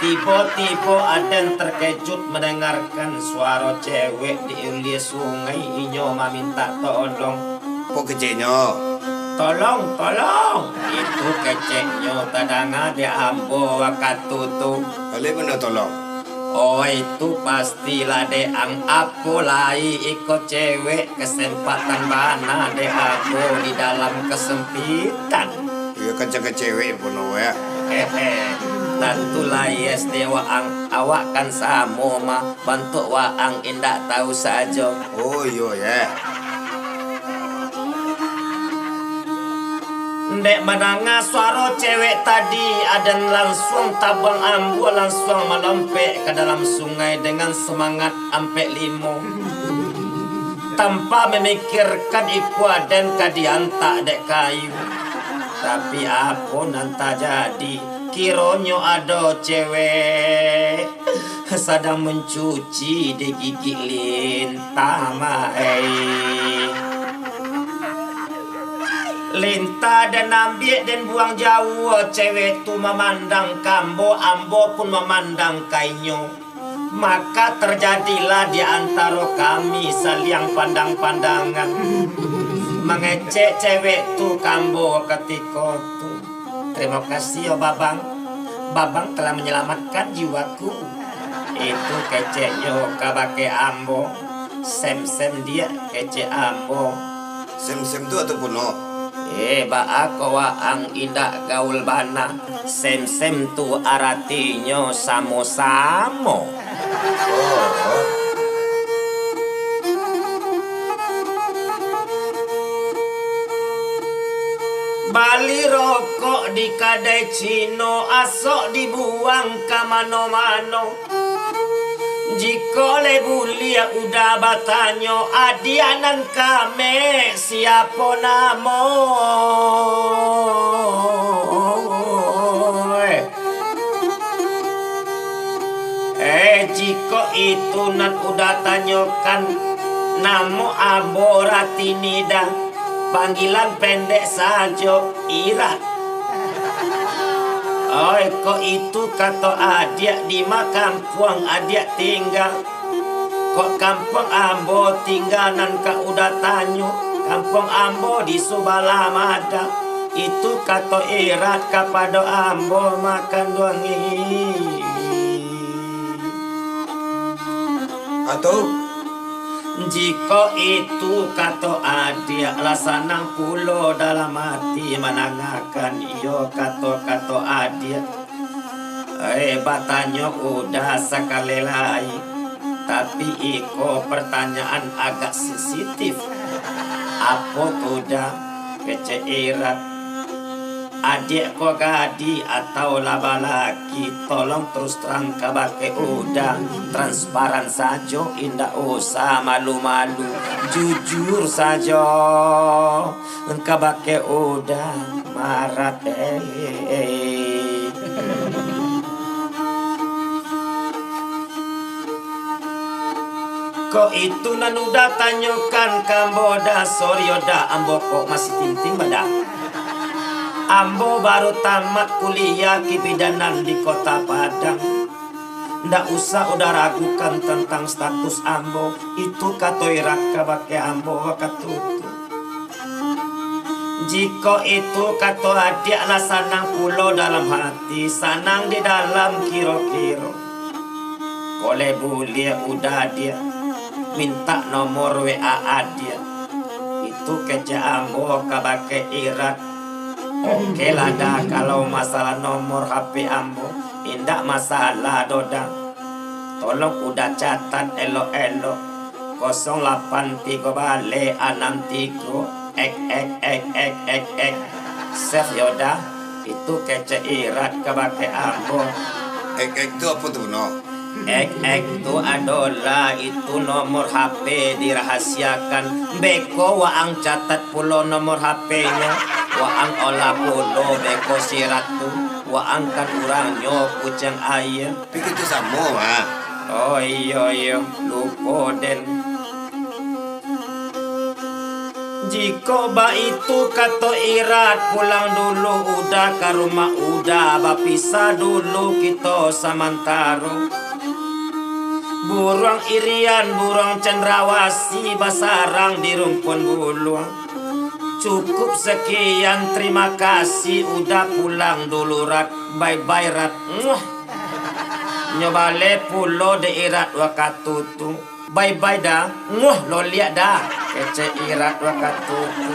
Tiba-tiba Aden terkejut mendengarkan suara cewek di uli sungai. Inyo meminta tolong. Apa kecilnya? Tolong. Itu keceknya tadanga dia ambo waktu tu. Boleh benar tolong. Oh itu pastilah de ang aku lai ikut cewek kesempatan mana de aku di dalam kesempitan. Iya kan jaga cewek Pono ya. Tentu lah yes dewa ang awak kan samo mah bantu waang indah tahu saja. Oh iya ya. Dek menanga suara cewek tadi Aden langsung tabang ambu langsung melompat ke dalam sungai dengan semangat ampe limo. Tanpa memikirkan iku Aden kadianta dek kayu. Tapi apa nanta jadi kironyo ada cewek sedang mencuci di gigi lintah Lintah dan ambil dan buang jauh. Cewek tu memandang kambo, ambo pun memandang kainyo. Maka terjadilah di antara kami saling pandang-pandangan. Mengecek cewek tu kambo ketika tu. Terima kasih ya babang. Babang telah menyelamatkan jiwaku. Itu keceknya kabake ambo. Sem-sem dia kecek ambo. Sem-sem tu atau Pono? Ba ako waang indak gaul bana. Sem-sem tu artinya samo-samo. Bali rokok di kadai Cino asok dibuang ke mano-mano. Jika lebulia udah batanyo adianan kame siapa namo. Jika itu nan udah tanyokan namo aboratinida panggilan pendek saja Ira. Oi, kok itu kata adik di kampung adik tinggal. Kok kampung ambo tinggal nan ka udah tanyo kampung ambo di Subalamada. Itu kato irat kepada ambo makan duangi. Atau Jika itu kato adia lasanang pulo dalam hati menangakan iyo kato adia. Batanyo udah sekali lagi, tapi iko pertanyaan agak sensitif. Apa udah keceirat? Adik ko gadi atau laba laki, tolong terus terang kabake udah transparan saja, indah usah malu-malu, jujur saja kabake udah marat Kok itu nanuda tanyokan kamboda soryoda ambo kok masih tinting badak. Ambo baru tamat kuliah kebidanan di kota Padang. Ndak usah udah ragukan tentang status ambo. Itu katoirak kabake ambo katutu. Jika itu kato adik lah sanang pulo dalam hati, sanang di dalam kiro-kiro. Kole bulia udah dia minta nomor WA dia. Itu keja ambo kabake irat. Oke lah dah kalau masalah nomor HP ambo, indak masalah dodang. Tolong udah catat elo-elo 083 balik 63 ek. Save yoda, itu kece irat kabake ambo. ek itu apa tuh no? Ek itu adalah itu nomor HP dirahasiakan. Beko waang catat pulo nomor HP-nya, waang olah pulo beko siratu, waang kan uranyo kucang ayam. Begitu sama mah. Oh iya lupa den. Jika ba itu kato irat pulang dulu udah ke rumah udah bapisah dulu kita samantaro. Burung irian, burung cendrawasi basarang di rumpun buluang. Cukup sekian, terima kasih udah pulang dulu rat. Bye-bye rat. Nyobale pulo de irat wakatutu. Bye-bye dah. Lo liat dah. Kece irat wakatutu.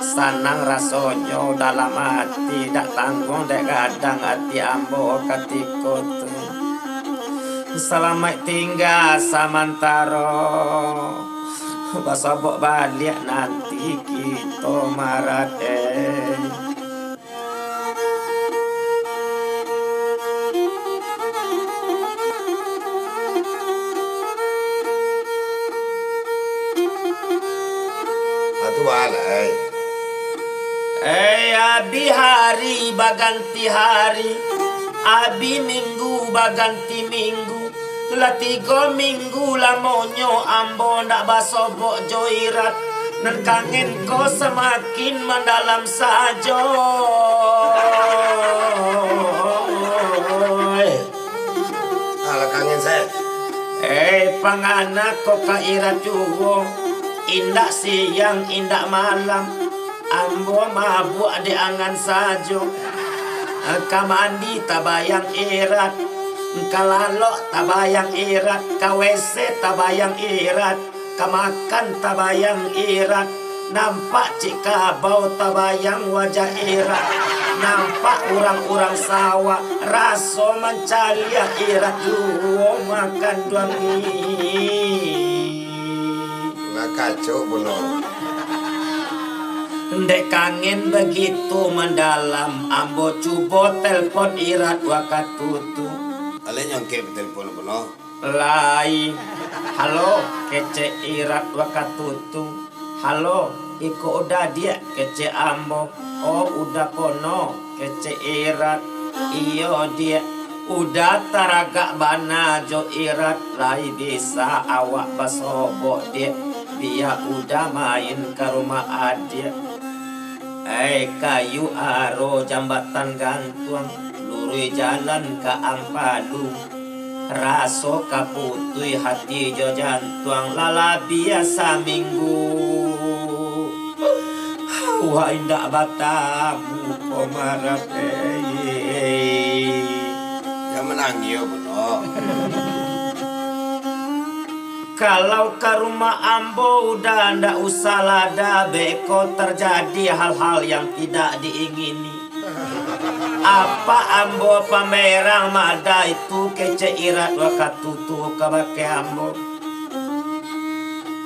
Sanang rasonyo dalam hati, dak tanggung dek gadang hati ambo katikotu. Selamat tinggal samantaro. Basobok balik nanti kita marat Atu balai. Abi hari baganti hari, abi minggu baganti minggu. Lah 3 minggu lamonyo ambo ndak basobok joirat. Dan kangen ko semakin mendalam saja. Ala kangen saya. Panganak ko kairat juwo. Indak siang, indak malam. Ambo mabuk di angan saja. Kamandi tabayang irat. Kalalok tabayang irat, kawese tabayang irat, kamakan tabayang irat, nampak cika bau tabayang wajah irat, nampak orang-orang sawah, raso mencalia irat luo makan duangi. Nak kacau bono. Ndek kangen begitu mendalam, ambo cubo telpon irat wakatutu. Ale nyongke telepon bono. Lai, halo, kece irat wakatutu. Halo, iko udah dia kece ambo. Oh udah pono, kece irat. Iyo dia, udah taragak bana jo irat. Lai bisa awak basobok dia. Dia udah main ke rumah adia. Kayu aro jambatan gantung. Lurui jalan ke Ampalu, raso kaputui hati jo jantuang lala biasa minggu. Tuha indak batamu komarat Ya menang yo Bono. Kalau ke rumah ambo udah ndak usah lada beko terjadi hal-hal yang tidak diingini. Apa ambo pamerang mada itu keceirat wakatutu kabake ambo.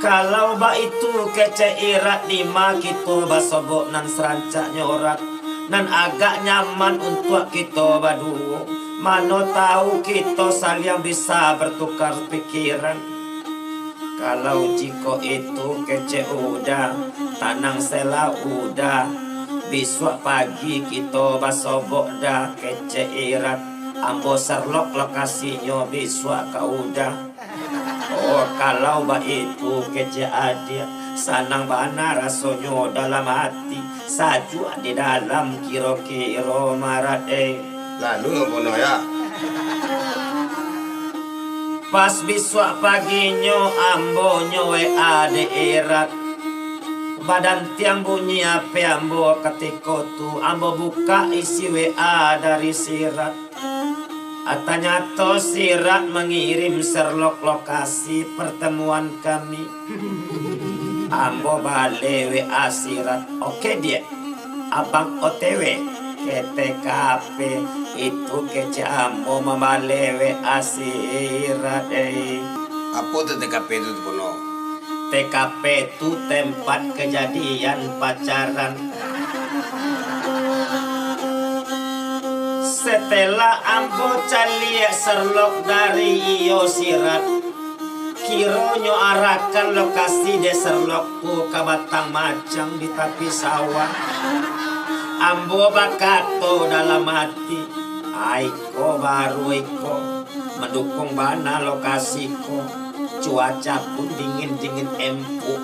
Kalau ba itu keceirat lima kita basobok nan serancak nyorak nan agak nyaman untuk kita berdua. Mano tahu kita saling bisa bertukar pikiran. Kalau jiko itu kece udah, tanang sela udah, besok pagi kita basobok dah kece irat, ambo serlok lokasinya besok kau udah. Oh kalau ba itu kece adia, sanang bana rasonyo dalam hati, saju di dalam kiro-kiro marat Lalu yo Bono ya. Pas besok paginya ambo WA di irat. Badan tiang bunyi apa ambo ketika tu ambo buka isi WA dari sirat. Ternyata sirat mengirim serlok lokasi pertemuan kami. Ambo balik WA sirat. Oke dia, abang OTW ke TKP itu kece ambo membalik WA sirat Apa tuh TKP itu Bono? TKP itu tempat kejadian pacaran. Setelah ambo cali serlok dari iyo sirat, kironyo arahkan lokasi de serlok tu ke Batang Macang di tepi sawah. Ambo bakato dalam hati, aiko baru iko mendukung bana lokasiko, cuaca pun dingin-dingin empuk.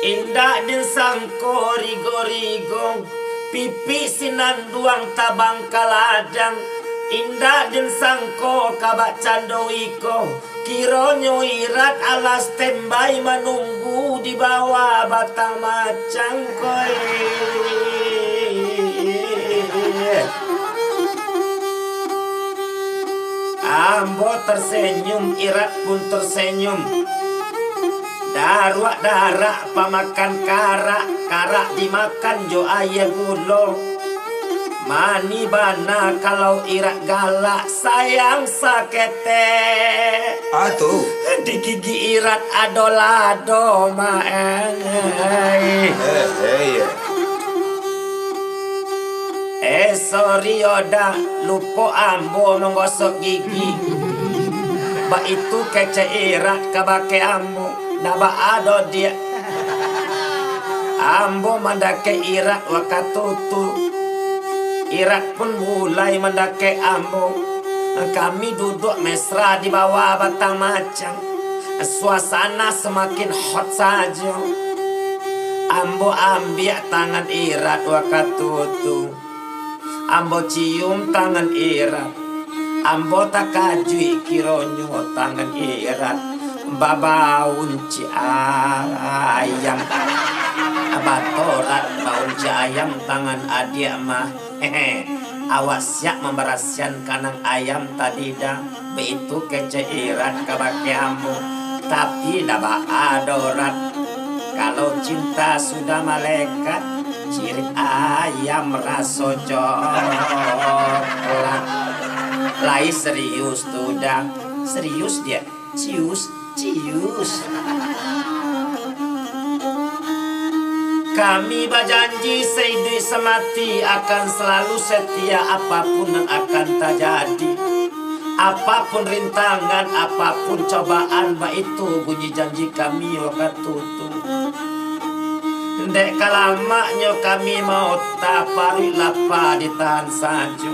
Indah din sangko rigo-rigo, pipi sinanduang tabang kaladang. Indah din sangko kabak candoiko, kironyo irat alas standby menunggu di bawah Batang Macang koi. Ambo tersenyum, irat pun tersenyum. Darak pamakan karak dimakan jo ayah gulo. Mani bana kalau irak galak sayang sakete. Tuh. Di gigi irat adolado sorry oda lupo ambo menggosok gigi. Ba itu kece irat kabake ambo. Naba ado dia ambo mendake irat wakatutu. Irat pun mulai mendake ambo. Kami duduk mesra di bawah Batang Macang. Suasana semakin hot saja. Ambo ambil tangan irat wakatutu. Ambo cium tangan irat. Ambo takajui kironyo tangan irat. Babaun ci ayam abatorat baun ci ayam tangan adia mah awas siap memberasian kanang ayam tadi dah begitu keceirat kabake ambo tapi daba adorat kalau cinta sudah malaikat ciri ayam raso coklat lai serius tuh dah serius dia cius. Kami berjanji seidi semati akan selalu setia apapun yang akan terjadi. Apapun rintangan, apapun cobaan, itu bunyi janji kami waktu itu. Dek kalamaknya kami mau tapari lapa ditahan saja.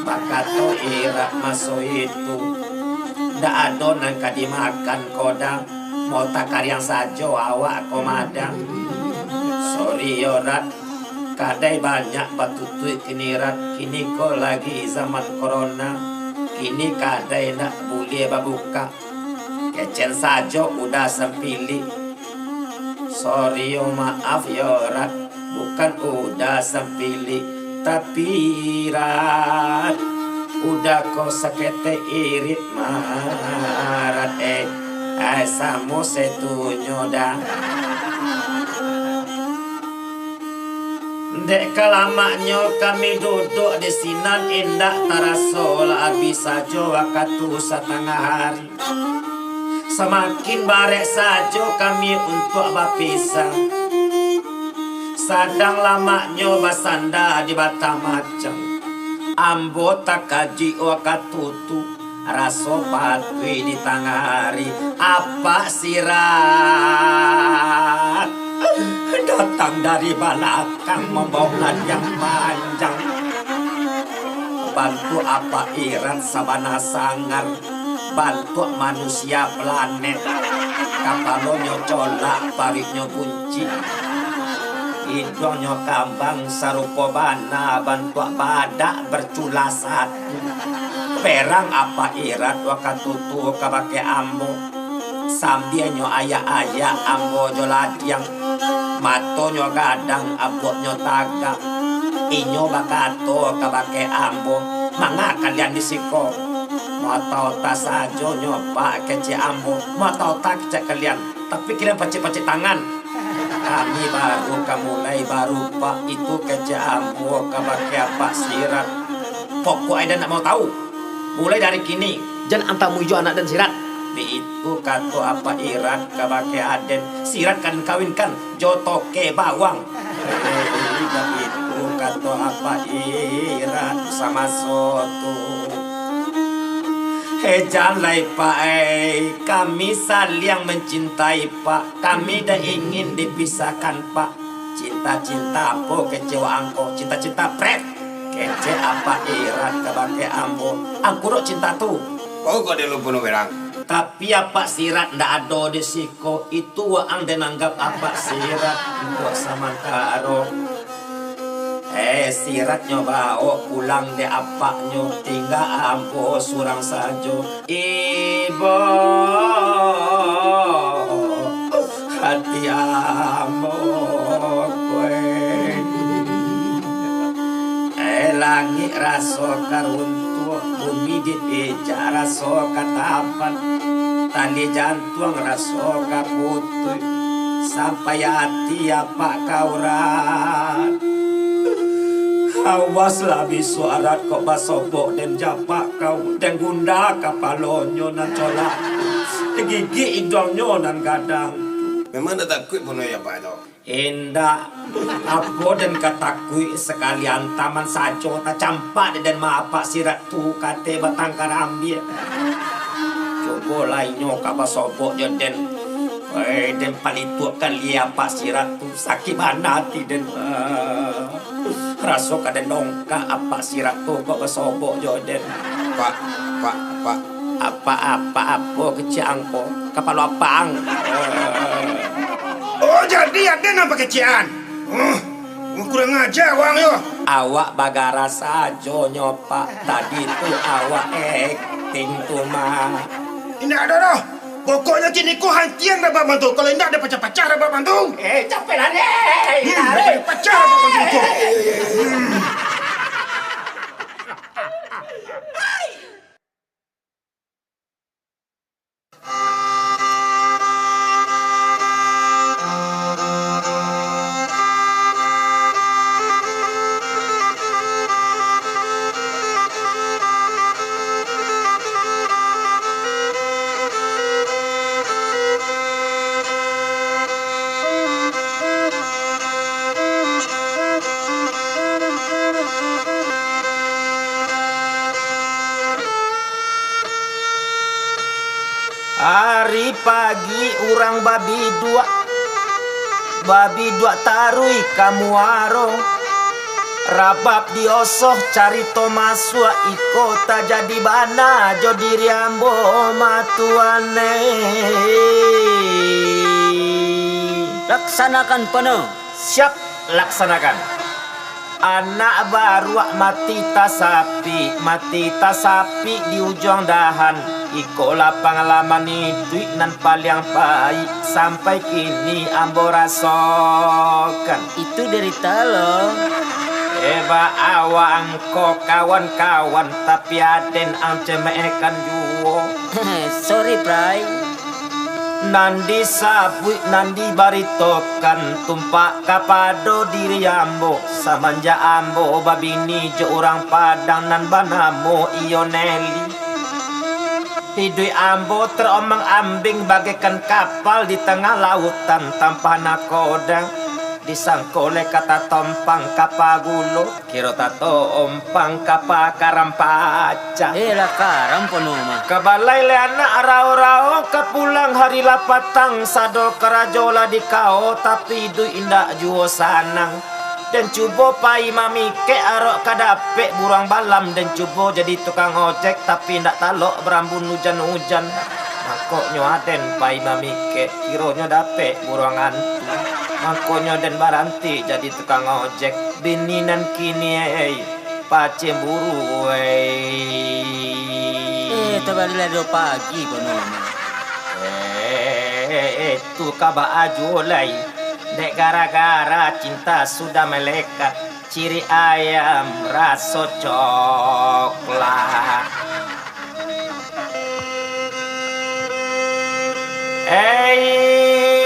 Bakato irak masuk itu. Ndak ada nangka dimakan kodang mau takariang sajo awak komadang. Sorry yorat, kadai banyak batutui kini rat, kini ko lagi zaman corona, kini kadai nak boleh babuka, kecen sajo udah sempili. Sorry yo maaf yorat, bukan udah sempili, tapi rat, udah kau sakete irit marat samu setunyo dah. Dek kalamaknya kami duduk di sinan indah taraso lah bisa waktu setengah hari. Semakin barek saja kami untuk berpisah. Sadang lamaknya basanda di bata macam. Ambo tak kaji wakatutu raso patui di tengah hari. Apa sirat datang dari belakang membawa yang panjang. Bantu apa irat sabana sangar, bantu manusia planet. Kapalonyo colak, pariknya kunci, hidungnya kambang sarupo bana, bantu badak bercula satu. Perang apa irat wakatutu kabake ambo, sambianyo ayah-ayah ambo joladiang. Matonyo gadang abotnyo tagak, inyo bakato kabake ambo, mga kalian disiko. Mau tahu tak saja nyoba kece ambo, mau tahu tak kece kalian, tapi kalian pacik-pacik tangan. Kami baru mulai baru pak itu kece ambo kabake apa sirat. Pokoknya nak mau tahu, mulai dari kini jangan antamu jo anak dan sirat. Itu kato apa irat kabake aden sirat kan kawinkan jotoke bawang. Itu kato apa irat sama soto. Janganlah pak kami saling mencintai pak, kami dah ingin dipisahkan pak. Cinta-cinta apa kecewa angko, cinta-cinta pret kece apa irat kabake ambo. Angkurok cinta tu Kok dia lupa berang? tapi apa sirat ndak ada di siko itu waang dan anggap apa sirat untuk sama karo. Siratnya bawa pulang de apaknya tinggal ampo surang sajo. Ibu hati ambo kue langit raso karuntu bumi diteja raso katapan tali jantung raso kaputu sampai hati apa kaurat. Awas lah bisuarat kok basobok dan japak kau dan gunda kapalonyo nan colak gigi idongnya nan gadang. Memang dah takut pun ya Pak itu. Indah apa dan katakui sekalian taman sajo tak campak dan maapa sirat tu kate batang karambia. Coba lainnya kapa sobok joden. Dan palitu kali apa sirat tu sakit banati dan raso kada nongka apa sirat tu kok basobok joden. Pak. Apa keciangko kapalo apang. Oh, jadi ada nama kecian. Kurang ajar wang yo. Awak bagara sajo nyopak tadi tu awak acting tu mah. Ini ada dah. Pokoknya kini kau hantian dah bantu. Kalau tidak ada pacar-pacar dah bantu. Capek lah deh. Pacar dah bantu. Hari pagi orang babi dua tarui kamu warung Rabab diosoh carito masua iko tak jadi bana jo diri ambo matuane. Laksanakan penuh. Siap laksanakan. Anak baru mati tasapi di ujung dahan. Iko lapang lama ni duit nan paling baik sampai kini ambo rasakan. Itu derita lo. Eba awang ko kawan-kawan tapi aden ang cemekan juo. Sorry, Prai. Nandi sabui nandi baritokan tumpak kapado diri ambo samanja ambo babini jo orang Padang nan banamo iyo Nelly. Hidui ambo teromang ambing bagaikan kapal di tengah lautan tanpa nakoda. Disangkole kata tompang kapagulo kiro tato ompang kapa karampaca. Lah karam penuh mah. Kabalai le anak rao-rao kapulang hari lapatang sado kerajola di kau tapi du indak juo sanang. Dan cubo pai mami ke arok kadape burang balam dan cubo jadi tukang ojek tapi ndak talok berambun hujan-hujan. Makoknyo aden pai mami ke kironyo dape burang antu. Makoknyo den baranti jadi tukang ojek bininan kini pace buru Terbalik do pagi penuh. Tu kaba ajulai dek gara-gara cinta sudah melekat ciri ayam rasa coklat.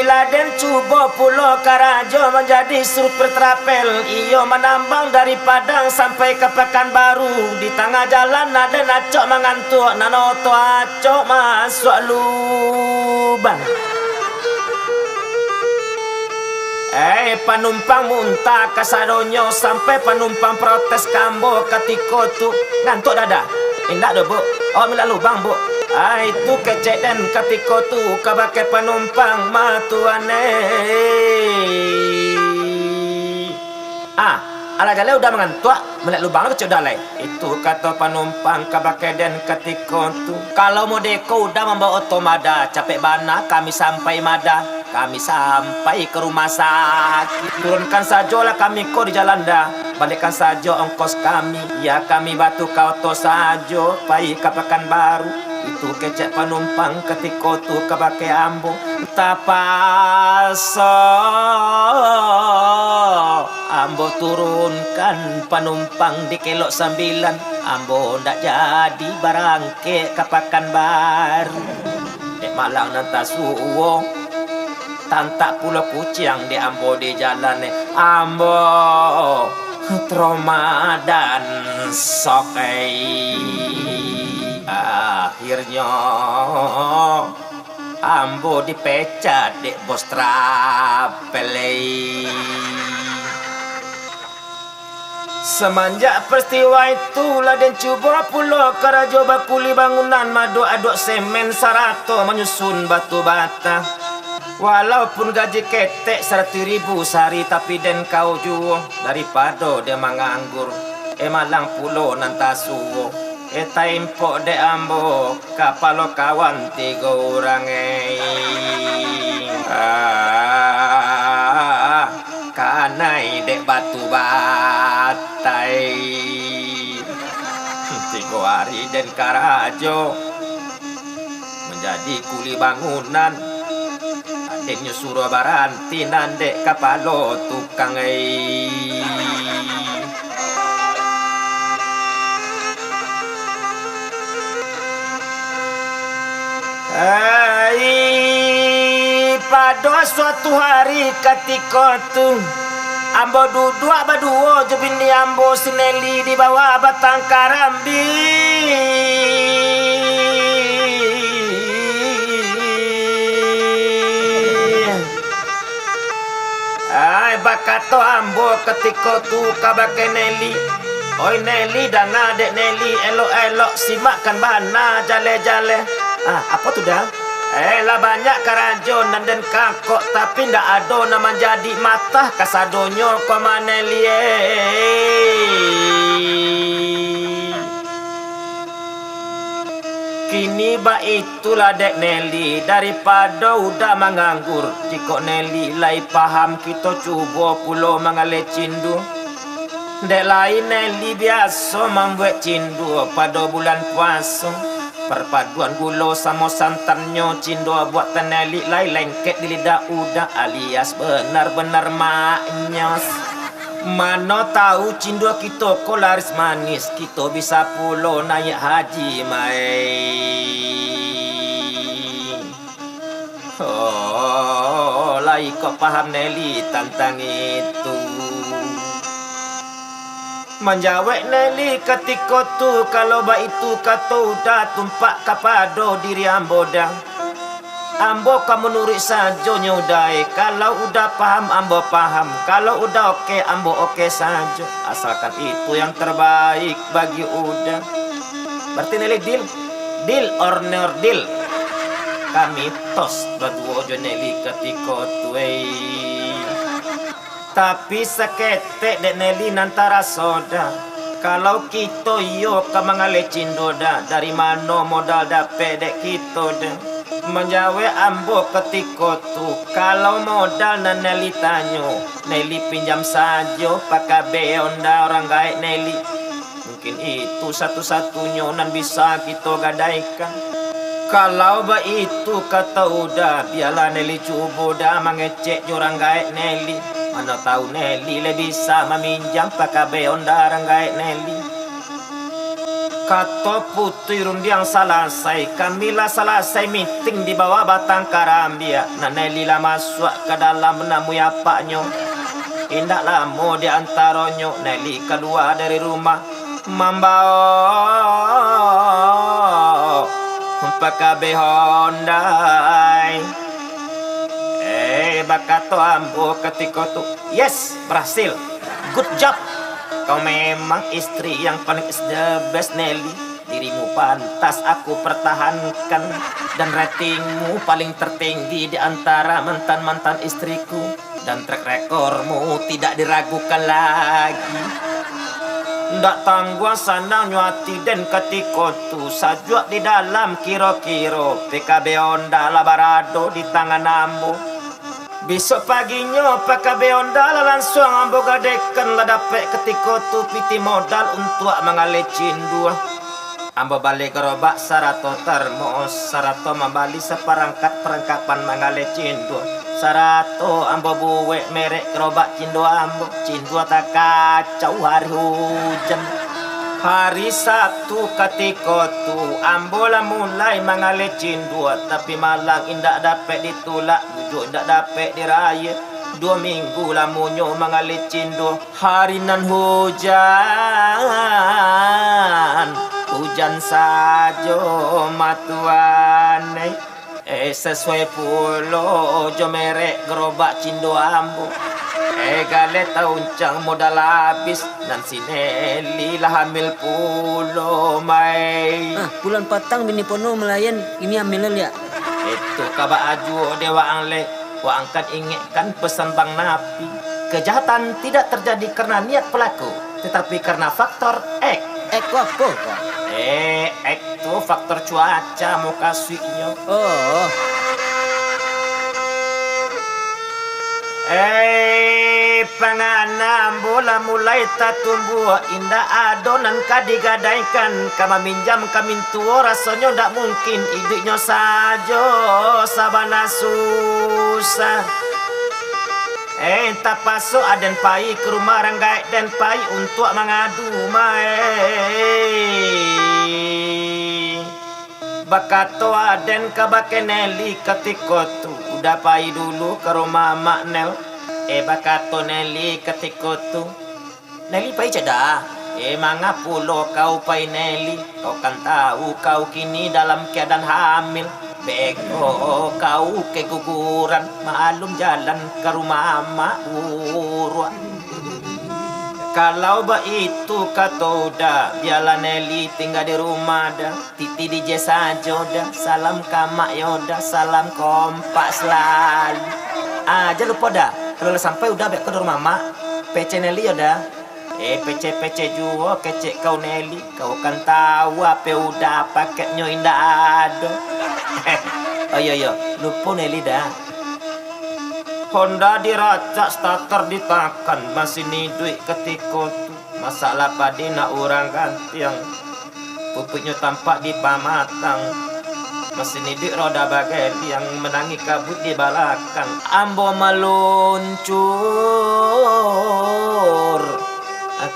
Laden cubo pulau Karajo menjadi super trapel. Iyo menambang dari Padang sampai ke Pekanbaru. Di tengah jalan ada acok mengantuk, nanoto acok masuk lubang. Penumpang muntah kasadonyo sampai penumpang protes kambo ketika tu ngantuk dada. Indak do bu, oh mila lubang bu. Itu kecek dan ketika tu kabake penumpang matuane. Ala gale udah mengantuk, melihat lubang kecek dalai. Itu kata penumpang kabake dan ketika tu. Kalau modeko udah membawa otomada, capek bana kami sampai mada. Kami sampai ke rumah sakit. Turunkan sajalah kami kau di jalan dah. Balikkan saja ongkos kami. Ya kami batu kau to saja. Pai ke Pekanbaru. Itu kecek penumpang ketika tu kabake ambo. Tapaso ambo turunkan penumpang di kelok 9. Ambo ndak jadi barangke ke Pekanbaru. Dek Malang nanti suwo. Tantak pulau kucing di ambo di jalan ambo trauma dan sokai. Akhirnya ambo dipecat dek bos trapelei. Semenjak peristiwa itulah dan coba pulau Karajo bakuli bangunan madu aduk semen sarato menyusun batu bata. Walaupun gaji ketek 100.000 sehari tapi den kau juo daripada dia menganggur. Malang pulau nantasuo. Taimpo de ambo kapalo kawan 3 orang kanai dek batu batai. 3 hari den Karajo menjadi kuli bangunan. Adeknya suruh baranti nandek kapalo tukang pada suatu hari ketika tu ambo duduk berdua je bini ambo sineli di bawah batang karambi. Bakato ambo ketika tu kabake Nelly. Oi Nelly dan adek Nelly elok-elok simakkan bana jale-jale. Apa tu dah? Lah banyak kerajonan dan kakok tapi ndak ada nama jadi mata kasadonyo ko manelie. Kini ba itulah dek Nelly daripada udah menganggur. Jika Nelly lai paham kita cuba pulo mangale cindu. Dek lain Nelly biasa membuat cindu pada bulan puasa. Perpaduan gula sama santannya cindo buat Nelly lai lengket di lidah udah alias benar-benar maknyos. Mana tahu cindo kita ko laris manis kita bisa pulo naik haji mai. Oh, lai kok paham Nelly tentang itu. Menjawab Nelly ketika tu kalau ba itu kata udah tumpak kapado diri ambo dah. Ambo kamu nurut saja nyudai. Kalau udah paham ambo paham. Kalau udah oke ambo oke saja. Asalkan itu yang terbaik bagi udah. Berarti Nelly deal? Deal or no deal? Kami tos berdua jo Nelly ketika tu tapi seketek dek Nelly nantara soda. Kalau kita yo ke mangale cindoda dari mana modal dapet dek kita dah. Menjawab ambo ketika tu kalau modal na Nelly tanyo Nelly pinjam saja pakai beonda orang gaek Nelly. Mungkin itu satu-satunya nan bisa kita gadaikan. Kalau ba itu kata udah biarlah Nelly cuba dah mengecek orang gaek Nelly. Mana tahu Nelly le bisa meminjam pakai beonda orang gaek Nelly. Kata putih rundiang selesai, kamilah selesai meeting di bawah batang karambia. Nah Nelly lah masuk ke dalam namu apaknya. Indak lama di antaranya Nelly keluar dari rumah membawa pakai beondai. Bakato ambo ketika tu yes berhasil, good job. Kau memang istri yang paling is the best Nelly. Dirimu pantas aku pertahankan dan ratingmu paling tertinggi di antara mantan-mantan istriku. Dan track recordmu tidak diragukan lagi. Ndak tangguh sana nyuati dan ketika tu sajua di dalam kiro-kiro PKB Honda Labarado di tangan ambo. Besok paginya pakai beonda langsung ambo gadekan lah dapat ketika tu piti modal untuk mengalih cindu. Ambo balik gerobak sarato termos sarato membali seperangkat perangkapan mengalih cindu. Sarato ambo buwe merek gerobak cindu ambo. Cindu tak kacau hari hujan. Hari Sabtu ketika tu ambo lah mulai mengalih cindu. Tapi malang indak dapat ditulak bujuk indak dapat diraya. 2 minggu lah munyo mengalih cindu. Hari nan hujan saja matuan. Sesuai pulo jo merek gerobak cindu ambo. Gale tauncang modal habis dan si Nelly lah hamil pulo mai. Bulan patang bini pono melayan ini hamil ya. Itu kaba aju dewa angle. Wa angkat ingatkan pesan Bang Napi. Kejahatan tidak terjadi karena niat pelaku, tetapi karena faktor X. X apa? X itu faktor cuaca mau kasihnya. Oh. Panganam bola mulai tak tumbuh indah adonan kadigadaikan kama minjam kamin tua rasanya ndak mungkin idiknya saja sabana susah. Tak pasok aden pai ke rumah ranggai dan pai untuk mengadu mai. Bakato aden kabake Nelly ketika tu udah pai dulu ke rumah Mak Nel. Bakato Nelly ketika tu Nelly pai ceda. Manga pulo kau pai Nelly. Kau kan tahu kau kini dalam keadaan hamil. Beko kau keguguran. Malum jalan ke rumah Mak Urwa. Kalau itu kata udah, biarlah Nelly tinggal di rumah dah. Titi DJ saja dah. Salam kamak yoda, salam kompak selalu. Jangan lupa dah, kalau sampai udah baik ke rumah mak, PC Nelly yoda. PC juga kecek kau Nelly. Kau kan tahu apa udah paketnya indah ada. Oh iya, lupa Nelly dah. Honda diracak, starter ditakan, masih ni duit ketika tu. Masalah padi nak orang ganti yang pupuknya tampak di pamatang. Masih ni duit roda bagai yang menangi kabut di belakang. Ambo meluncur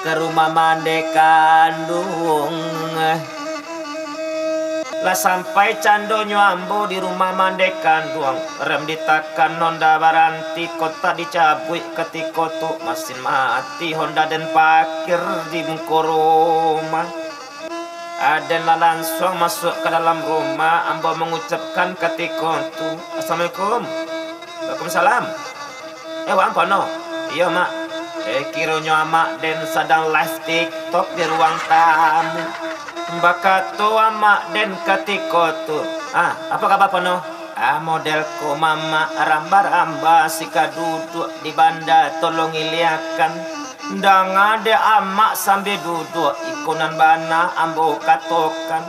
ke rumah mande kandung. Lah sampai candonyo ambo di rumah mandekan duang. Rem ditakan Honda baranti, kota dicabui ketika tu mesin mati. Honda dan parkir di muka rumah. Aden lah langsung masuk ke dalam rumah. Ambo mengucapkan ketika tu, Assalamualaikum. Waalaikumsalam. Wang kono. Iya mak. Kiranya mak den sedang live TikTok di ruang tamu. Bakato amak den ketika tu. Apa kabar pono? Modelku mama ramba-ramba sika duduk di banda tolong iliakan. Dang ada amak sambil duduk ikonan bana ambo katokan.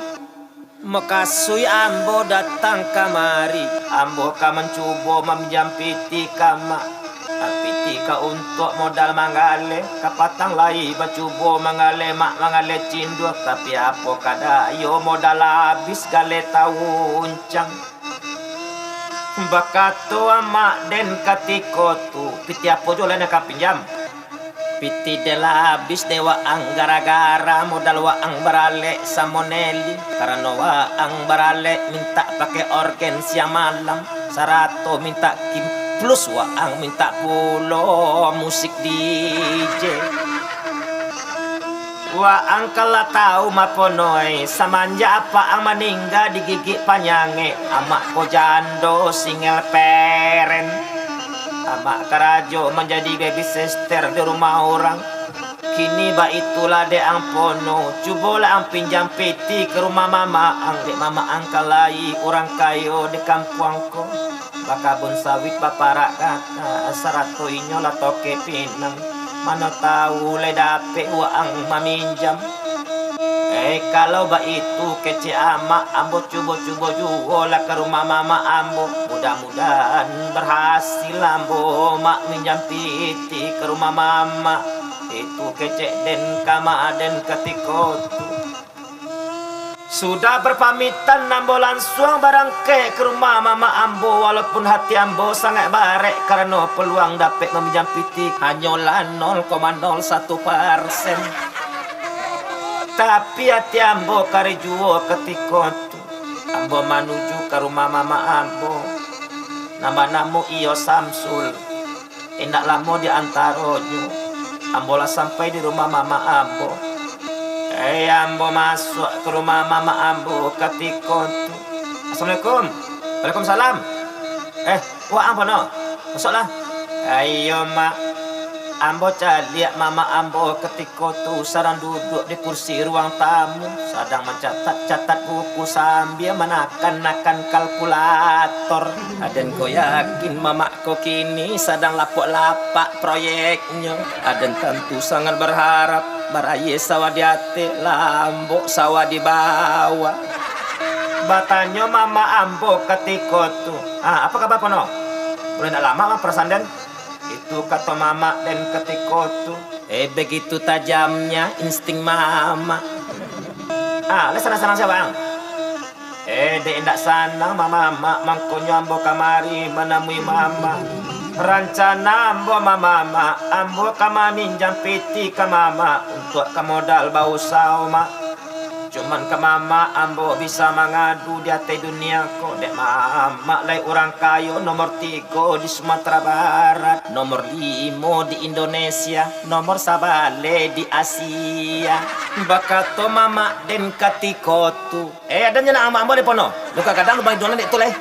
Makasui ambo datang kamari. Ambo ka mencuba meminjam piti kamak. Piti ka untuk modal mangale, kapatang lai bacubo mangale mak mangale cindu. Tapi apa kada yo modal habis gale tauncang. Bakato amak den katiko tu, piti apa jo lena ka pinjam. Piti dela habis dewa ang gara-gara modal waang barale samoneli. Karena waang barale minta pakai organ siang malam. Sarato minta kim plus waang minta pulo musik DJ. Waang kala tahu maponoi samanja apa ang maningga di gigi panyange. Amak ko jando single parent. Amak karajo menjadi baby sister di rumah orang. Kini ba itulah de ang pono. Cubola ang pinjam peti ke rumah mama ang dek mama ang kalai orang kayo di kampungku. Bakabun sawit baparak kata sarato inyo la toke pinang. Mana tahu le dape waang maminjam. Kalau ba itu kece amak ambo cubo-cubo juga lah ke rumah mama ambo. Mudah-mudahan berhasil ambo mak minjam piti ke rumah mama. Itu kece den kama den ketika tu. Sudah berpamitan ambo langsung barangke ke rumah mama ambo. Walaupun hati ambo sangat barek karena peluang dapat meminjam piti hanyalah 0,01%. Tapi hati ambo kari juo ketika tu. Ambo menuju ke rumah mama ambo. Nama-namu iyo Samsul. Indak lama di antaronyo. Ambo lah sampai di rumah mama ambo. Ambo masuk ke rumah mama ambo ketika tu. Assalamualaikum. Waalaikumsalam. Wah ambo no. Masuklah. Ayo mak. Ambo lihat mama ambo ketika tu sedang duduk di kursi ruang tamu. Sedang mencatat-catat buku sambil menakan-nakan kalkulator. Aden ko yakin mama ko kini sedang lapak-lapak proyeknya. Aden tentu sangat berharap baraye sawah di hati, lambok sawah di bawah. Batanya mama ambo ketika tu. Apa kabar pono? Udah tak lama mah perasaan den? Itu kata mama dan ketika tu. Begitu tajamnya insting mama. Le sana-sana siapa bang? Dek indak sana mama mangkonya ambo kamari menemui mama. Rencana ambo mama ambo kama minjam piti ke mama untuk ke modal bau sauma. Cuman ke mama ambo bisa mengadu di hati dunia ko. Dek mama lai orang kayo nomor 3 di Sumatera Barat, nomor 5 di Indonesia, nomor sabale di Asia. Bakato mama den katiko tu. Ada nyana ambo le pono. Luka kadang lu bang dolan itu leh.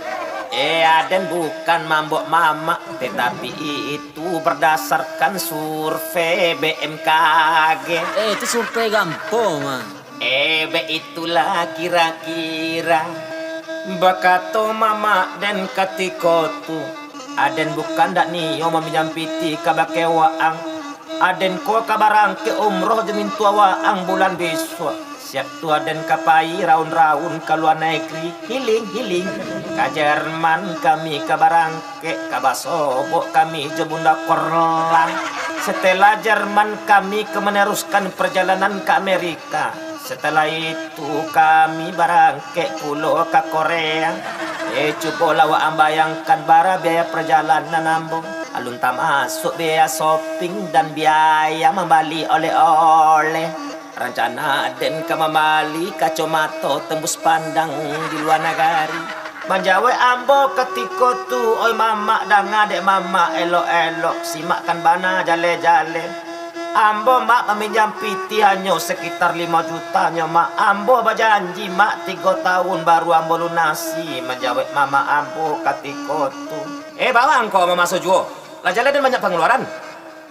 Aden bukan mambok mama, tetapi itu berdasarkan survei BMKG. Itu survei gampang, man. Itulah kira-kira bakato mama dan katiko tu. Aden bukan dak niyo meminjampiti kabake waang. Aden ko kabarang ke umroh jemin tua waang bulan besok. Siap tua dan kapai raun-raun ke luar negeri hiling ke Jerman kami ke Barangke ke Basobok kami jebunda Korlang. Setelah Jerman kami meneruskan perjalanan ke Amerika. Setelah itu kami Barangke pulau ke Korea. Coba lawa bayangkan bara biaya perjalanan ambong. Alun tak masuk biaya shopping dan biaya membeli oleh-oleh. Rencana Aden ke Mamali kacomato tembus pandang di luar negari. Manjawe ambo ketiko tu oi mama dan adek mama elok-elok simakkan bana jale-jale. Ambo mak meminjam piti hanya sekitar 5 juta nya mak. Ambo berjanji mak 3 tahun baru ambo lunasi. Manjawe mama ambo ketiko tu. Bawang kau mama sojo. Lah jale dan banyak pengeluaran.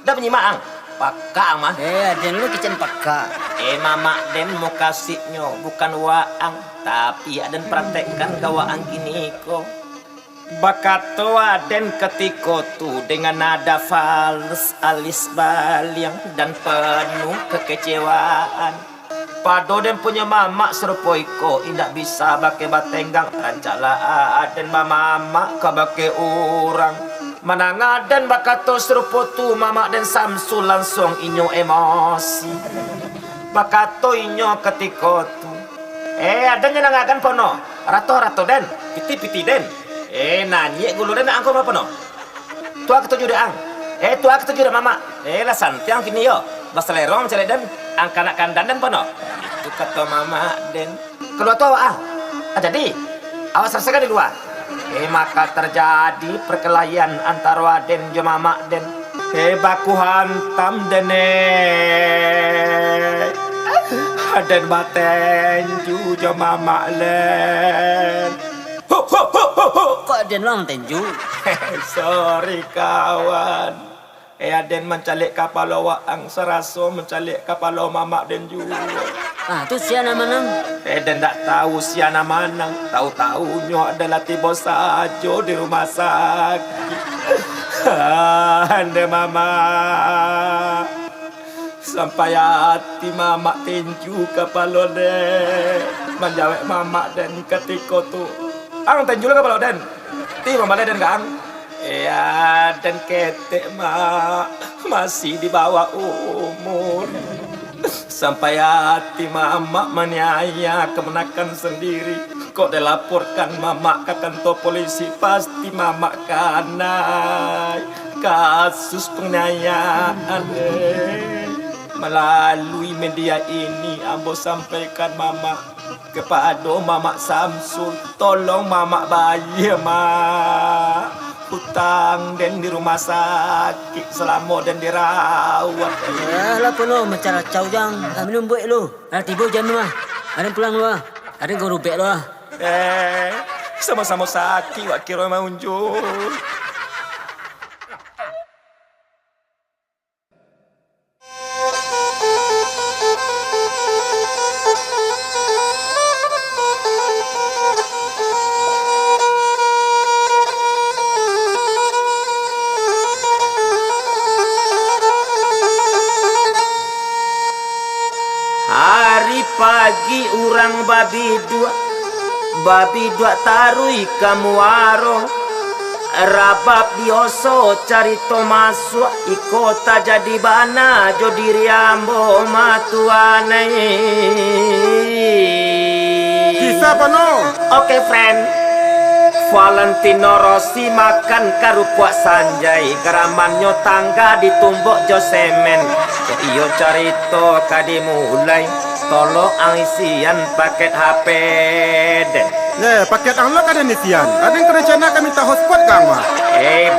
Dah penyimak ang. Pakak mah. Aden lu kicen pakak. Mama Den mau kasihnya bukan waang, tapi Aden praktekkan ke waang gini kok. Bakato Aden ketiko tu dengan nada fals alis baliang dan penuh kekecewaan. Pado Den punya mama serupoiko indak bisa bake batenggang. Rancala Aden mama ke bake orang. Manang Aden bakato serupo tu mama Den Samsul langsung inyo emosi. Bakato inyo ketiko tu. Aden nyenangakan pono. Rato Den, piti Den. Nanya gulu Den angko apa pono? Tua ketujuh de ang. Tua ketujuh de mama. Lah santiang kini yo. Basalerong cale Den angkanak kandan Den pono. Itu kata mama Den. Keluar tua ang. Jadi awas rasakan di luar. Maka terjadi perkelahian antara Aden dan mama Den. Baku hantam dene. Aden batenju jo mama len. Kok Aden lang tenju? Sorry kawan. Aden mencalik kapal waang seraso mencalik kapal mama Den juga. Tu siana manang. Dan tak tahu siana manang. Tahu-tahunya adalah tiba saja di rumah sakit. Ande mama. Sampai hati mama tinju kapal Den. Menjawab mama Den ketika tu. Ang tinju lah kapal Den. Ti mama Den kan? Dan ketek mak masih di bawah umur. Sampai hati mama menanya kemenakan sendiri. Kok dilaporkan mama ke kantor polisi, pasti mama kanai kasus penganiayaan. Melalui media ini ambo sampaikan mama kepada mama Samsul, tolong mama bayar mak hutang Den di rumah sakit selama Dan dirawat. Lah pono macara cau jang. Minum buat lu. Tiba jam mah. Ada pulang lu. Ada kau rubek lu. Sama-sama sakit wak kira mau unjuk. Hari pagi urang babi dua tarui kamu waro. Rabab dioso carito masuk ikota jadi bana jo diri ambo matuane. Kisah penuh. Oke friend. Valentino Rossi makan karupuak Sanjay. Geramannya tangga ditumbuk jo semen. Iyo carito kadimulai. Tolong angisian paket HP Den. Paket ang lo kada nisian. Ada yang kerencana kami minta hotspot kang mah.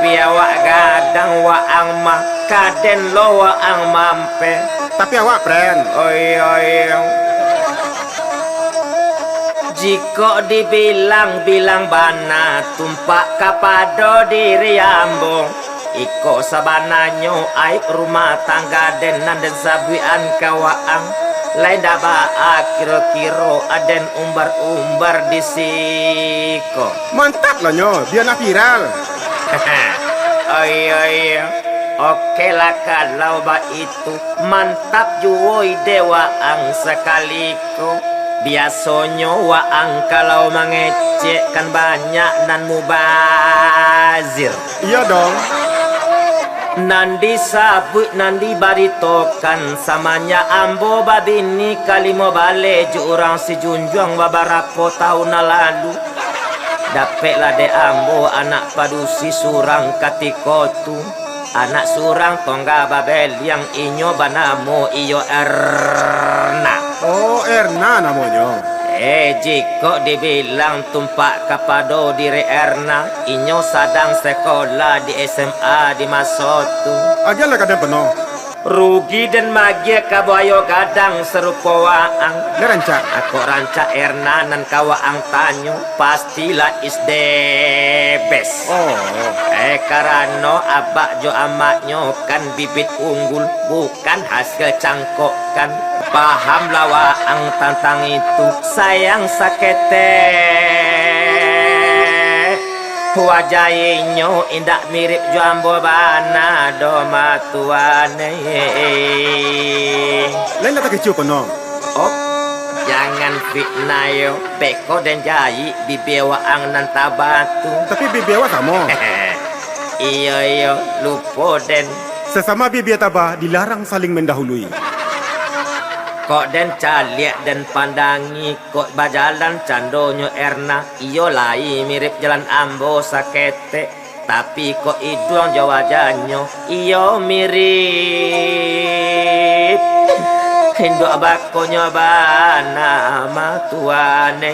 Biar wak gadang wak ang mah. Kaden lo wak ang mampe. Tapi awak friend. Oi. Jika dibilang-bilang bana tumpak kapado diri ambo, iko sabananyo aib rumah tangga denan dan sabuan kawaang. Lain daba kiro-kiro aden umbar-umbar di siko. Mantap lah nyo, biar nak viral. Oh iya. Oke lah kalau itu mantap juwoi dewa ang sekaliko. Biasanya waang kalau mengecek kan banyak nan mubazir. Iya dong. Nandi sabut nandi baritokan samanya ambo babini kalimo bale jurang si junjung beberapa tahun lalu. Dapatlah de ambo anak padusi surang katikotu. Anak surang tongga babel yang inyo banamo iyo Erna. Oh, Erna namanya. Jika dibilang tumpak kapado diri Erna, inyo sedang sekolah di SMA di Masotu. Ajalah kadang penuh. Rugi dan magia kabayo gadang serupa waang. Rancak. Aku rancak Erna nan kawaang tanyo, pastilah is the best. Oh. Karena abak jo amaknyo kan bibit unggul, bukan hasil cangkokan. Paham lawaang tantang itu, sayang sakete. Wajahnya indah mirip jambo bana doma tuane. Lain tak kecil penuh. Oh, jangan fitnah yo. Beko dan jai bibewaang nan tabatu. Tapi bibiawa sama. Iyo, lupa den. Sesama bibiawa tabah dilarang saling mendahului. Kok den caliak dan pandangi kok bajalan candonyo Erna. Iyo lai mirip jalan ambo sakete. Tapi kok idung jawajanyo. Iyo mirip Hindu abakonyo bana matuane.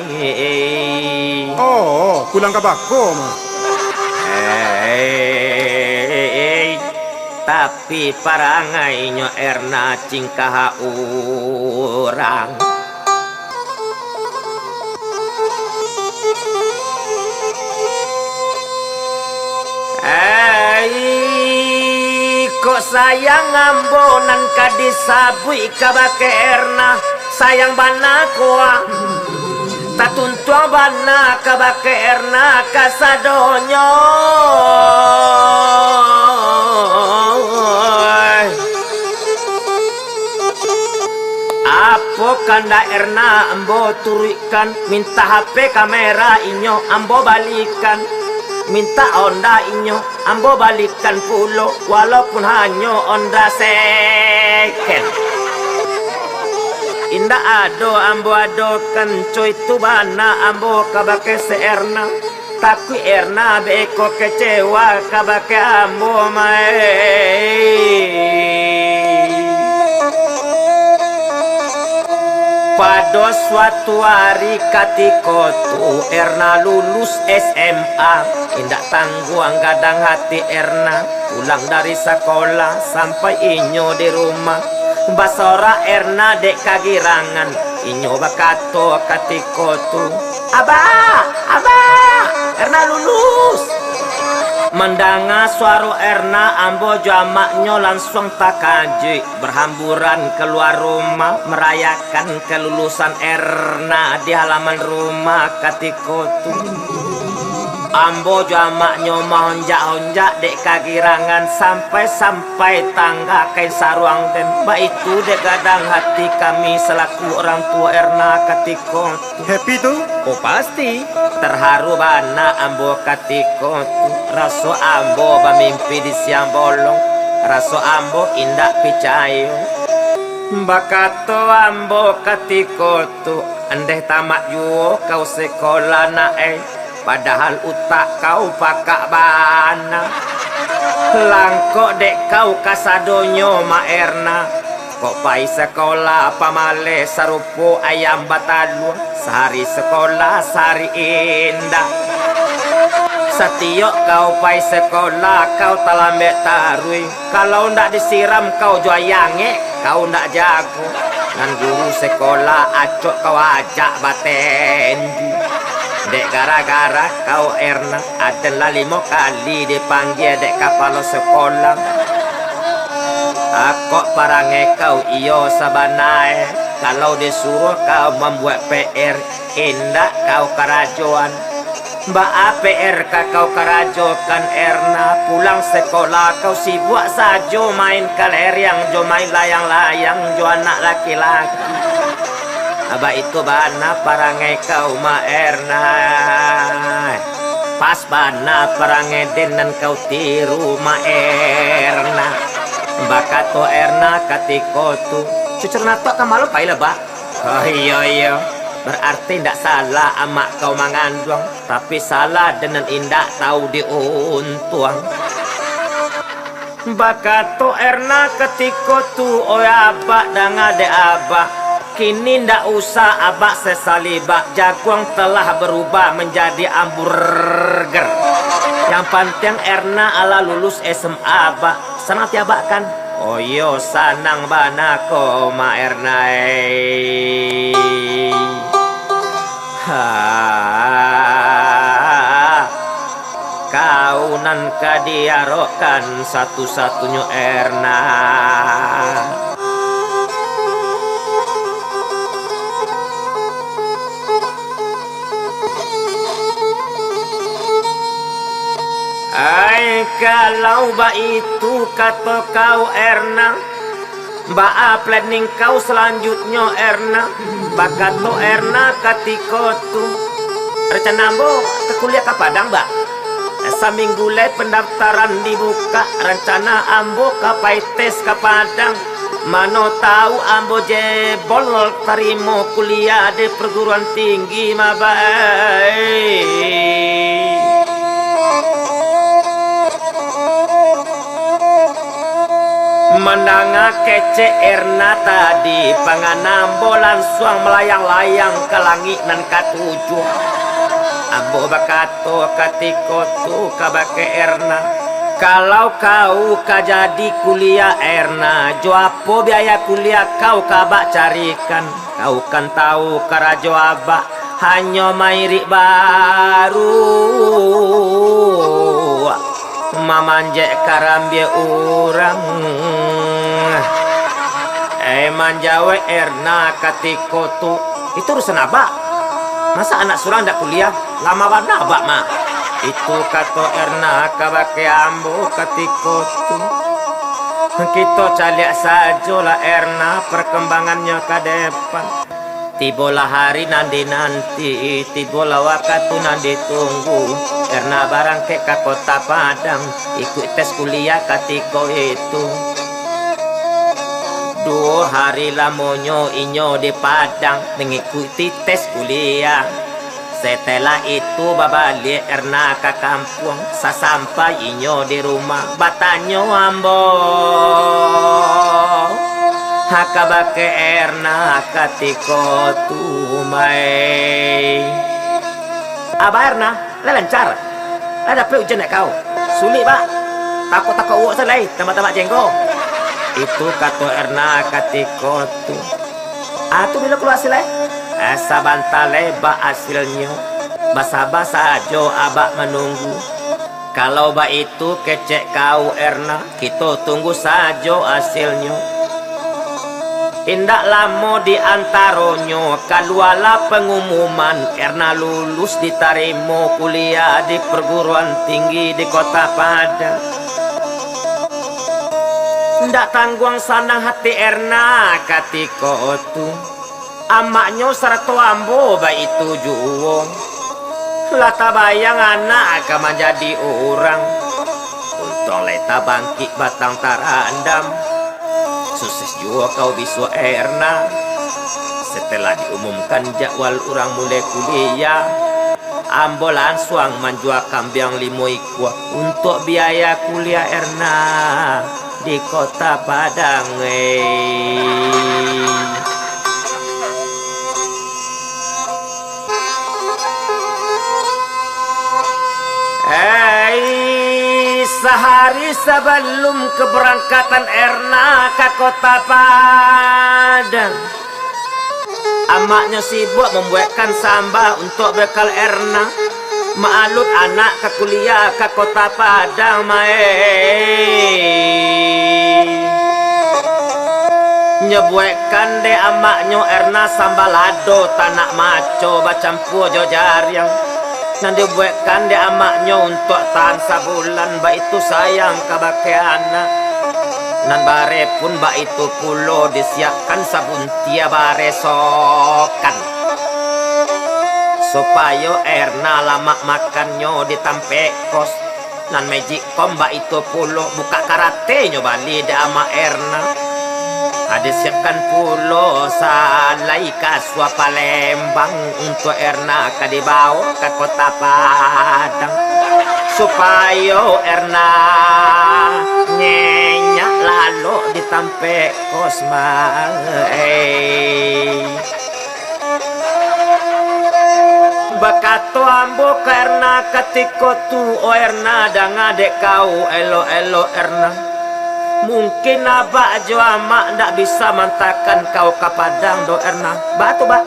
Oh, pulang ke bako mah. Tapi parangainya Erna cingkah orang. Kok sayang ambonan kadisabui kabake Erna. Sayang bana koa tatuntua bana kabake Erna kasadonyo. Apo kanda Erna ambo turikan, minta HP kamera inyo ambo balikan, minta onda inyo ambo balikan pulo walaupun hanya onda second. Indah ado ambo adokan coy tu bana ambo kabake se Erna. Tapi Erna beko kecewa kabake ambo mae. Pada suatu hari katikotu Erna lulus SMA. Indak tangguang gadang hati Erna. Pulang dari sekolah sampai inyo di rumah. Basora Erna dek kagirangan. Inyo bakato katikotu. Abah, Erna lulus. Mendanga suara Erna ambo jamaknya langsung tak kaji. Berhamburan keluar rumah merayakan kelulusan Erna di halaman rumah katikotu. Ambo jamaknya mahonjak-honjak dek kagirangan sampai tangga kain saruang dan ba itu dek gadang hati kami selaku orang tua Erna katikotu. Happy tuh? Oh pasti terharu bana ambo katikotu. Raso ambo bamimpi di siang bolong. Raso ambo indak picayo. Bakato ambo katikotu. Andeh tamat juo kau sekolah nae. Padahal utak kau pakak bana. Langkok dek kau kasadonyo ma Erna. Kok pai sekolah pamale sarupo ayam batalu. Sehari sekolah sehari indah. Setiok kau pai sekolah kau talambek tarui. Kalau ndak disiram kau juayange kau ndak jago. Ngan guru sekolah acok kau ajak batenju. Dek gara-gara kau Erna adalah 5 kali dipanggil dek kepala sekolah. Akok parange kau iyo sabanai. Kalau disuruh kau membuat PR, indak kau kerajuan. Mbak PR kau kerajokan Erna. Pulang sekolah kau sibuk saja main kaleriang, jo main layang-layang, jo anak laki-laki. Abah itu bana parangai kau ma Erna. Pas bana parangai denan kau tiru ma Erna. Bakato Erna katiko tu cucur nato kamalu pailah ba. Oh iya. Berarti ndak salah amak kau mangandung, tapi salah dengan indak tahu diuntuang. Bakato Erna ketiko tu oi abak dan ade abak. Kini ndak usah abak sesali bak. Jagung telah berubah menjadi hamburger. Yang penting Erna ala lulus SMA bak. Sangat ya bak kan? Oh yo sanang bana ko ma Erna. Kau nan kadiarokan satu-satunya Erna. Ai kalau ba itu kata kau Erna, ba planning kau selanjutnya Erna. Bakato Erna katiko tu rencana ambo ke kuliah ke Padang ba. Saminggu le pendaftaran dibuka, rencana ambo ke tes ke Padang. Mano tahu ambo jebol terima kuliah di perguruan tinggi mabai. Menanga kece Erna tadi panganambo langsung melayang-layang ke langit nan katujuh. Ambo bakato katiko tu kabake Erna. Kalau kau kajadi kuliah Erna, jo apa biaya kuliah kau kabak carikan. Kau kan tahu karajo abak hanya mairik baru. Mamanjek karambia orang. Manjawe Erna katiko tu. Itu urusan abak. Masa anak surang ndak kuliah? Lama banget abak mah. Itu kata Erna kabake ambo katiko tu. Kita caliak saja lah Erna perkembangannya ke depan. Tibolah hari nanti, tibolah waktu nanti tunggu. Erna barang ke kota Padang, ikut tes kuliah katiko itu. 2 hari lamonyo inyo di Padang mengikuti tes kuliah. Setelah itu babalik Erna ke kampung. Sasampai inyo di rumah batanyo ambo. Hakabake Erna katiko tumai. Abah Erna, lancar. Ada pe ujian nak kau. Sulit ba? Takut-takut uak selai tambah-tambah jengkol. Itu kata Erna katiko tu. Tu bila keluar hasilnya? Sabantale ba hasilnya. Basa-basa aja abak menunggu. Kalau ba itu kecek kau Erna, kita tunggu saja hasilnya. Indak lama di antaronyo kaluala pengumuman Erna lulus diterima kuliah di perguruan tinggi di kota Padang. Ndak tangguang sanang hati Erna katiko tu. Amaknya serta ambo baik itu juwong. Lata bayang anak akan menjadi orang. Untung leta bangkit batang tarandam. Sukses juga kau bisa Erna. Setelah diumumkan jadwal orang mulai kuliah, ambo langsung menjual kambing 5 ekor untuk biaya kuliah Erna di kota Padang. Sehari sebelum keberangkatan Erna ke kota Padang, Amaknya sibuk membuatkan sambal untuk bekal Erna. Maalut anak ke kuliah ke kota Padang nyebuatkan de amaknya Erna sambalado tanak maco bacampur jojariang. Nanti buatkan de amaknya untuk tahan sabulan. Ba itu sayang kabake anak. Nan bare pun ba itu pulo disiapkan sabun tia bare sokan. Supaya Erna lama makannya ditampe kos. Nan mejikom ba itu pulo buka karate nyo bali de ama Erna. Ada siapkan pulo salai kaswa Palembang untuk Erna ka dibawa ke kota Padang. Supaya Erna nyenyak lalu ditampe kos Bakato ambo karena ketika tu Erna dan adek kau elo Erna. Mungkin abak jo amak ndak bisa mantakan kau ke Padang do Erna. Batu bak.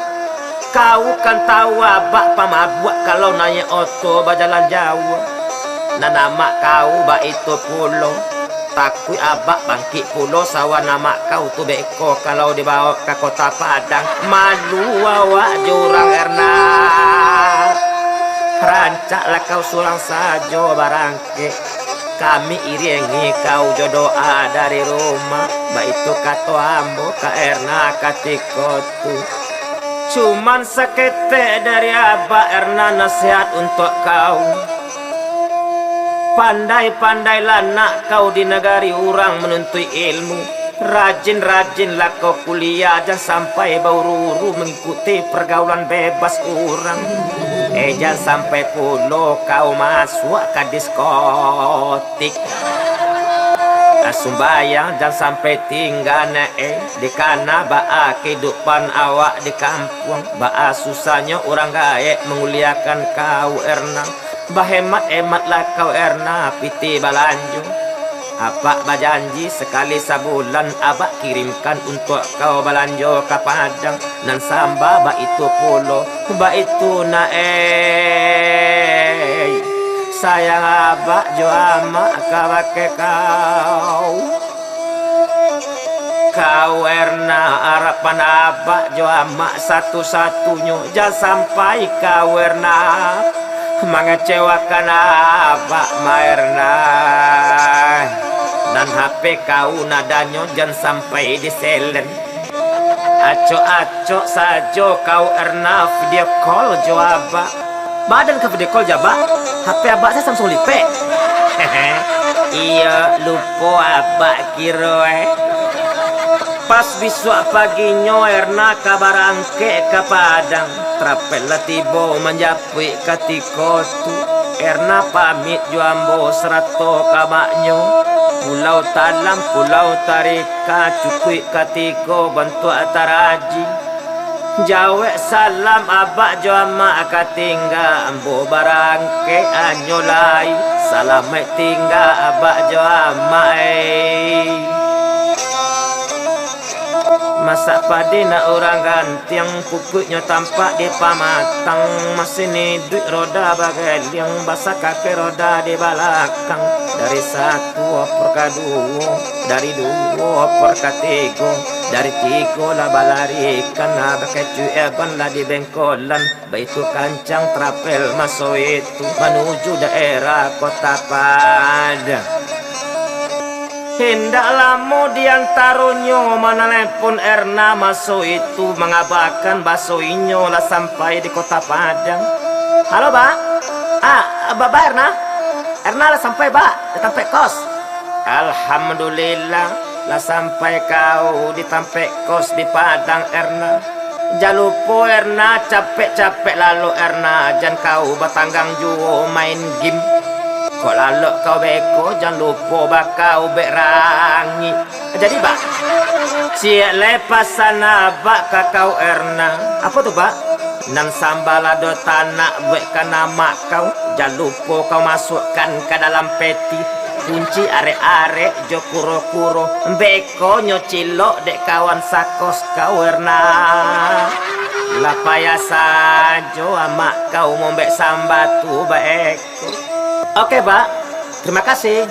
Kau kan tahu abak pamabuk kalau naik oto berjalan jauh. Nan nama kau bak itu pulau. Takui abak bangkit pulau sawan nama kau tu beko kalau dibawa ke kota Padang. Malu awak jurang Erna. Rancaklah kau surang saja barangke. Kami iringi kau jodoh dari rumah. Baitu kato ambo ka Erna katiko tu. Cuman seketek dari abah Erna nasihat untuk kau. Pandai-pandailah nak kau di negari orang menuntut ilmu. Rajin-rajinlah kau kuliah. Jangan sampai buru-buru mengikuti pergaulan bebas orang. Jangan sampai pulau kau masuk ke diskotik. Sumbayang jangan sampai tinggal di kana baa kehidupan awak di kampung. Baa susahnya orang gaek menguliakan kau Erna. Bahemat-hematlah kau Erna piti balanju. Apa bajanji sekali sebulan abak kirimkan untuk kau balanjo ke Padang. Nan samba ba itu pulo ba itu sayang abak jo amak kabake kau Erna harapan abak jo amak satu-satunya. Jangan sampai kau Erna mengecewakan abak Erna. Dan HP kau nadanya jangan sampai diselen. Acok-acok saja kau Erna video call jawab. Badan ke video call jawab. HP abak saya Samsung Lipe. Iya lupa abak kira Pas besok paginya Erna kabar angke ke Padang. Trapel tibo menjapui ketika tu. Erna pamit juambo serato kabaknya. Pulau Talam, Pulau Tarika, cukui ketiga bantu ataraji. Jawa salam abak jama katingga ambo barangke anyolai. Salamet tinggal abak jama Masak padi nak orang gantiang pupuknya tampak di pamatang. Masih ni duit roda bagai yang basah kaki roda di belakang. Dari satu oper ke dua, dari dua oper ke tiga, dari tiga lah balarikan. Bagai cueban lah di bengkolan. Baitu kancang trapel masuk itu menuju daerah kota Padang. Hendaklah kemudian taruhnya menelepon Erna masuk itu mengabarkan basoinyo lah sampai di kota Padang. Halo Mbak. Mbak Erna. Erna lah sampai Mbak di Tampek Kos. Alhamdulillah lah sampai kau di Tampek Kos di Padang Erna. Jangan lupa Erna capek-capek lalu Erna jangan kau batanggang juo main game. Kau lalu kau beko jangan lupa bakau berangi. Jadi Pak, siap lepasan abak kakau Erna. Apa tuh Pak? Nan sambalado tanah buatkan nama kau. Jangan lupa kau masukkan ke dalam peti. Kunci are-are jo kuro-kuro. Beko nyocilok dek kawan sakos kau Erna. Lapaya sajo amak kau mombek sambatu baik. Oke, Pak. Terima kasih.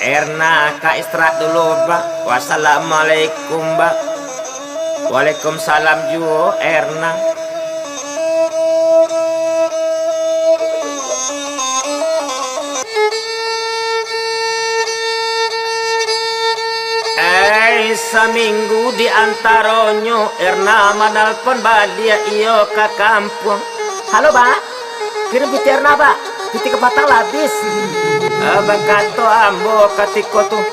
Erna, Kak istirahat dulu, Pak. Wassalamualaikum, Pak. Waalaikumsalam juga, Erna. Seminggu di antaronyo Erna manalpon balia iyo ke kampung. Halo, Pak. Kirim piti Erna, Pak. Piti kepatang labis. Abang kato ambo katiko tuh.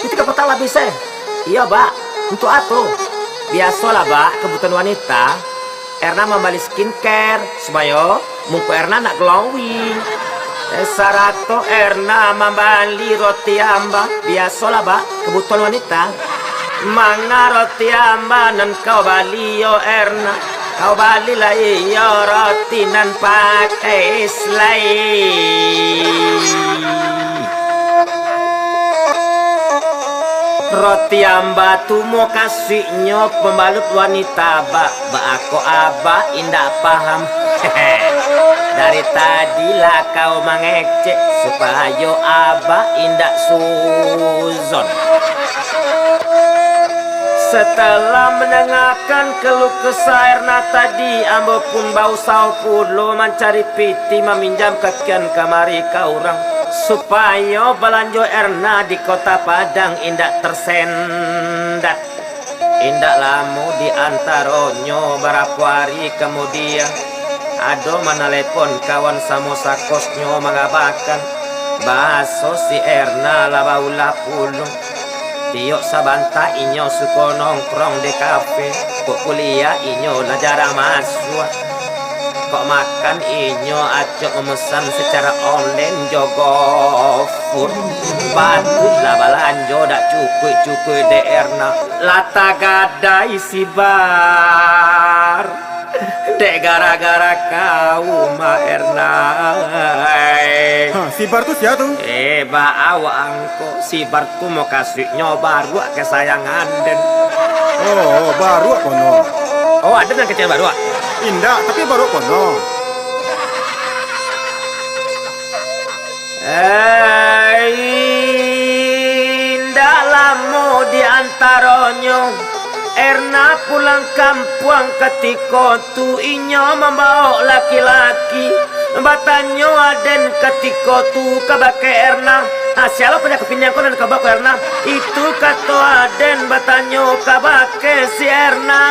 Piti kepatang labis Iya, Pak. Untuk atuh. Biasalah, Pak, kebutuhan wanita. Erna membeli skincare supaya muka Erna nak glowing. Sarato Erna membeli roti amba. Biasalah, Pak, kebutuhan wanita. Mana roti amba nan kau bali yo Erna. Kau bali lah iyo roti nan pakai selai. Roti amba tu mau kasihnya pembalut wanita, Ba aku aba indah paham. Dari tadilah kau mengecek supaya aba indah suzon. Setelah mendengarkan keluh kesah Erna tadi, ambo pun bau saukulo mencari piti meminjam kakian kamari ka orang supaya belanja Erna di kota Padang indak tersendat. Indak lama di antaronyo berapa hari kemudian ada menelepon kawan samosa kosnyo mengabarkan baso si Erna lah bau lapulung. Tiok sabanta inyo suko nongkrong di kafe. Kok kuliah inyo lah jarang masuk. Kok makan inyo acok memesan secara online jogo food. Patutlah balanjo dak cukup de Erna. Lata gadai si bar. Dek gara-gara kau ma Erna. Si Bar tuh siapa tuh? Awak angko si Bar tuh mau kasih nyoba baru kesayangan den. Oh, baru kono. Oh, ada yang kecil baru. Indah, tapi baru kono. Indah lamo di antaronyo Erna pulang kampung ketika tu inyo membawa laki-laki. Batanyo aden ketika tu kabake Erna. Siapa punya kepinjang kau dan kabake Erna. Itu kata aden batanyo kabake si Erna.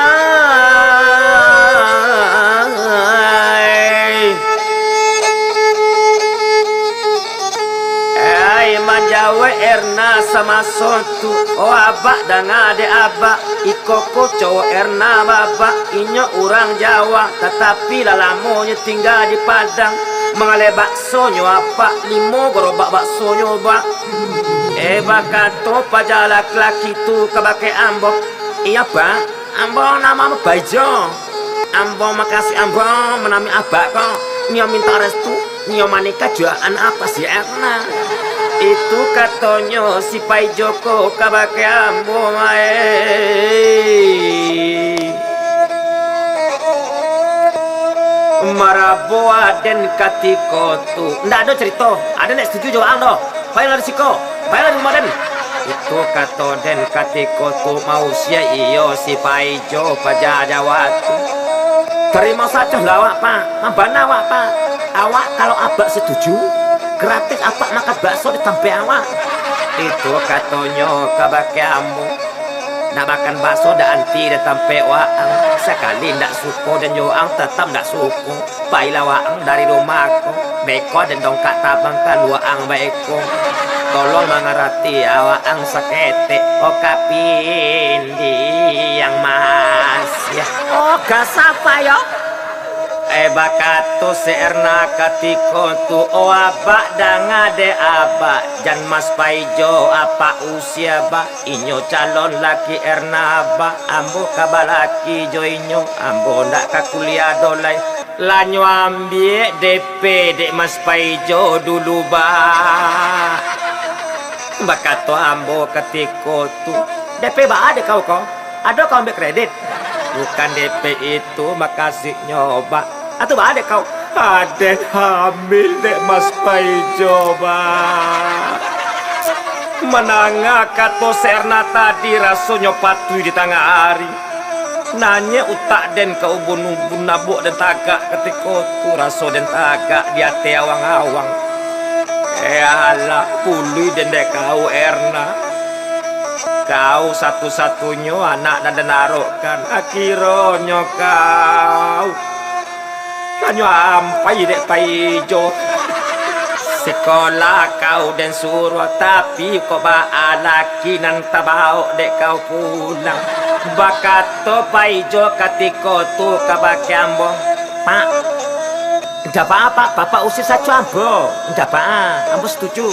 Manjawe Erna sama sotu. Oh abak dan ade abak ikoko cowok Erna babak inyo orang Jawa tetapi lalamonya tinggal di Padang mengale baksonyo apa limo gerobak baksonyo bak bakato pajala laki tu kabake ambo. Iya, Pak, ambo nama Baijo. Ambo makasih ambo menami abak kok nio minta restu nio manika juaan apa si Erna. Itu katonyo si Pai Joko kabake ambo Maraboa den katiko tu. Ndak ada cerita. Ada nek setuju jawab ando. Payah risiko. Payah rumah den. Itu kato den katiko tu mau sia iyo si Pai Jo pajajawatu. Terima saja lawak, Pak. Ambana awak, Pak. Awak kalau abak setuju gratis apa makan bakso di tempe awak. Itu katonyo kabake ambo. Nak makan bakso dah anti di tempe waang. Sekali ndak suko dan yoang tetap ndak suko. Baiklah waang dari rumahku. Beko dan dongkak tabangkan waang baikku. Tolong mengerti awaang sakete. Oh kapindi yang mas ya. Oh kasapa yo. Bakato si Erna katiko tu o abak danga de abak jan mas Paijo apa usia ba inyo calon laki Erna ba ambo kabalaki jo inyo ambo ndak ka kuliah dolai lanyo ambie DP dek mas Paijo dulu ba bakato ambo katiko tu DP ba ada kau ada kau ambil kredit Bukan DP itu makasih nyoba. Atau ada kau? Ada hamil dek Mas Paijo menanga kato serna tadi rasanya patui di tengah hari. Nanya utak den ke ubun-ubun nabuk dan tagak ketika tu raso dan tagak dia te awang-awang. Alah pului den dek kau Erna. Kau satu-satunya anak dan narokan akhirannya kau. Kanyo ampai dek Paijo. Sekolah kau dan suruh tapi kau laki nan tabau dek kau pulang. Bakat to Paijo katiko tu kabake ambo. Pak, ndak apa-apa, Bapak usir saja ambo. Ndak apa, ambo setuju.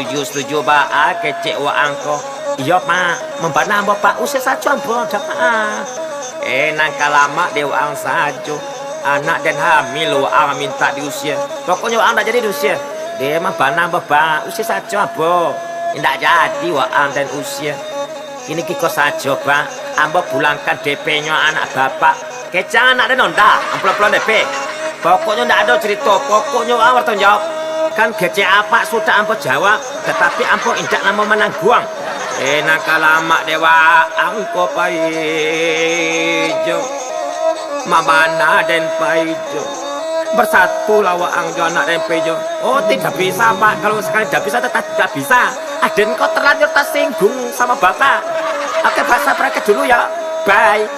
Setuju ba kecek wa angko. Iya Pak, membana ambo Pak usir saja ambo, ndak apa. Nang kalama dewa ang saja. Anak dan hamil Waang minta diusir. Pokoknya Waang tak jadi diusir. Dia mah bana bapak usir saja Abo. Tidak jadi Waang dan usir. Ini kiko saja Pak. Ambo pulangkan DP-nya anak bapak. Kecang anak dan nonda. Ampulan DP. Pokoknya tidak ada cerita. Pokoknya Waang bertanggung jawab. Kan gece apa sudah ambo jawab. Tetapi ambo tidak nama menangguang. Nakalama dewa angko Paijo. Mamana dan Paijo bersatu lawa angjo anak dan Paijo. Oh tidak bisa Pak, kalau sekali tidak bisa tetap tidak bisa. Aden kau terlanjur tersinggung sama bapak. Oke bahasa mereka dulu ya. Bye.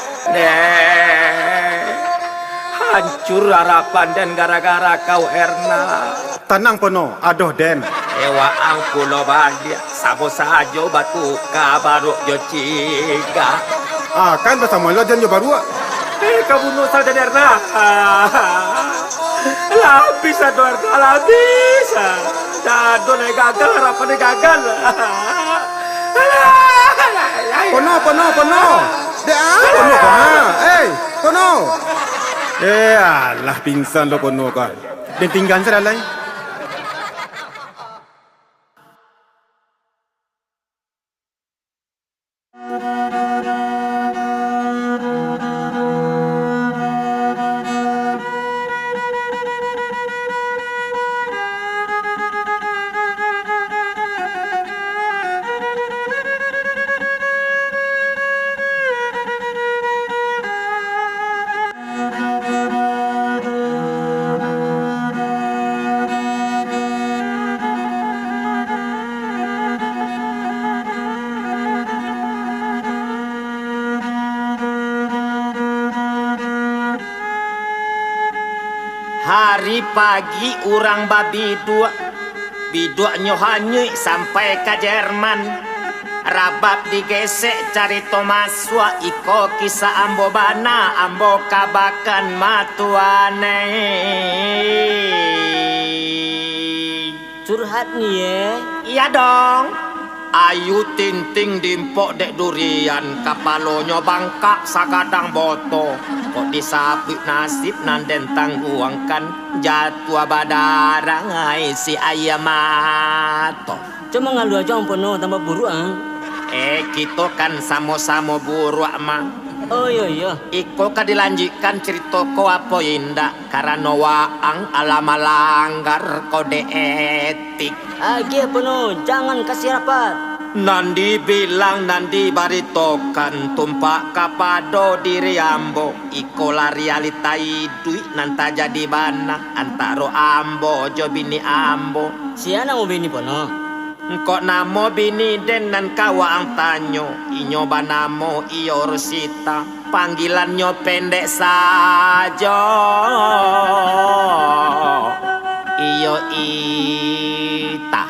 Hancur harapan dan gara-gara kau Erna. Tenang Pono, aduh Den. Ewa ang pulo bahagia. Sabo sajo batu kabaru jo ciga. Kan bersama lo dan jo baru. Kamu nusa dan Erna. Labis ado Erna, labis. Dado na gagal, harapan na gagal. Pono. Pono Pono. Alah pingsan lo Pono kan. Dan tinggal saya lain. Hari pagi urang babi dua nyohanyui sampai ke Jerman. Rabab digesek cari Tomaswa iko kisah ambo bana ambo kabakan matuane. Curhat nih ya? Iya dong. Ayu tinting dimpok dek durian kapalonyo bangkak sagadang boto. Kok disapit nasib nanden tangguangkan jatuh badarang ay si ayamato. Cuma ngalu aja Pono tambah buruk Kita kan sama-sama buruk mah. Oh iya. Iko ka dilanjutkan cerita ko apa indah karena Waang alamalanggar kode etik. Pono jangan kasih rapat. Nandi bilang nandi baritokan tumpak kapado diri ambo iko la realita idui nanta jadi bana antaro ambo jo bini ambo. Siapa mau bini Pono? Kok namo bini den nan Waang tanyo inyo banamo iyo Rosita panggilannya pendek saja iyo Ita.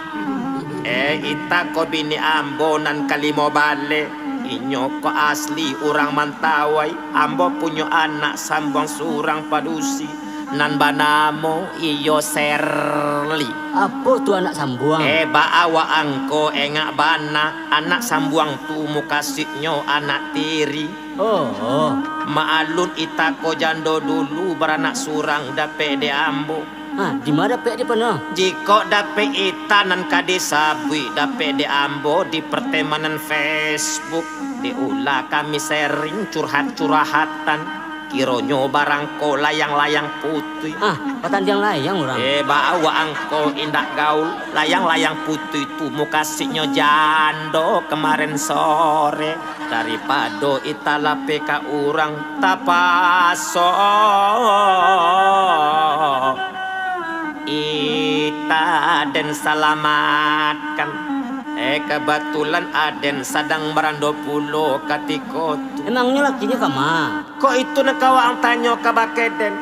Ita ko bini ambo nan kalimo bale inyo ko asli urang Mantawai ambo punyo anak sambang surang padusi nan banamo iyo Serli. Apa tuh anak sambuang? Baawa angko engak bana anak sambuang tu mukasiknyo anak tiri. Oh. Maalun ita ko jando dulu beranak surang dape de ambo. Di mana pek di Pono? Jiko dape ita nan kade sabui dape de ambo di pertemanan Facebook. Diulah kami sering curhat-curhatan. Kironyo barangko layang-layang putih. Patan yang layang orang. Bawa angko indak gaul. Layang-layang putih itu mau kasihnya jando kemarin sore. Daripada italape ka urang tapaso. Ita den salamatkan. Kebetulan Aden sedang berando pulo katiko tu. Emangnya lakinya kama? Kok itu nekawa ang tanyo kabakeden?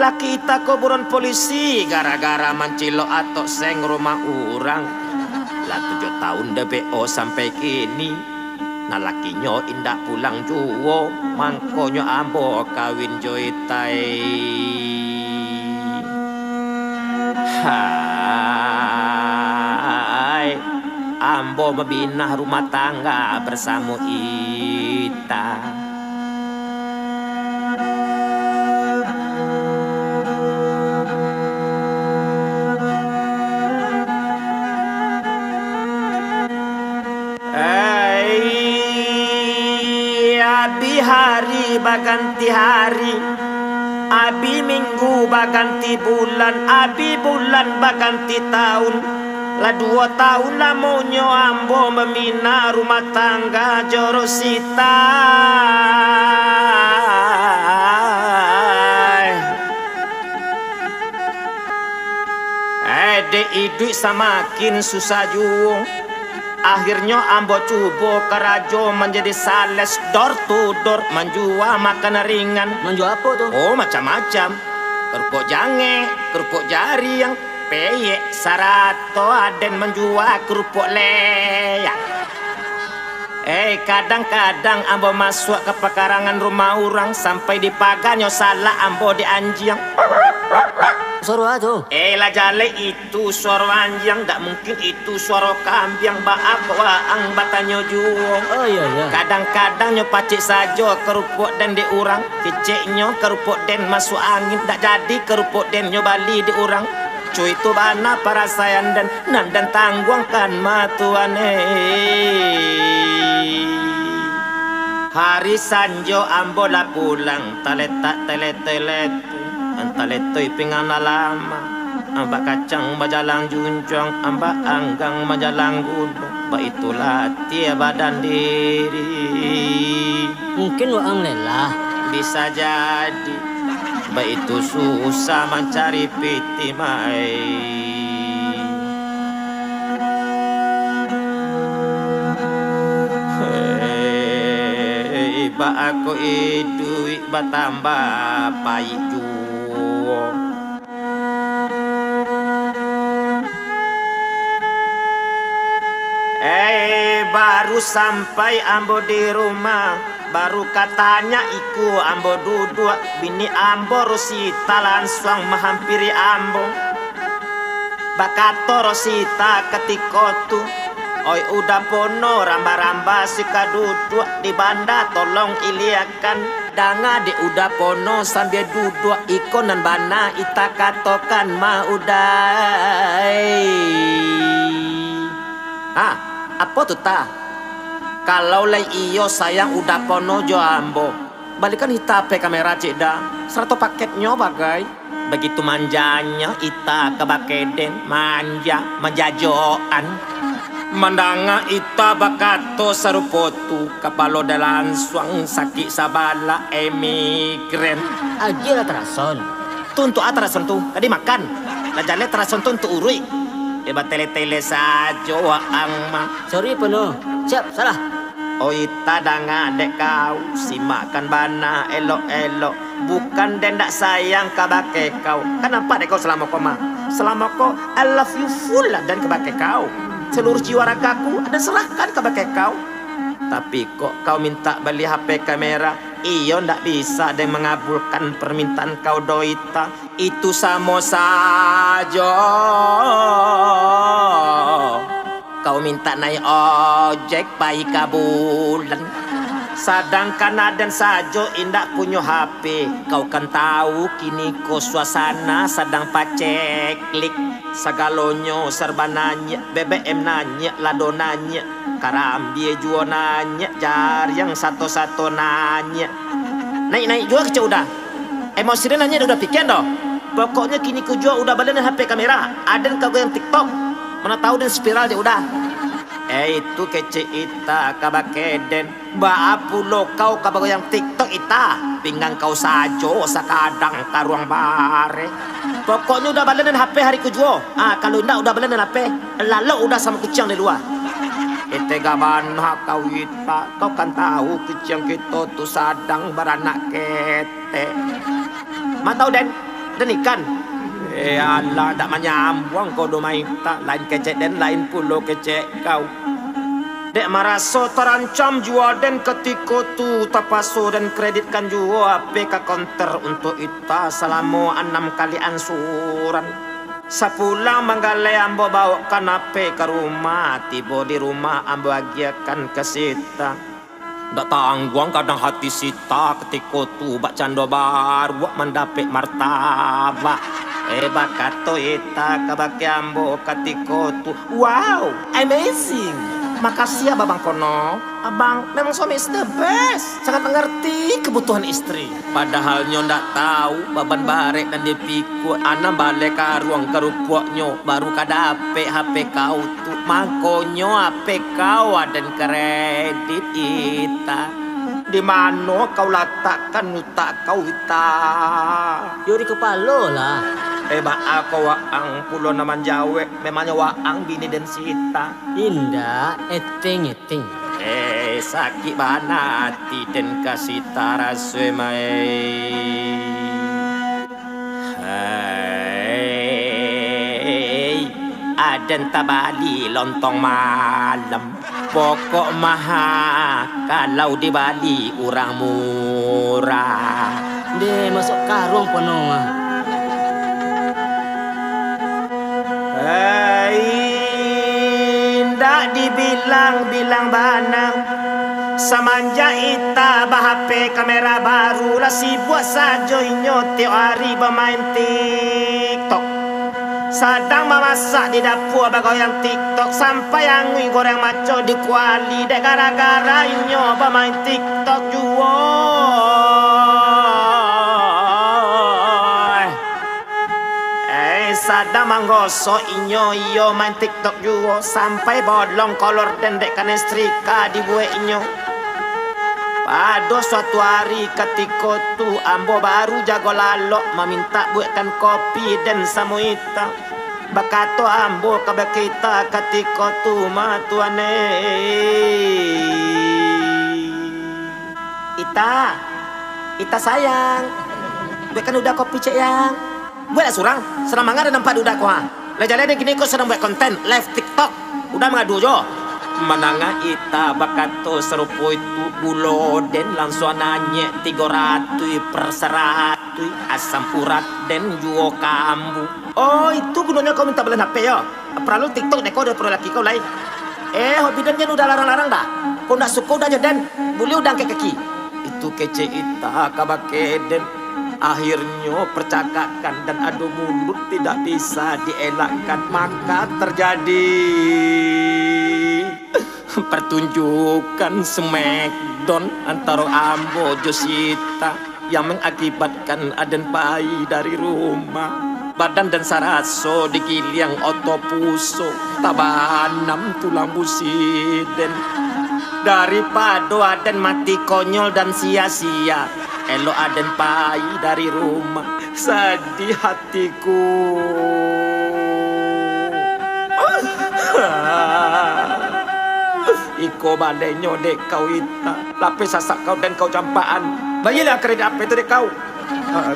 Laki ita ko buron polisi gara-gara mancilo atau seng rumah orang. Lah 7 tahun DBO sampai kini. Nah lakinyo indak pulang juwo. Mangkonyo ambo kawin joitai. Ambo membina rumah tangga bersama Ita. Abi hari baganti hari, abi minggu baganti bulan, abi bulan baganti tahun. Lah 2 tahun lamonyo ambo memina rumah tangga Jorosita. Dek semakin susah juang. Akhirnya ambo coba kerajo menjadi sales door to door. Menjual makanan ringan. Menjual apa tuh? Oh macam-macam. Kerupuk jange, kerupuk jaring, peyek, sarato, Aden menjual kerupuk leyak. Kadang-kadang ambo masuk ke pekarangan rumah orang sampai di pagarnya salah ambo di anjing. Suara tu? Lah jale itu suara anjing, tak mungkin itu suara kambing baak waang batanyo juong. Oh iya. Kadang-kadang nyo pacik saja kerupuk den di orang, keceknya kerupuk den masuk angin, tak jadi kerupuk den nyo bali di orang. Cuy itu bana para sayan dan tangguangkan matuane. Hari sanjo ambo lah pulang, taletak telet-telet, antaletoy pingana lama. Amba kacang majalang junjong, amba anggang majalang gunung. Ba itulah tia badan diri. Mungkin waang lelah. Bisa jadi. Ba itu susah mencari piti mai. Ba aku idui batambah payik juo. Baru sampai ambo di rumah, baru katanya iku ambo duduk, bini ambo Rosita langsung menghampiri ambo. Bakato Rosita ketika tu, oi udah pono ramba-ramba si kaduduk di banda tolong iliakan. Danga di udah pono sambil duduk ikonan bana ita katokan ma udai. Apa tuh ta? Kalau lay iyo sayang udah pono jo ambo, balikan hitape kamera ceda, serta paketnya bagai. Begitu manjanya ita kebakeden, manja, menjajoan. Mandanga ita bakato sarupotu, kapalo da langsung sakit sabala emigren. Aja lah terason. Tuntuk terason tuh, tadi makan. Lajane terason tuh untuk urui. Tele-tele saja waang ma. Sorry penuh. Siap, salah. Oh ita danga dek kau, simakan bana elok-elok. Bukan dendak sayang kabake kau. Kenapa dek kau selama kau ma? Selama kau I love you full lah dan kabake kau. Seluruh jiwa ragaku ada serahkan kabake kau. Tapi kok kau minta beli HP kamera? Iyo ndak bisa dan mengabulkan permintaan kau doita. Itu sama saja. Kau minta naik ojek bayi kabulan. Sedangkan Aden sajo indak punya HP. Kau kan tahu kini ko suasana sedang paceklik. Segalonyo serba nanya, BBM nanya, Lado nanya, Karambie juga nanya, Jar yang satu-satu nanya. Naik-naik juga kecil udah. Emosi dia nanya udah pikir dah. Pokoknya kini ku juga udah balen HP kamera. Aden kau yang TikTok. Mana tahu dan spiral dia udah. Itu kece ita kabakeden. Baapulo kau kabago yang TikTok ita. Pinggang kau sajo sakadang karuang bare. Pokoknya udah balenan HP hari kujuo. Kalau enggak udah balenan HP, lalu udah sama kucing di luar. Ite gaban kau ita. Kau kan tahu kucing kita tuh sadang beranak kete. Matau den ikan. Allah tak menyambung kau do maita. Lain kecek den lain pulo kecek kau. Dek maraso terancam jua den ketika tu tapaso dan kreditkan jua APK counter untuk ita selama 6 kali ansuran. Sepulang menggale ambo bawakan AP ke rumah. Tiba di rumah ambo agiakan ke sita. Dak tangguang kadang hati sita ketika tu bak cando baru mendapik martabak. Bakato ita kabaki ambo ketika tu. Wow, amazing. Makasih ya Babang Kono. Abang memang suami is the best. Sangat mengerti kebutuhan istri. Padahal nyo ndak tahu baban barek dan dipiku. Ana balik ke ruang kerupuknya. Baru kada HP kau tu. Makanya HP kau ada kredit ita. Di mana kau letakkan utak kau ita? Yuri kepala lah. Aku waang pulau naman jawe. Memangnya waang bini dan sita. Indah, eting. Sakit bana hati dan kasih taraswe mai. Aden tabali lontong malam. Pokok maha kalau di Bali urang murah. Dia masuk karung penuh. Ndak dibilang bana. Semanja ita HP kamera baru lah sibuk saja inyo tiap hari bermain TikTok. Sedang memasak di dapur bagoyang TikTok sampai angui goreng maco di kuali dek gara-gara inyo bermain TikTok juga. Sadang manggosok inyo main TikTok juga sampai bolong kolor dan dek kan setrika dibuat inyo. Pada suatu hari ketika tu ambo baru jago lalok meminta buatkan kopi dan samuita. Bakato ambo kabak kita ketika tu matuane. Ita sayang. Buatkan udah kopi cek yang. Buatlah surang, senang mangar dan nampak udah kuah. Lajalan gini kok sedang buat konten live TikTok. Udah mengadu jo. Menangah ita bakato serupu itu buloden langsung nanya 300 per 100 asam urat dan juo kambu. Oh itu gunanya kau minta beli HP ya. Perlu TikTok deh kau udah perlu laki kau lain. Hobi dan jen udah larang-larang dah. Kau nak suka udah dan boleh udah ke kaki. Itu kece ita kabakeden. Akhirnya percakapan dan adu mulut tidak bisa dielakkan. Maka terjadi pertunjukan smackdown antara Ambo Josita yang mengakibatkan Aden bayi dari rumah. Badan dan saraso digiliang otopuso tabanam tulang busiden. Daripada Aden mati konyol dan sia-sia, elo Aden bayi dari rumah. Sedih hatiku. Iko balenyo dek kau ita. Lapis sasak kau dan kau campaan. Bayilah kredit HP itu dek kau.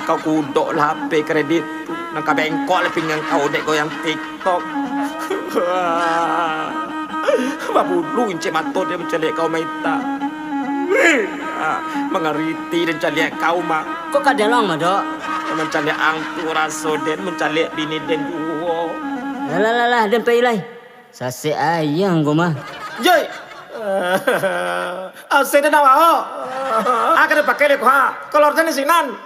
Kau kudok lah HP kredit tu. Nangka bengkok lah pinggang kau dek kau yang TikTok. Babulu incik mato dia mencalik kau maita. Mengeriti dan calik kau mah. Kok kadelong mah dok? Mencalik angtu raso den mencalik bini den duo. Lah den pay lai. Sase ayang ko mah. Joy, Saya dah mau. Akan dipakai deh kok. Kalau orangnya sinan.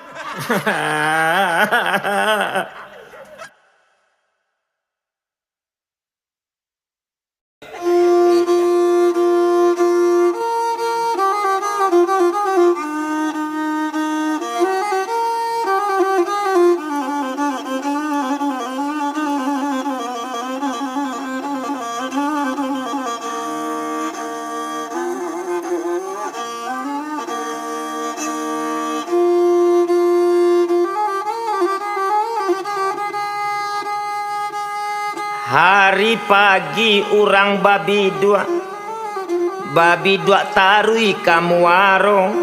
Hari pagi urang babi dua tarui kamu warung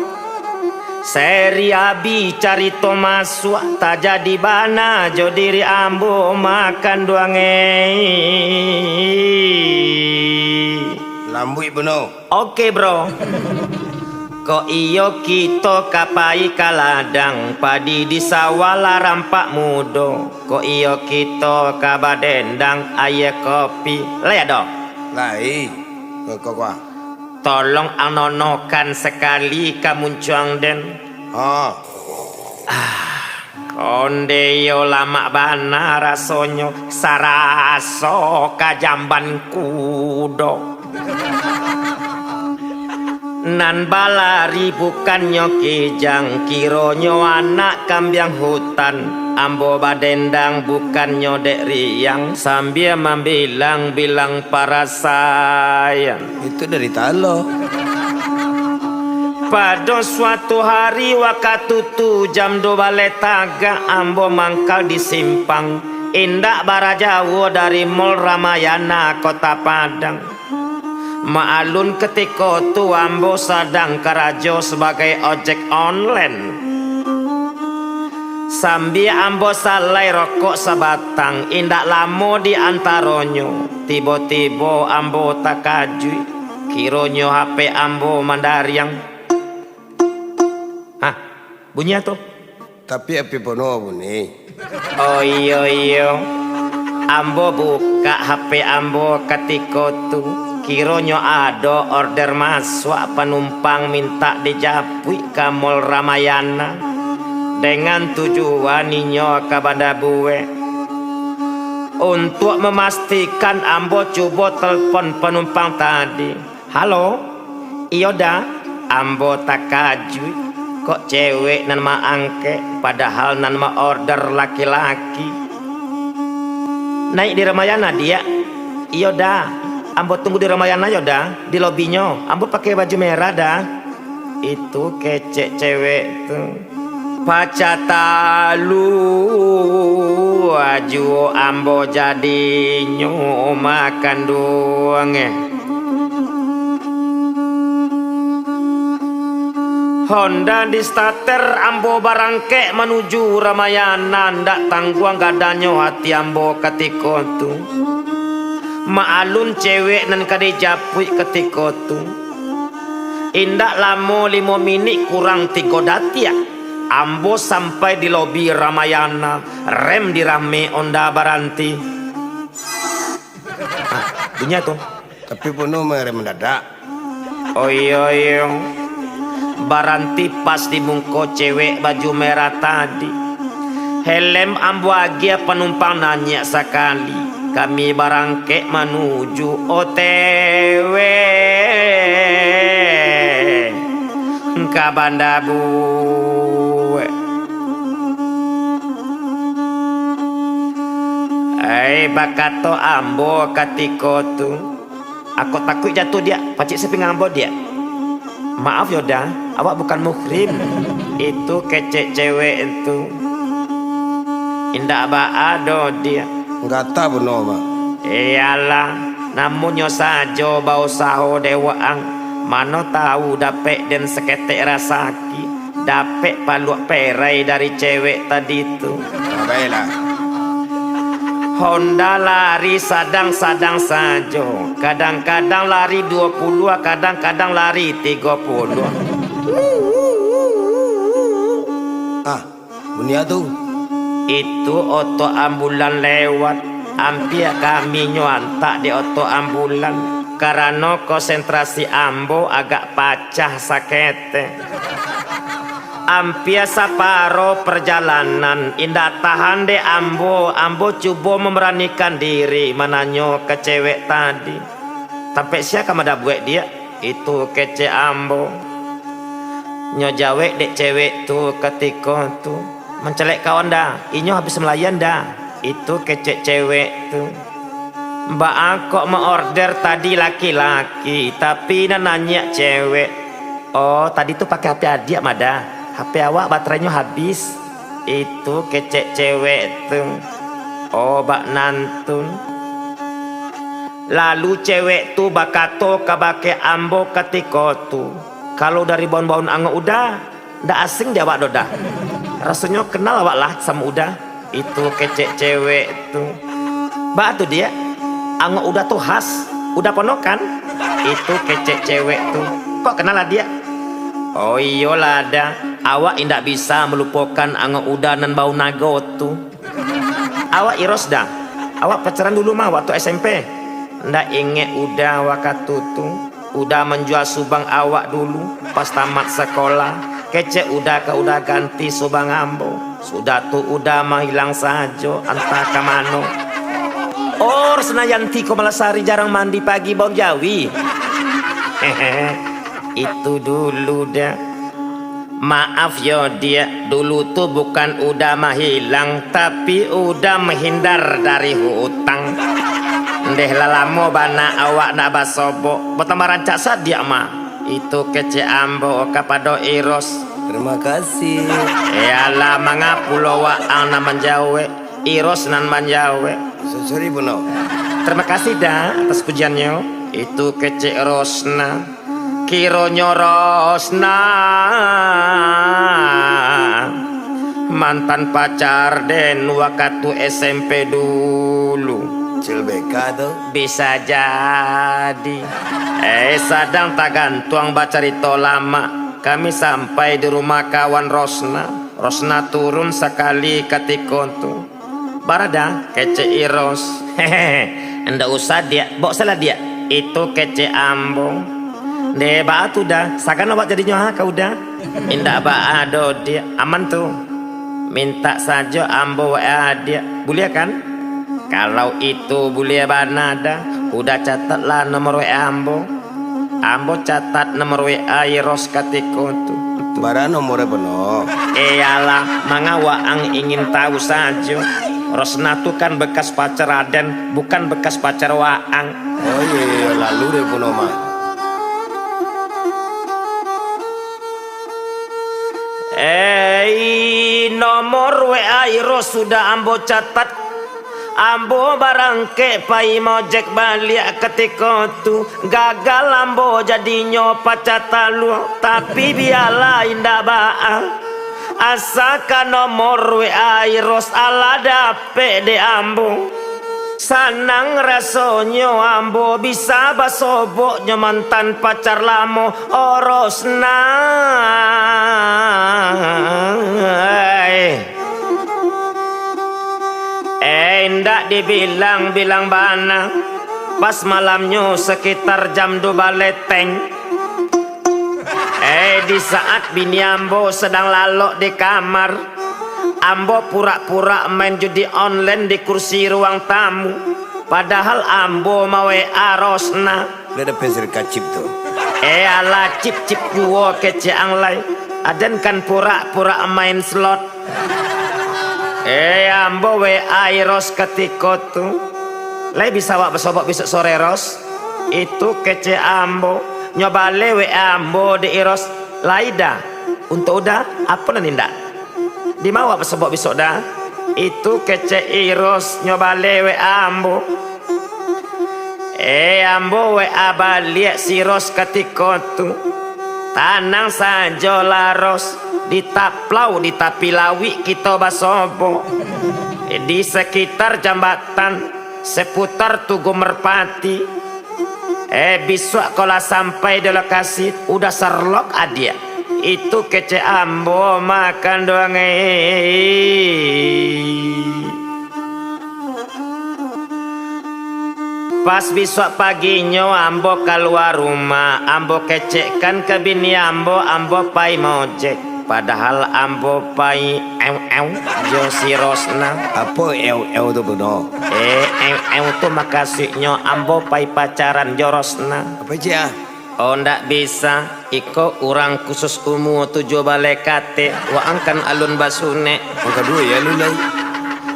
seri abi cari tomasua tak jadi bana jo diri ambo makan duange Lambui beno. Oke bro. Ko iyo kita kapai kaladang padi di sawala rampak mudo. Ko iyo kita kabadendang aye kopi. Laya dong. Lai. Kok. Tolong anonokan sekali kamuncuang den. Oh. Konde yo lama bana rasonyo saraso kajamban kudo. Nan balari bukannya kijang kironyo anak kambiang hutan ambo badendang bukannya dek riang sambil membilang-bilang para sayang. Itu dari talo. Pada suatu hari waktu tu jam 2 baletaga ambo mangkal di simpang indak barajawo dari Mall Ramayana Kota Padang. Maalun ketika tu ambo sedang karajo sebagai ojek online. Sambil ambo salai rokok sebatang indak lamo di antaronyo. Tiba-tiba ambo takajui kironyo HP ambo mandariang. Hah, bunyi tuh? Tapi api penuh bunyi. Oh iya. Ambo buka HP ambo ketika tu kironyo ada order masuk penumpang minta dijapui ke Mall Ramayana dengan tujuan ninyo ke Banda Bue. Untuk memastikan ambo coba telepon penumpang tadi. Halo, iyo dah. Ambo takajui kok cewek nan ma angke padahal nan ma order laki-laki. Naik di Ramayana dia. Iyo dah. Ambo tunggu di Ramayana ya dah, di lobinya. Ambo pakai baju merah dah. Itu kecek cewek tuh. Paca talu aju ambo jadi makan doang Honda di starter ambo barangke menuju Ramayana ndak tangguang gadanyo hati ambo ketika tuh. Maalun cewek nan kade japui ketika tu indak lamo 5 menit kurang 3 datia ambo sampai di lobi Ramayana rem dirame onda baranti. Bunyi tuh. Tapi penuh merem mendadak. Oh iya. Baranti pas di mungko cewek baju merah tadi. Helm ambo agia penumpang nanya sekali. Kami barangke menuju OTW ke Banda Bue. Bakato ambo ketika tu aku takut jatuh dia pacik seping ambo dia. Maaf Yoda, awak bukan muhrim. Itu kecek cewek itu indah baado dia. Enggak tahu benar mak. Iyalah, namunnya saja bau saho dewaang. Mano tahu dapet dan seketek rasaki. Dapet paluak perai dari cewek tadi itu. Baiklah. Honda lari sadang-sadang saja. Kadang-kadang lari 20, kadang-kadang lari 30. Bunyi tuh. Itu oto ambulan lewat. Hampir kami nyuantak di oto ambulan. karena konsentrasi ambo agak pacah sakete. Ampia saparo perjalanan indah tahan de ambo coba memberanikan diri menanyo ke cewek tadi. Sampai siapa ada buat dia itu kece ambo nyojawek dek cewek tu ketika tu mencelek kawan dah inyo habis melayan dah itu kece cewek tu. Mbak kok mau order tadi laki-laki tapi nanya cewek. Oh tadi tuh pakai HP adik mada. HP awak baterainya habis. Itu kecek cewek tuh. Oh bak nantun. Lalu cewek tuh bakato kabake ambo ketika tuh. Kalau dari baun-baun anggo udah ndak asing dia awak doda. Rasanya kenal awak lah sama udah. Itu kecek cewek tuh. Bak tuh dia. Anggo udah tuh khas. Udah ponokan. Itu kecek cewek tuh. Kok kenal lah dia? Oh iyalah ada. Awak indak bisa melupakan anggo udah nan bau nago tuh. Awak iros dah. Awak pacaran dulu mah waktu SMP. Ndak inget udah waktu tuh. Udah menjual subang awak dulu pas tamat sekolah. Kece udah ganti subang ambo. Sudah tuh udah menghilang saja entah ke mano. Oh Senayanti Komalasari jarang mandi pagi bau jawi. Itu dulu dah. Maaf yo dia dulu tuh bukan udah menghilang tapi udah menghindar dari hutang. Ndeh lalamo bana awak nak basobo betama rancak sadia mah. Itu kece ambo kapado iros. Terima kasih. Yalah mangapulo wa ana manjawe iros nan manjawe. Sorry Bono. Terima kasih dah atas pujiannya. Itu kece Rosna. Kironyo Rosna mantan pacar den waktu SMP dulu. Cilbeka tuh. Bisa jadi. Sadang tak gantuang baca cerita lama. Kami sampai di rumah kawan Rosna. Rosna turun sekali ketika itu. Barada kece iros. Hehehe. Ndak usah dia. Bok salah dia. Itu kece ambong. De batu dah. Sakan awak jadinya kau dah. Indak baado dia. Aman tuh. Minta saja ambo dia. Boleh kan? Kalau itu boleh banada. Udah catatlah nomor WA ambo. Ambo catat nomor WA Iros katiko tu. Bara nomornya Bono. Iyalah, manga waang ingin tahu saja. Rosna tuh kan bekas pacar Raden, bukan bekas pacar waang. Oh iya, lalu deh Bono mah. Nomor WA Iros sudah ambo catat. Ambo barangke pai mojek balik ketika tu gagal ambo jadinya pacata lu tapi biarlah indah baa asaka nomor WA Iros ala dape de ambo sanang rasonyo ambo bisa basoboknya mantan pacar lamo Rosna. Ndak dibilang-bilang bana. Pas malamnya sekitar jam 2 leteng. Di saat bini ambo sedang lalok di kamar, ambo pura-pura main judi online di kursi ruang tamu. Padahal ambo mau WA Rosna. Udah ada peser kacip tuh. Ala cip-cip juo kece anglai. Aden kan pura-pura main slot. Ambo WA Iros ketika tu. Lai bisa wak besobok besok sore Ros. Itu kece ambo. Nyobale WA ambo di Iros. Lai dah. Untuk udah apa nanti ndak? Di mau wak besobok besok dah. Itu kece Iros. Nyobale WA ambo. Ambo WA balik si Ros ketika tu. Tanang saja lah Ros. Ditaplau ditapilawi kita basobo di sekitar jambatan seputar Tugu Merpati. Besok kalau sampai di lokasi udah serlok adia. Itu kece ambo makan doang. Pas besok paginya ambo keluar rumah, ambo kecekkan ke bini ambo pai mojek. Padahal ambo pai jo si Rosna. Apa tu Pono? Tu makasihnya ambo pai pacaran jo Rosna. Apa cia? Oh ndak bisa, iko orang khusus umur 7 balekate, waangkan alun basune. Maka dua ya lu lai.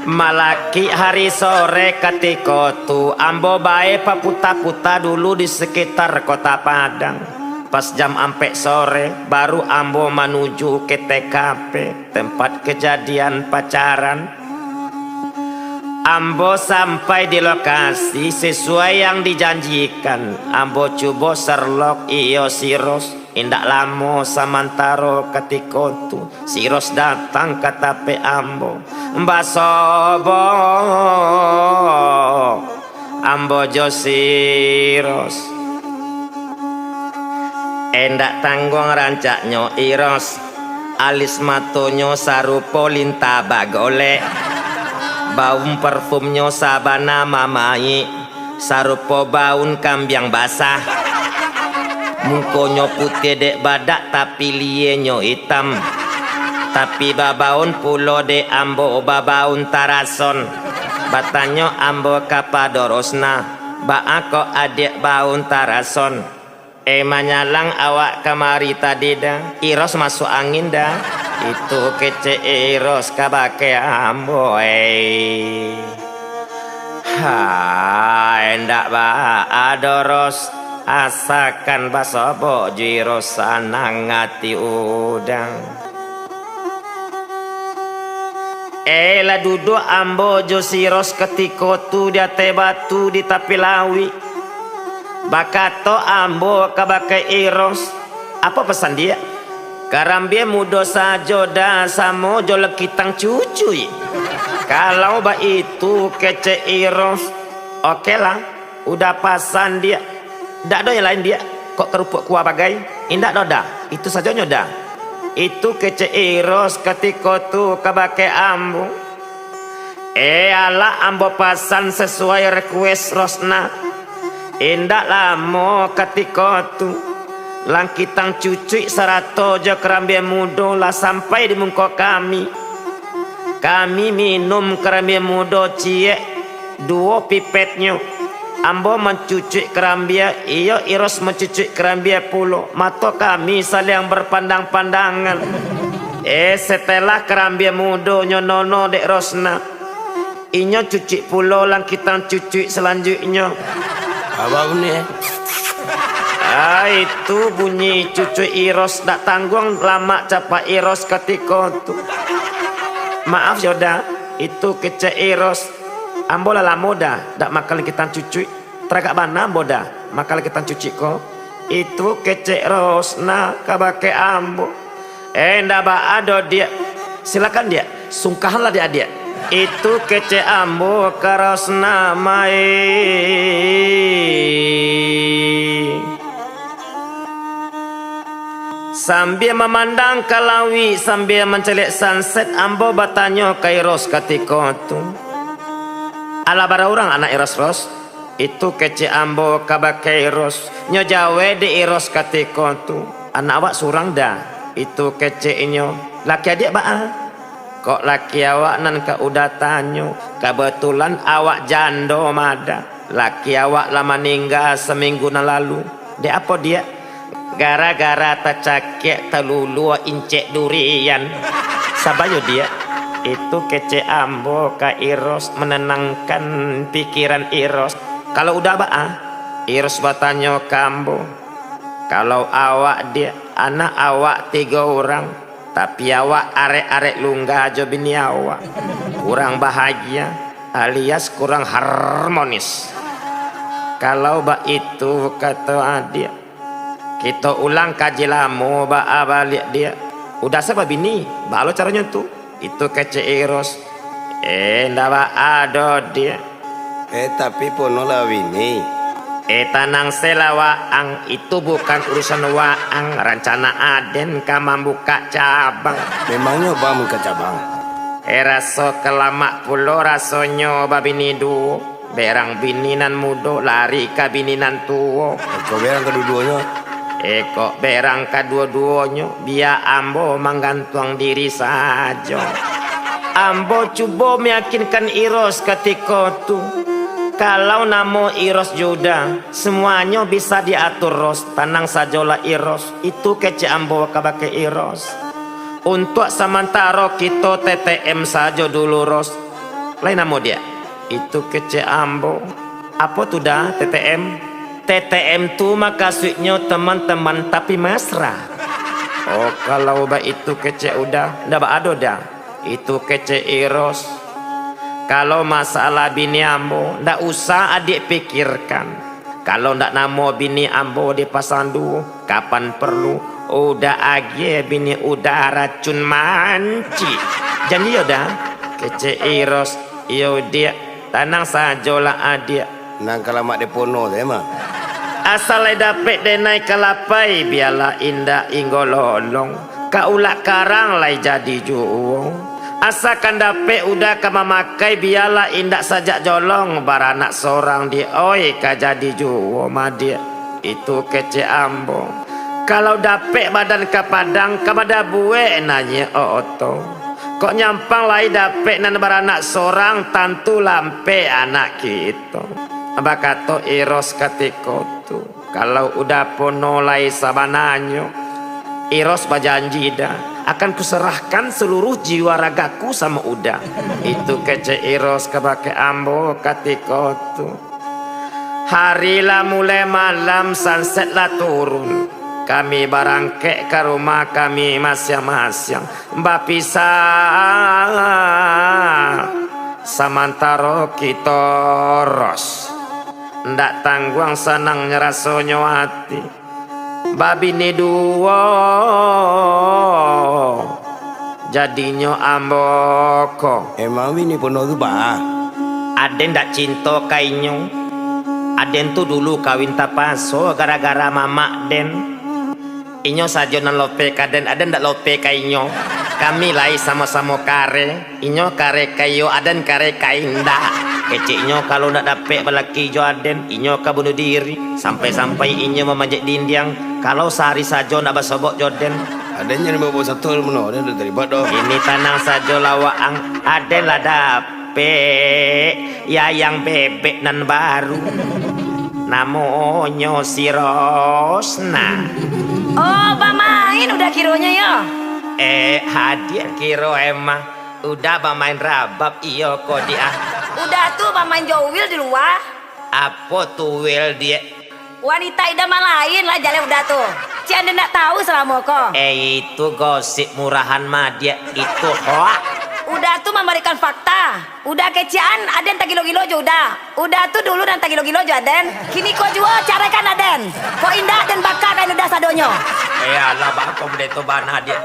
Malaki hari sore ketika tu ambo bae paputa-puta dulu di sekitar kota Padang. Pas jam ampek sore baru ambo menuju ke TKP tempat kejadian pacaran. Ambo sampai di lokasi sesuai yang dijanjikan. Ambo coba serlok iyo si Ros. Indak lama samantaro ketika tu si Ros datang ke tape ambo. Mbak Sobo ambo jo si Ros. Endak tanggung rancaknya Iros. Alis matonyo sarupo linta bagole. Baum parfumnya sabana mamai. Sarupo baun kambiang basah. Mukonyo putih dek badak tapi lienyo hitam. Tapi babaun pulo dek ambo babaun tarason. Batanyo ambo kapadorosna. Baako adik baun tarason. Manyalang awak kamari tadi dah. Iros masuk angin dah. Itu kece Iros kabake ambo endak ba adoros asakan basobo jiro sanang ngati udang. Lah duduk ambo jo siros ketika tu dia te batu di tapi lawi. Bakato ambo kabake Iros. Apa pesan dia? Karambia mudo sajo dah samo jo lekitang cucuy. Kalau ba itu kece Iros, oke lah, udah pasan dia. Ndak ada yang lain dia. Kok kerupuk kuah bagai? Indak doda. Itu saja nyoda. Itu kece Iros ketika tu kabake ambo. Ala ambo pasan sesuai request Rosna. Indak lama ketika tu langkitang cucuy sarato jo kerambia mudo lah sampai di muka kami. Kami minum kerambia mudo cie 2 pipetnya. Ambo mencucuk kerambia, iyo Iros mencucuk kerambia pulo. Mata kami saling berpandang-pandangan. Setelah kerambia mudo nyonono dek Rosna, inyo cucuk pulo langkitang cucuk selanjutnya. Apa ni? Itu bunyi cucu Iros. Tak tanggung lama capa Iros ketika tu. Maaf Yoda, itu kece Iros. Ambo lah lama dah. Tak makan kita cucu. Teragak bana ambo dah. Makan kita cuci ko. Itu kece Rosna kabake ambo. Ndak ba ado dia. Silakan dia. Sungkahanlah dia. Itu kece ambo ke Rosna mai. Sambil memandang kalawi, sambil mencelik sunset, ambo bertanya ke Iros ketika tu. Ala bara orang anak Iros Ros. Itu kece ambo kabake Iros. Nyo jawe di Iros ketika tu. Anak awak surang dah. Itu kece inyo. Laki adik baa. Kok laki awak nan ka udah tanyo. Kebetulan awak jando mada. Laki awak lama meninggal seminggu lalu. Dia apa dia? Gara-gara tercakek telulu incek durian. Sabayo dia. Itu kece ambo ka Iros menenangkan pikiran Iros. Kalau udah baa, Iros bertanya ke ambo. Kalau awak dia, anak awak 3 orang. Tapi awak arek-arek lunga aja bini awak. Kurang bahagia alias kurang harmonis. Kalau ba itu kata dia. Kita ulang kaji lama ba balik dia. Udah sebab bini, balo caranya tu. Itu kece Iros. Ndak ba ada dia. Tapi Pono lah bini. Tanang selawaang itu bukan urusan waang. Rencana Aden kama buka cabang. Memangnya ba buka cabang? Raso kelamak pulo rasonyo babini du. Berang bininan mudo lari ke bininan tuo. Kau berang kedua-duanya. Kok berang kedua-duanya biar ambo menggantung diri saja. Ambo cuba meyakinkan Iros ketika tu kalau namo Iros Juda semuanya bisa diatur Ros. Tenang sajalah Iros. Itu kece ambo kabake Iros. Untuk sementara kita TTM saja dulu Ros. Lain namo dia. Itu kece ambo. Apa tuh dah TTM? TTM tu maksudnya teman-teman tapi mesra. Oh kalau itu kece udah ada dah. Itu kece Iros. Kalau masalah bini ambo ndak usah adik pikirkan. Kalau ndak namo bini ambo dipasang dulu kapan perlu udah age bini udah racun manci. Jadi yaudah kece Iros yo dia tenang sajalah adik. Nang kalamak depono deh mah. Asal dapet denai kalapai biarlah indah inggololong. Kaulak karang lai jadi juong. Asalkan dapet udah kama makai biarlah indah sajak jolong. Baranak seorang di oi ka jadi juong madia. Itu kece ambo. Kalau dapet badan ke padang kamada buwe nanya oto. Kok nyampang lai dapet nan baranak seorang tantu lampe anak kita. Abah kata Iros ketika tu kalau udah ponolai sabananyo Iros berjanji dah akan kuserahkan seluruh jiwa ragaku sama udah. Itu kece Iros kebake ambo ketika tu hari lah mulai malam sunset lah turun. Kami barangkek ke rumah kami masing-masing bapisah samantara kita Ros. Ndak tangguang senang nyerasonya hati babi ni dua jadinya amboko. Emang bini pono tu bah. Aden ndak cinta kainyo. Aden tu dulu kawin tapaso gara-gara mama Den. Inyo saja nan lope kaden aden ndak lope kainyo. Kami lai sama-sama kare. Inyo kare kayo aden kare kainda. Keciknya kalau nak dapet belaki jo aden, inyo ka bunuh diri. Sampai-sampai inyo memanjat dinding. Kalau sehari saja nak bersobok joden. Adennya ni bawa satu ilmu dia dah terlibat dah. Ini tanang saja lawaang aden lah dapet. Ya yang bebek nan baru. Namanya si Rosna. Oh, pamain udah kironya ya? Hadir kiro emang. Udah pamain rabab iyo kok dia. Udah tuh pamain jowil di luar. Apa tuh wil dia? Wanita idaman lain lah jalan udah tuh. Cian ndak tahu selama kok. Itu gosip murahan mah dia itu hoak. Udah tuh memberikan fakta. Udah kecian aden tak gilo-gilo jo udah. Udah tuh dulu dan tak gilo-gilo jo aden. Kini kok jual carakan aden. Kok indah dan bakar kan udah sadonyo. Alah bako bede to bana dia.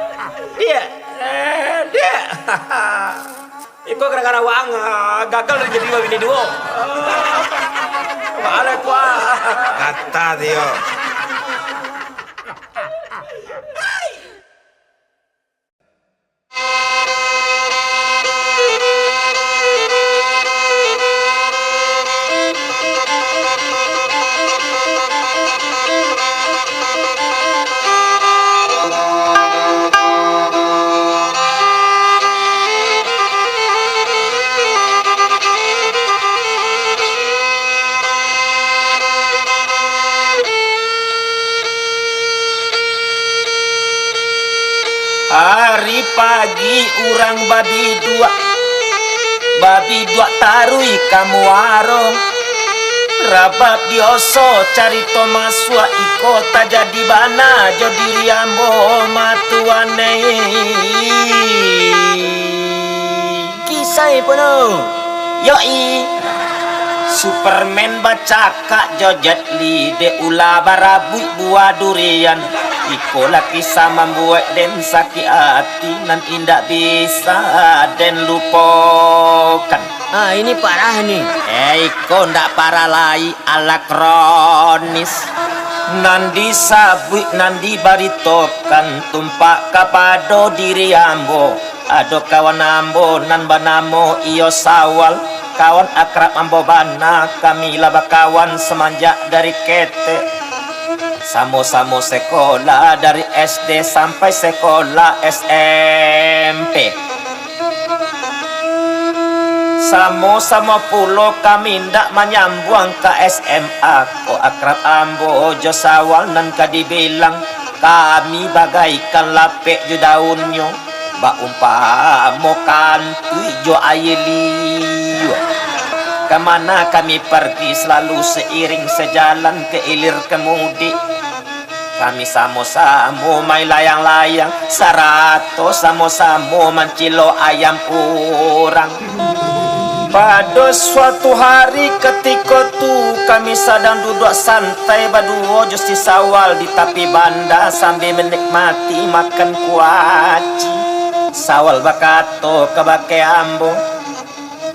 Dia. Iko gara-gara wang gagal jadi bini duo. Bale kuah. Kata dia. Hari pagi urang babi dua tarui kamu warung rabab dioso cari tomaswa iko tak jadi bana jadi riambo matuane kisah penuh yoi Superman baca kak jojet li de ula barabui buah durian. Iko laki sama membuat den sakit hati nan indah bisa den lupakan. Ah ini parah nih. Iko ndak parah lai ala kronis. Nandi sabui nandi baritokan tumpak kapado diri ambo. Ado kawan ambo nan banamo iyo sawal. Kawan akrab ambo bana kami laba kawan semenjak dari kete. Samo-samo sekolah dari SD sampai sekolah SMP. Sama-sama pulo kami ndak menyambung ke SMA. Ko akrab ambo ojo sawal nan kadibilang kami bagaikan lapek ju daunnya. Ba umpamo kantui jo ayeliyo. Kemana kami pergi selalu seiring sejalan ke ilir kemudi. Kami samo-samo main layang-layang, sarato samo-samo mencilo ayam orang. Pada suatu hari ketika tu kami sedang duduk santai berdua justi sawal di tepi banda sambil menikmati makan kuaci. Sawal bakato kebake ambo,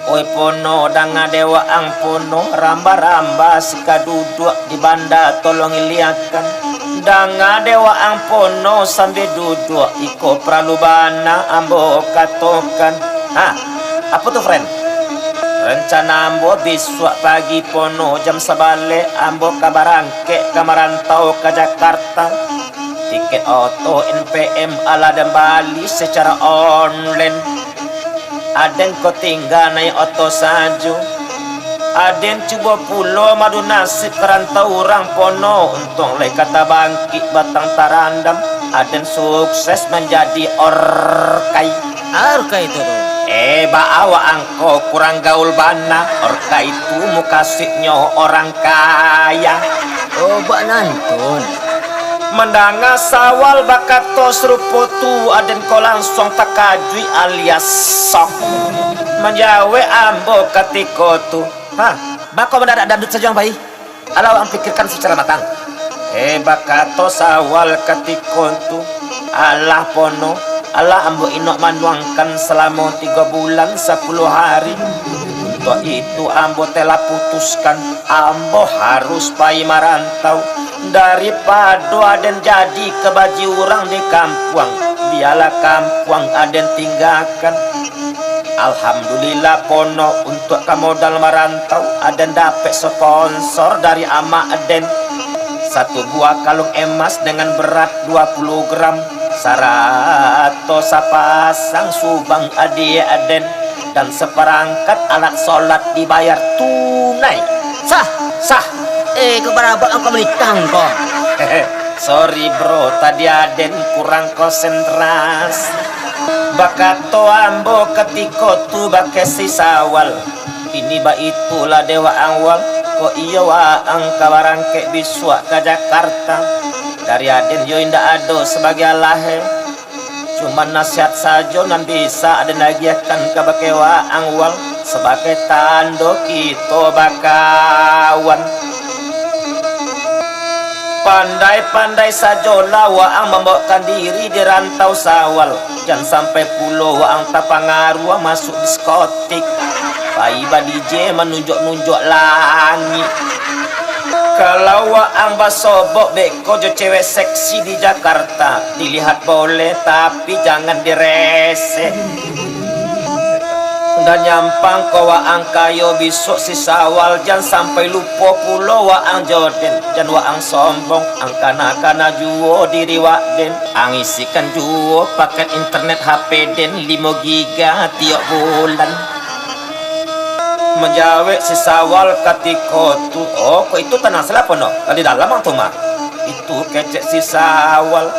oi pono danga dewa ang pono ramba-ramba sika duduk di banda tolong iliakan. Danga dewa ang pono sambil duduk iko pralubana ambo katokan. Apa tuh friend? Rencana ambo besok pagi pono jam sebalik ambo kabarangke kamarantau ke Jakarta. Tiket auto NPM ala dan Bali secara online. Aden ko tinggal naik auto saja. Aden coba pulau madu nasib kerantau orang pono. Untung lek kata bangkit batang tarandam. Aden sukses menjadi orkai. Orkai itu tuh. Baawa angko kurang gaul bana. Orka itu mukasihnya orang kaya. Oh, bak nantun. Mendanga sawal bakato serupotu aden ko langsung takajui alias sok. Menjawe ambo ketika tu. Bako mendadak dandut saja yang baik. Alau ang pikirkan secara matang. Bakato sawal ketika tu. Allah pono. Allah ambo inok manuangkan selama 3 bulan 10 hari. Untuk itu ambo telah putuskan ambo harus pai marantau. Daripada aden jadi kebaji orang di kampung, biarlah kampung aden tinggalkan. Alhamdulillah pono untuk modal merantau aden dapat sponsor dari ama aden. 1 buah kalung emas dengan berat 20 gram. Sarato sapasang subang adi aden dan seperangkat alat sholat dibayar tunai. Sah. Keberapa engkau menikah kok? Sorry bro, tadi aden kurang konsentrasi. Bakato ambo ketika tu bakesi sawal. Ini ba itulah dewa awal. Ko iya waang kawarangke biswa ke Jakarta. Dari aden yo indah ado sebagai alahe. Cuma nasihat saja nan bisa aden nagiakan ke bakewa angwal sebagai tando kita bakawan. Pandai-pandai saja waang membawakan diri di rantau sawal. Jangan sampai pulau waang tapangaruh masuk diskotik. Paiba DJ menunjuk-nunjuk langit. Kalau waang basobok beko jo cewek seksi di Jakarta, dilihat boleh tapi jangan direse. Dan nyampang ko waang kayo besok si sawal jangan sampai lupa pulau waang joden. Jangan waang sombong angkana-kana juo diri waden. Angisikan juo paket internet HP den 5 giga tiap bulan. Menjawab si sawal ketika tu. Oh kok itu tanah selapa no? Di dalam ang tuh mah. Itu kecek si sawal.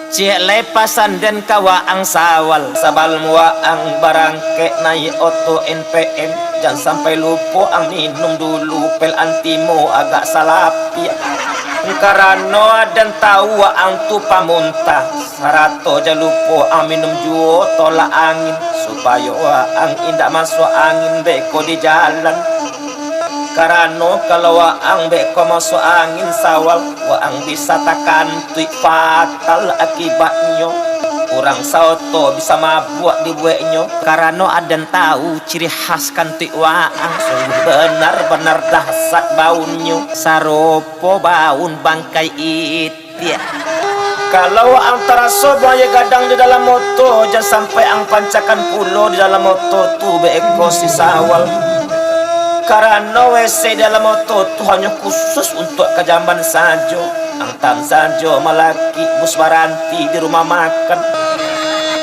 Cik lepasan dan kawaang sawal. Sabal muaang barangke naik auto NPM. Jangan sampai lupa ang minum dulu pel antimo agak salapi. Karena dan tahu ang tu pamuntah. Sarato jangan lupa ang minum juo tolak angin. Supaya waang indak masuk angin beko di jalan. Karena kalau waang beko masuk angin sawal, waang bisa takkan tuik fatal akibatnya. Orang Saoto bisa mabuk di bueknya karena aden tahu ciri khas kantik waang. Sungguh benar-benar dahsyat baunnya. Saropo baun bangkai itia. Kalau ang taraso baya gadang di dalam moto, jangan sampai ang pancakan pulo di dalam moto tu beeko si Sawal. Karena WC dalam moto tu hanya khusus untuk kejamban saja. Ang tan saja malaki bus baranti di rumah makan.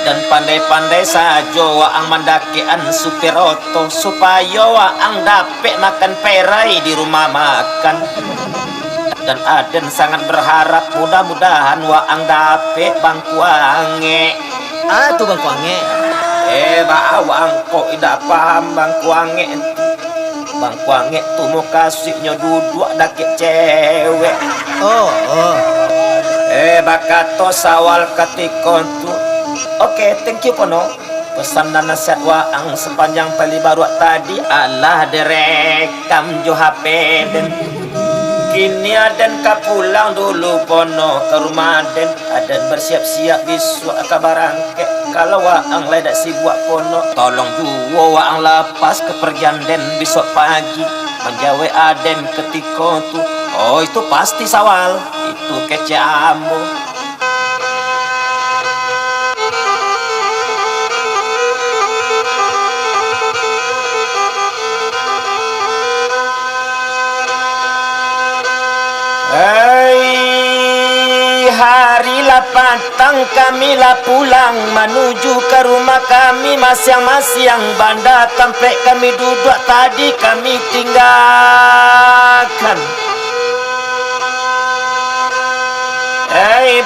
Dan pandai-pandai saja ang mandakian supir oto supaya ang dapat makan perai di rumah makan. Dan Aden sangat berharap mudah-mudahan ang dapat bangkuange. Ah, tu bangkuange. Bawang kok tidak paham bangkuange. Bangkuange tu mau kasihnya duduk dakik cewek. Oh. Bakato Sawal ketika tu. Oke, thank you Pono. Pesan dan nasihat waang sepanjang pali baru tadi Allah direkam jo HP den. Kini Aden pulang dulu Pono ke rumah Aden. Aden bersiap-siap besok ke barangke. Kalau waang ledak sibuk Pono, tolong juga waang lepas kepergian Den besok pagi. Menjauhi Aden ketika tu. Oh itu pasti Sawal, itu kece ambo. Harilah pantang kamilah pulang menuju ke rumah kami masing-masing. Banda tempat kami duduk tadi kami tinggalkan.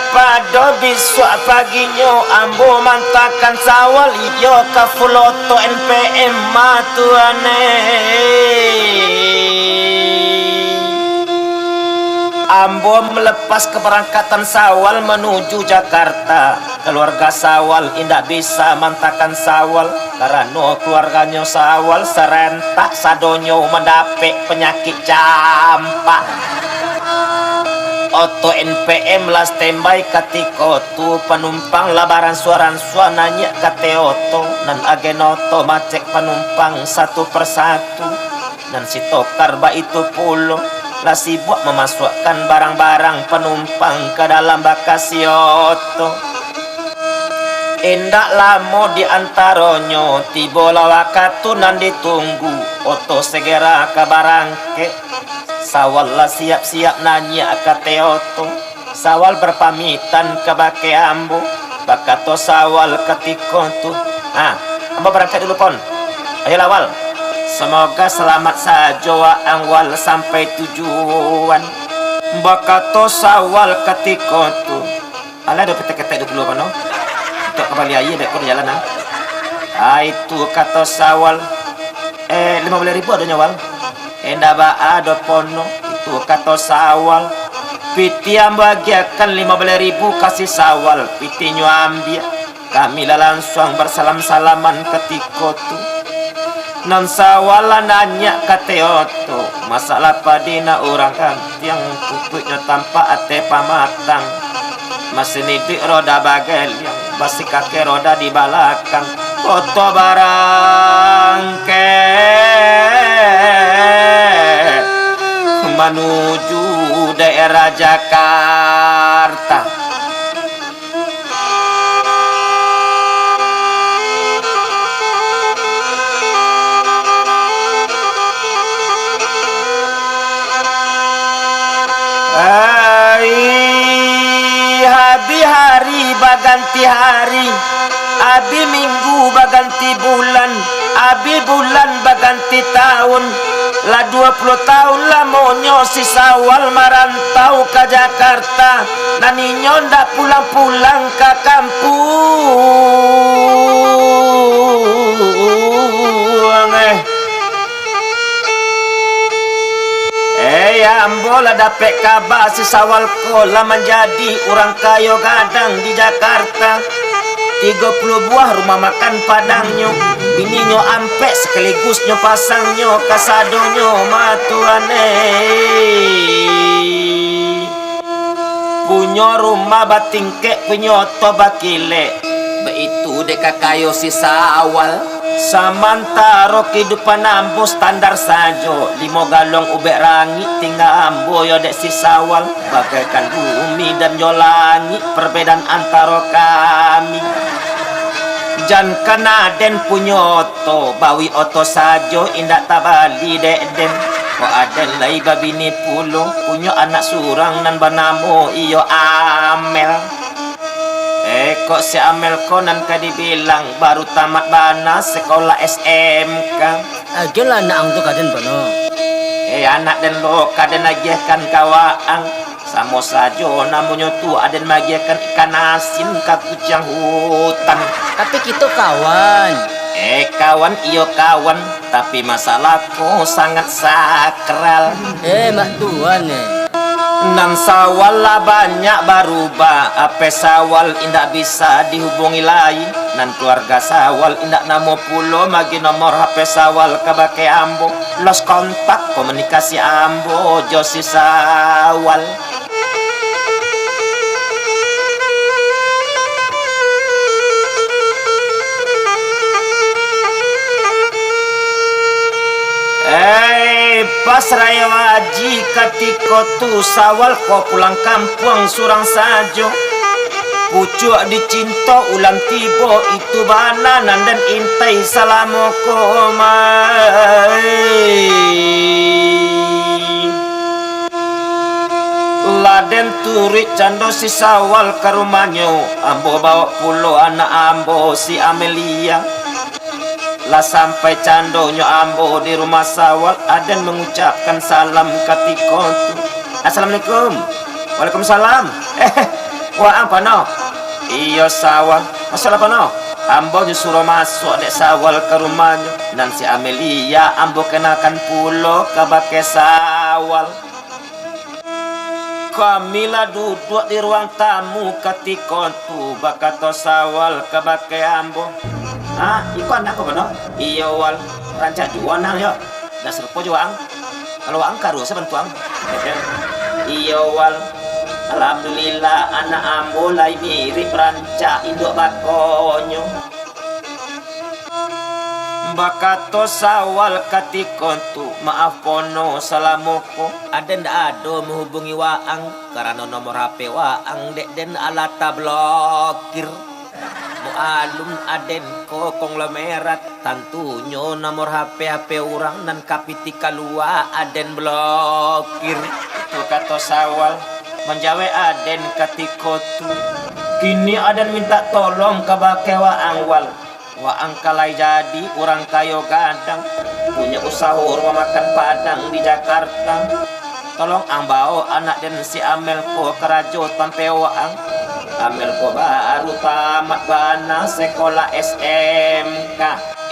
Pada besok paginya ambo mantakan Sawal iyo ke Fuloto NPM matuane. Ambo melepas keberangkatan Sawal menuju Jakarta. Keluarga Sawal tidak bisa mantakan Sawal karena keluarganya Sawal serentak sadonyo mendapat penyakit campak. Oto NPM lah standby ketika tu penumpang labaran suaran-suara nanya kate Oto dan agen Oto macek penumpang satu persatu. Dan si tokar ba itu pulo lah sibuk memasukkan barang-barang penumpang ke dalam bagasi Oto. Indak lama di antaronyo tiba waktu nan ditunggu. Oto segera ke barangke. Sawal lah siap-siap nanya ke Oto. Sawal berpamitan ke bake ambo. Bakato Sawal ketika tu. Ambo berangkat dulu Pon. Ayo lawal. Semoga selamat saja ang wal sampai tujuan. Bakato Sawal ketika tu. Alah ada ketek-ketek dulu Pon. Untuk kembali aja dek kau jalan itu kata Sawal. 15.000 adanya wal. Endah ada Pono itu kata Sawal. Piti ambagiakan 15.000 kasih Sawal. Pitinyo ambil. Kami lah langsung bersalam-salaman ketika tu. Nan Sawal nanya kata Oto. Masalah padina orang kan yang pupuknya tanpa ate pamatang. Masih nidik roda bagel yang masih kaki roda di belakang. Oto barangke menuju daerah Jakarta. Abi hari baganti hari, abi minggu baganti bulan, abi bulan baganti tahun. Lah 20 tahun lamonyo si Sawal marantau ke Jakarta. Naninyo ndak pulang-pulang ke kampung. Ambo lah dapet kabar si Sawal ko lah menjadi orang kaya gadang di Jakarta. 30 buah rumah makan padangnya. Bininyo ampek sekaligusnya pasangnya kasadonyo matuane. Punya rumah batingkek punya Oto bakile. Itu deka kayo si sawal. Samantaro kehidupan ambo standar sajo. 5 galong ubek rangi tinggal ambo yo dek si sawal. Bagaikan bumi dan yo langit, perbedaan antara kami. Jan kena den punyoto, bawi oto sajo indak tabali dek den. Ko aden lai babini pulo, punyo anak surang nan banamo iyo Amel. Kok si Amel konan ka dibilang baru tamat bana sekolah SMK. Agelah anak ang tu kaden pano. Anak den lo kaden agiakan kawaang. Samo sajo namunyo tu aden magiakan ikan asin ka kucang hutan. Tapi kita kawan. Kawan iyo kawan, tapi masalahku sangat sakral. Mak tuan Nan sawal lah banyak berubah. Apa sawal indak bisa dihubungi lain. Nan keluarga sawal indak namo pulo magi nomor HP sawal kabake ambo. Los kontak komunikasi ambo josi sawal. Pas raya waji ketika tu sawal ko pulang kampung surang sajo. Pucuk dicinta ulang tiba itu bananan dan intai salamoko mai. Laden turik cando si sawal ke rumahnya. Ambo bawa pulo anak ambo si Amelia. Lah sampai candonyo ambo di rumah sawal, aden mengucapkan salam ketika itu. Assalamualaikum. Waalaikumsalam. Wah apa no? Iyo sawal. Masalah apa no? Ambo disuruh masuk dek sawal ke rumahnya. Dan si Amelia ambo kenakan pulo ke bake sawal. Kamila duduk di ruang tamu ketika itu bakato sawal ke bake ambo. Iko anak ko no? Iyo wal rancak jual nang yo. Dasar po juang. Kalau ang karu sa bantuang. Iyo wal. Alhamdulillah anak ambo lai mirip rancak induk bakonyo. Bakato sawal ketika tu maaf pono salamoko. Aden ndak ado menghubungi waang karena nomor HP waang dek den alata blokir. Mualum aden ko konglomerat tantunya nomor HP orang dan kapitika luar aden blokir. Itu kata sawal menjawe aden ketika tu. Kini aden minta tolong ke bake waang wal. Waang kalai jadi orang kayo gadang punya usaha rumah makan padang di Jakarta. Tolong ambao anak den si Amel ko kerajo tampe waang. Amel ko baru tamat bana sekolah SMK.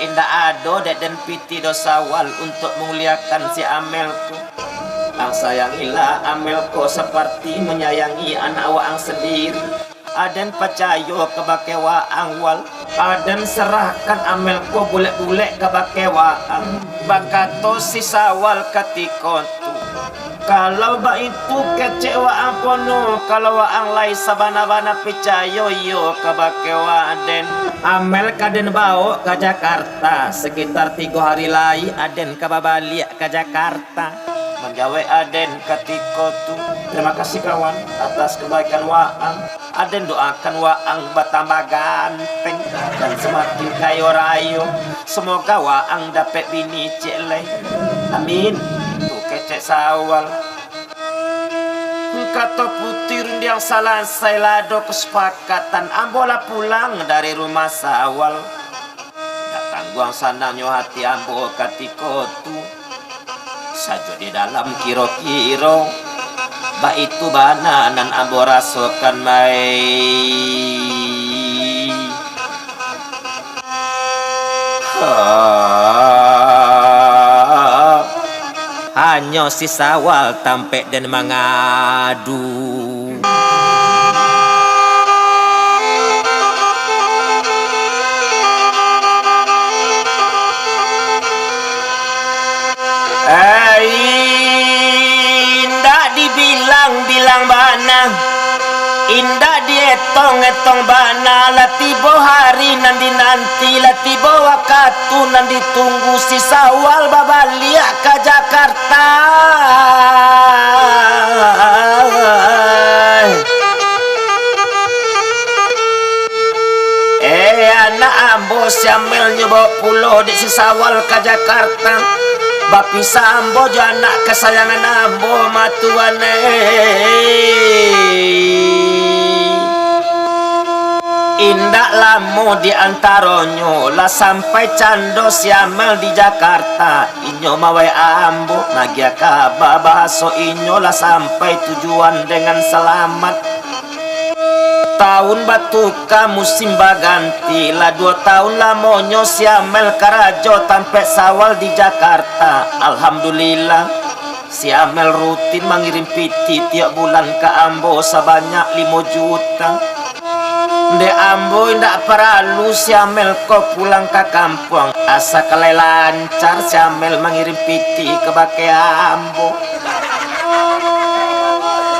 Indah ado dek dan piti dosawal untuk menguliakan si Amel ko. Ang sayangilah Amel ko seperti menyayangi anak waang sendiri. Aden percaya ke bake waang wal. Aden serahkan Amel ko bulek-bulek ke bake waang. Bakato si sawal ketika tu. Kalau ba itu kecewa pono, kalau waang lai sabana-bana percaya yo kabake waden. Amel kaden bawa ke Jakarta sekitar 3 hari lai aden kababalik ke Jakarta. Menjawe aden ketika tu. Terima kasih kawan atas kebaikan waang. Aden doakan waang bertambah ganteng dan semakin kaya raya. Semoga waang dapat bini celeng. Amin. Kecek sawal. Kata putir yang salah saya lado kesepakatan ambola pulang dari rumah sawal. Datang buang sananya hati ambo ketika tu. Sajo di dalam kiro-kiro. Ba itu bananan ambo rasakan mai. Hanya si sawal tampe dan mengadu. Ndak dibilang-bilang bana. Indah dietong-etong bana latibo hari nanti latibo waktu nanti tunggu si Sawal babalia ke Jakarta. Anak ambo siamel nyoba pulau di si Sawal ke Jakarta. Bapi sambo jo anak kesayangan ambo matuane. Indak lamo di antaronyo lah sampai cando siamel di Jakarta. Inyo mawai ambo nagia kaba bahaso inyo lah sampai tujuan dengan selamat. Tahun batuka musim baganti lah 2 tahun lamonyo siamel karajo tampe Sawal di Jakarta. Alhamdulillah siamel rutin mengirim piti tiap bulan ke ambo sebanyak 5 juta. De ambo indak perlu siamel kau pulang ke kampung. Asa kalai lancar siamel mengirim piti ke bake ambo.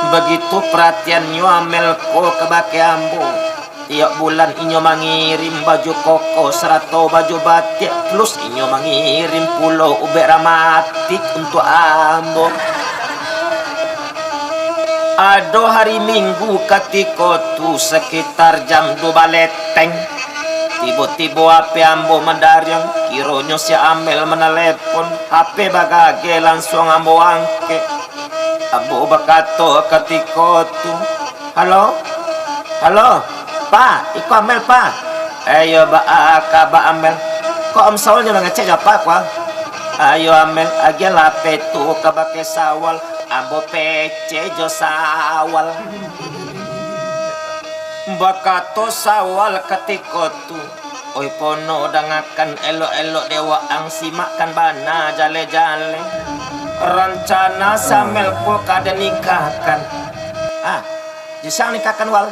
Begitu perhatian nyo amel ko ke bake ambo. Tiap bulan inyo mengirim baju koko serato baju batik. Plus inyo mengirim pulau ube ramatik untuk ambo. Ado hari Minggu ketika tu sekitar jam 2 baleteng. Tiba-tiba HP ambo mendaryang. Kironyo si amel menelepon. HP bagage langsung ambo angke. Ambo bakato ketika tu. Halo? Halo? Pa, iku amel pa. Ayo ba amel. Kok om Sawal nyoba ngecek apa kwa? Ayo amel, agian lape tu kabake Sawal. Ambo pece jo Sawal. Bakato Sawal ketika tu. Oi pono dangakan elok-elok dewa ang simakan bana jale-jale. Rencana samel ko kada nikahkan. Jusang nikahkan wal.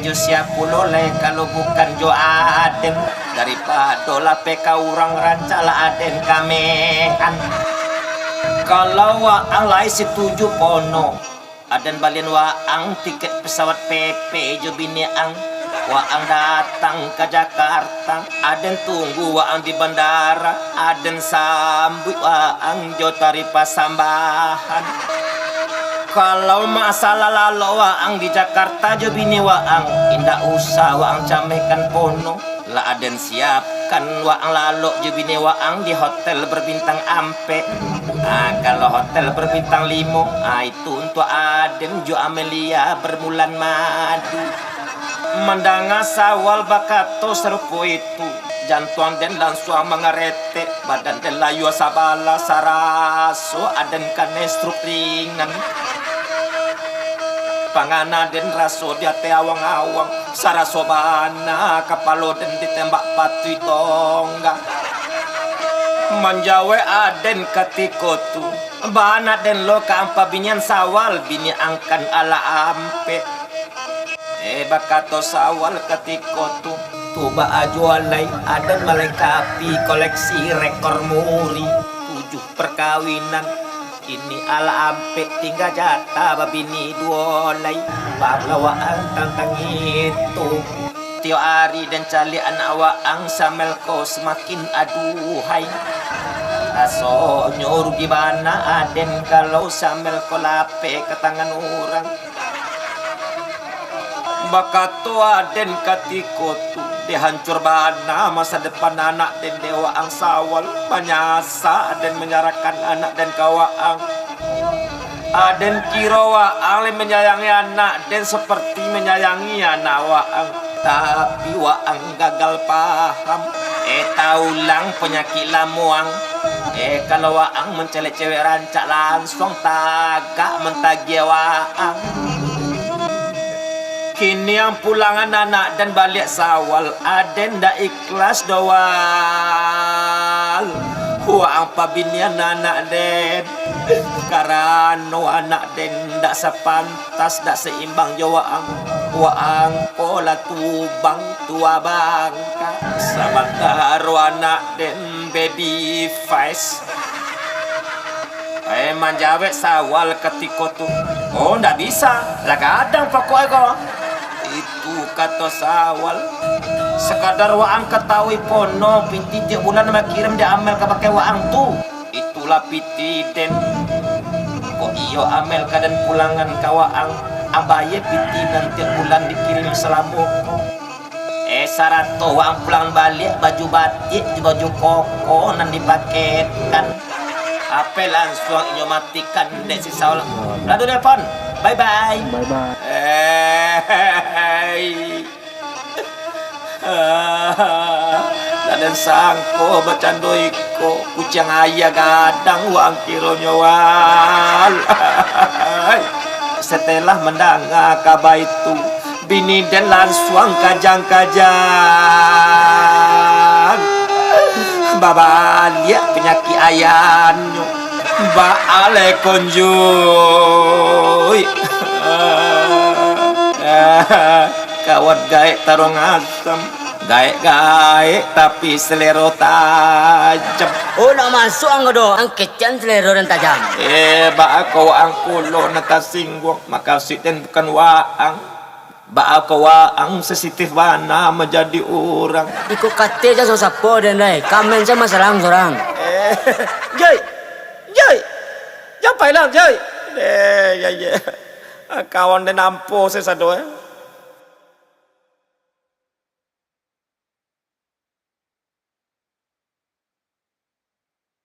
Jo siap pulole kalau bukan jo Aden. Daripada lape ka urang rancala Aden kamehan. Kalau waang lai setuju pono. Aden balian waang tiket pesawat PP jo bini ang. Waang datang ke Jakarta. Aden tunggu waang di bandara. Aden sambut waang jo tarif sambahan. Kalau masalah lalu waang di Jakarta jo bini waang. Indah usah waang camekan pono. Lah Aden siapkan waang lalu jo bini waang di hotel berbintang ampe. Kalau hotel berbintang 5 itu untuk Aden jo Amelia bermulan madu. Mendanga Sawal bakato serupu itu. Jantuan den langsung mengerete. Badan den layu sabala saraso. Aden kane struk ringan. Pangana den raso dia te awang-awang. Saraso bana kapalo den ditembak patu tongga. Menjawe Aden ketika tu. Bana den lo kampa binyan Sawal bini angkan ala ampe. Bakato Sawal ketika tu. Tuba ajualai Aden melengkapi koleksi rekor muri. 7 perkawinan. Ini ala ampe tinggal jatah babini 2 lay. Bablawaan tantang itu. Tio Ari dan cali anak waang samel ko semakin aduhai. Aso nyuruh gimana Aden kalau samel ko lape ke tangan orang. Bakato Aden ketika tu dihancur bana masa depan anak dan dewa ang Sawal. Menyasa Aden menyerahkan anak dan kawaang. Aden kira waang menyayangi anak dan seperti menyayangi anak waang. Tapi waang gagal paham. Taulang penyakit lamuang. Kalau waang mencelek cewek rancak langsung tagak mentagi waang. Kini yang pulangan anak dan balik Sawal. Aden dah ikhlas doal. Waang pabinian anak den. Karena anak den dak sepantas dak seimbang jo waang. Waang pola tubang tua bangka. Sementara anak den baby face. Manjawet sawal ketika tu. Oh, ndak bisa. Lah kadang pokoknya kok. Itu kata sawal. Sekadar waang ketahui pono piti tiap bulan nama kirim dia amel ke pakai waang tu. Itulah piti den. Kok iyo amel kadan pulangan ka waang. Abaye piti dan tiap bulan dikirim selamoko. Sarato waang pulang balik baju batik di baju koko nan dipaketkan. Apa langsung inyo matikan dek si Saul. Lalu telepon. Bye bye. Bye bye. Dan sangko bacando iko kucing ayah gadang wang kironya wal. Setelah mendengar kabar itu, bini dan langsung kajang-kajang. Baba lihat penyakit ayanyo. Ba ale konjoy. Kawan gaek tarong asam. Gaek-gaek tapi selero tajam. Oh, nak masuk ang do. Ang kecian selero dan tajam. Ba kau ang kulo nakasinggung. Makasih dan bukan waang. Ba kau waang sensitif mana menjadi orang. Ikut kate aja so sapo dan dai. Kamen sama serang-serang. Jai. Jangan payah, Jai. Ya. Kawan dan nampo saya sado.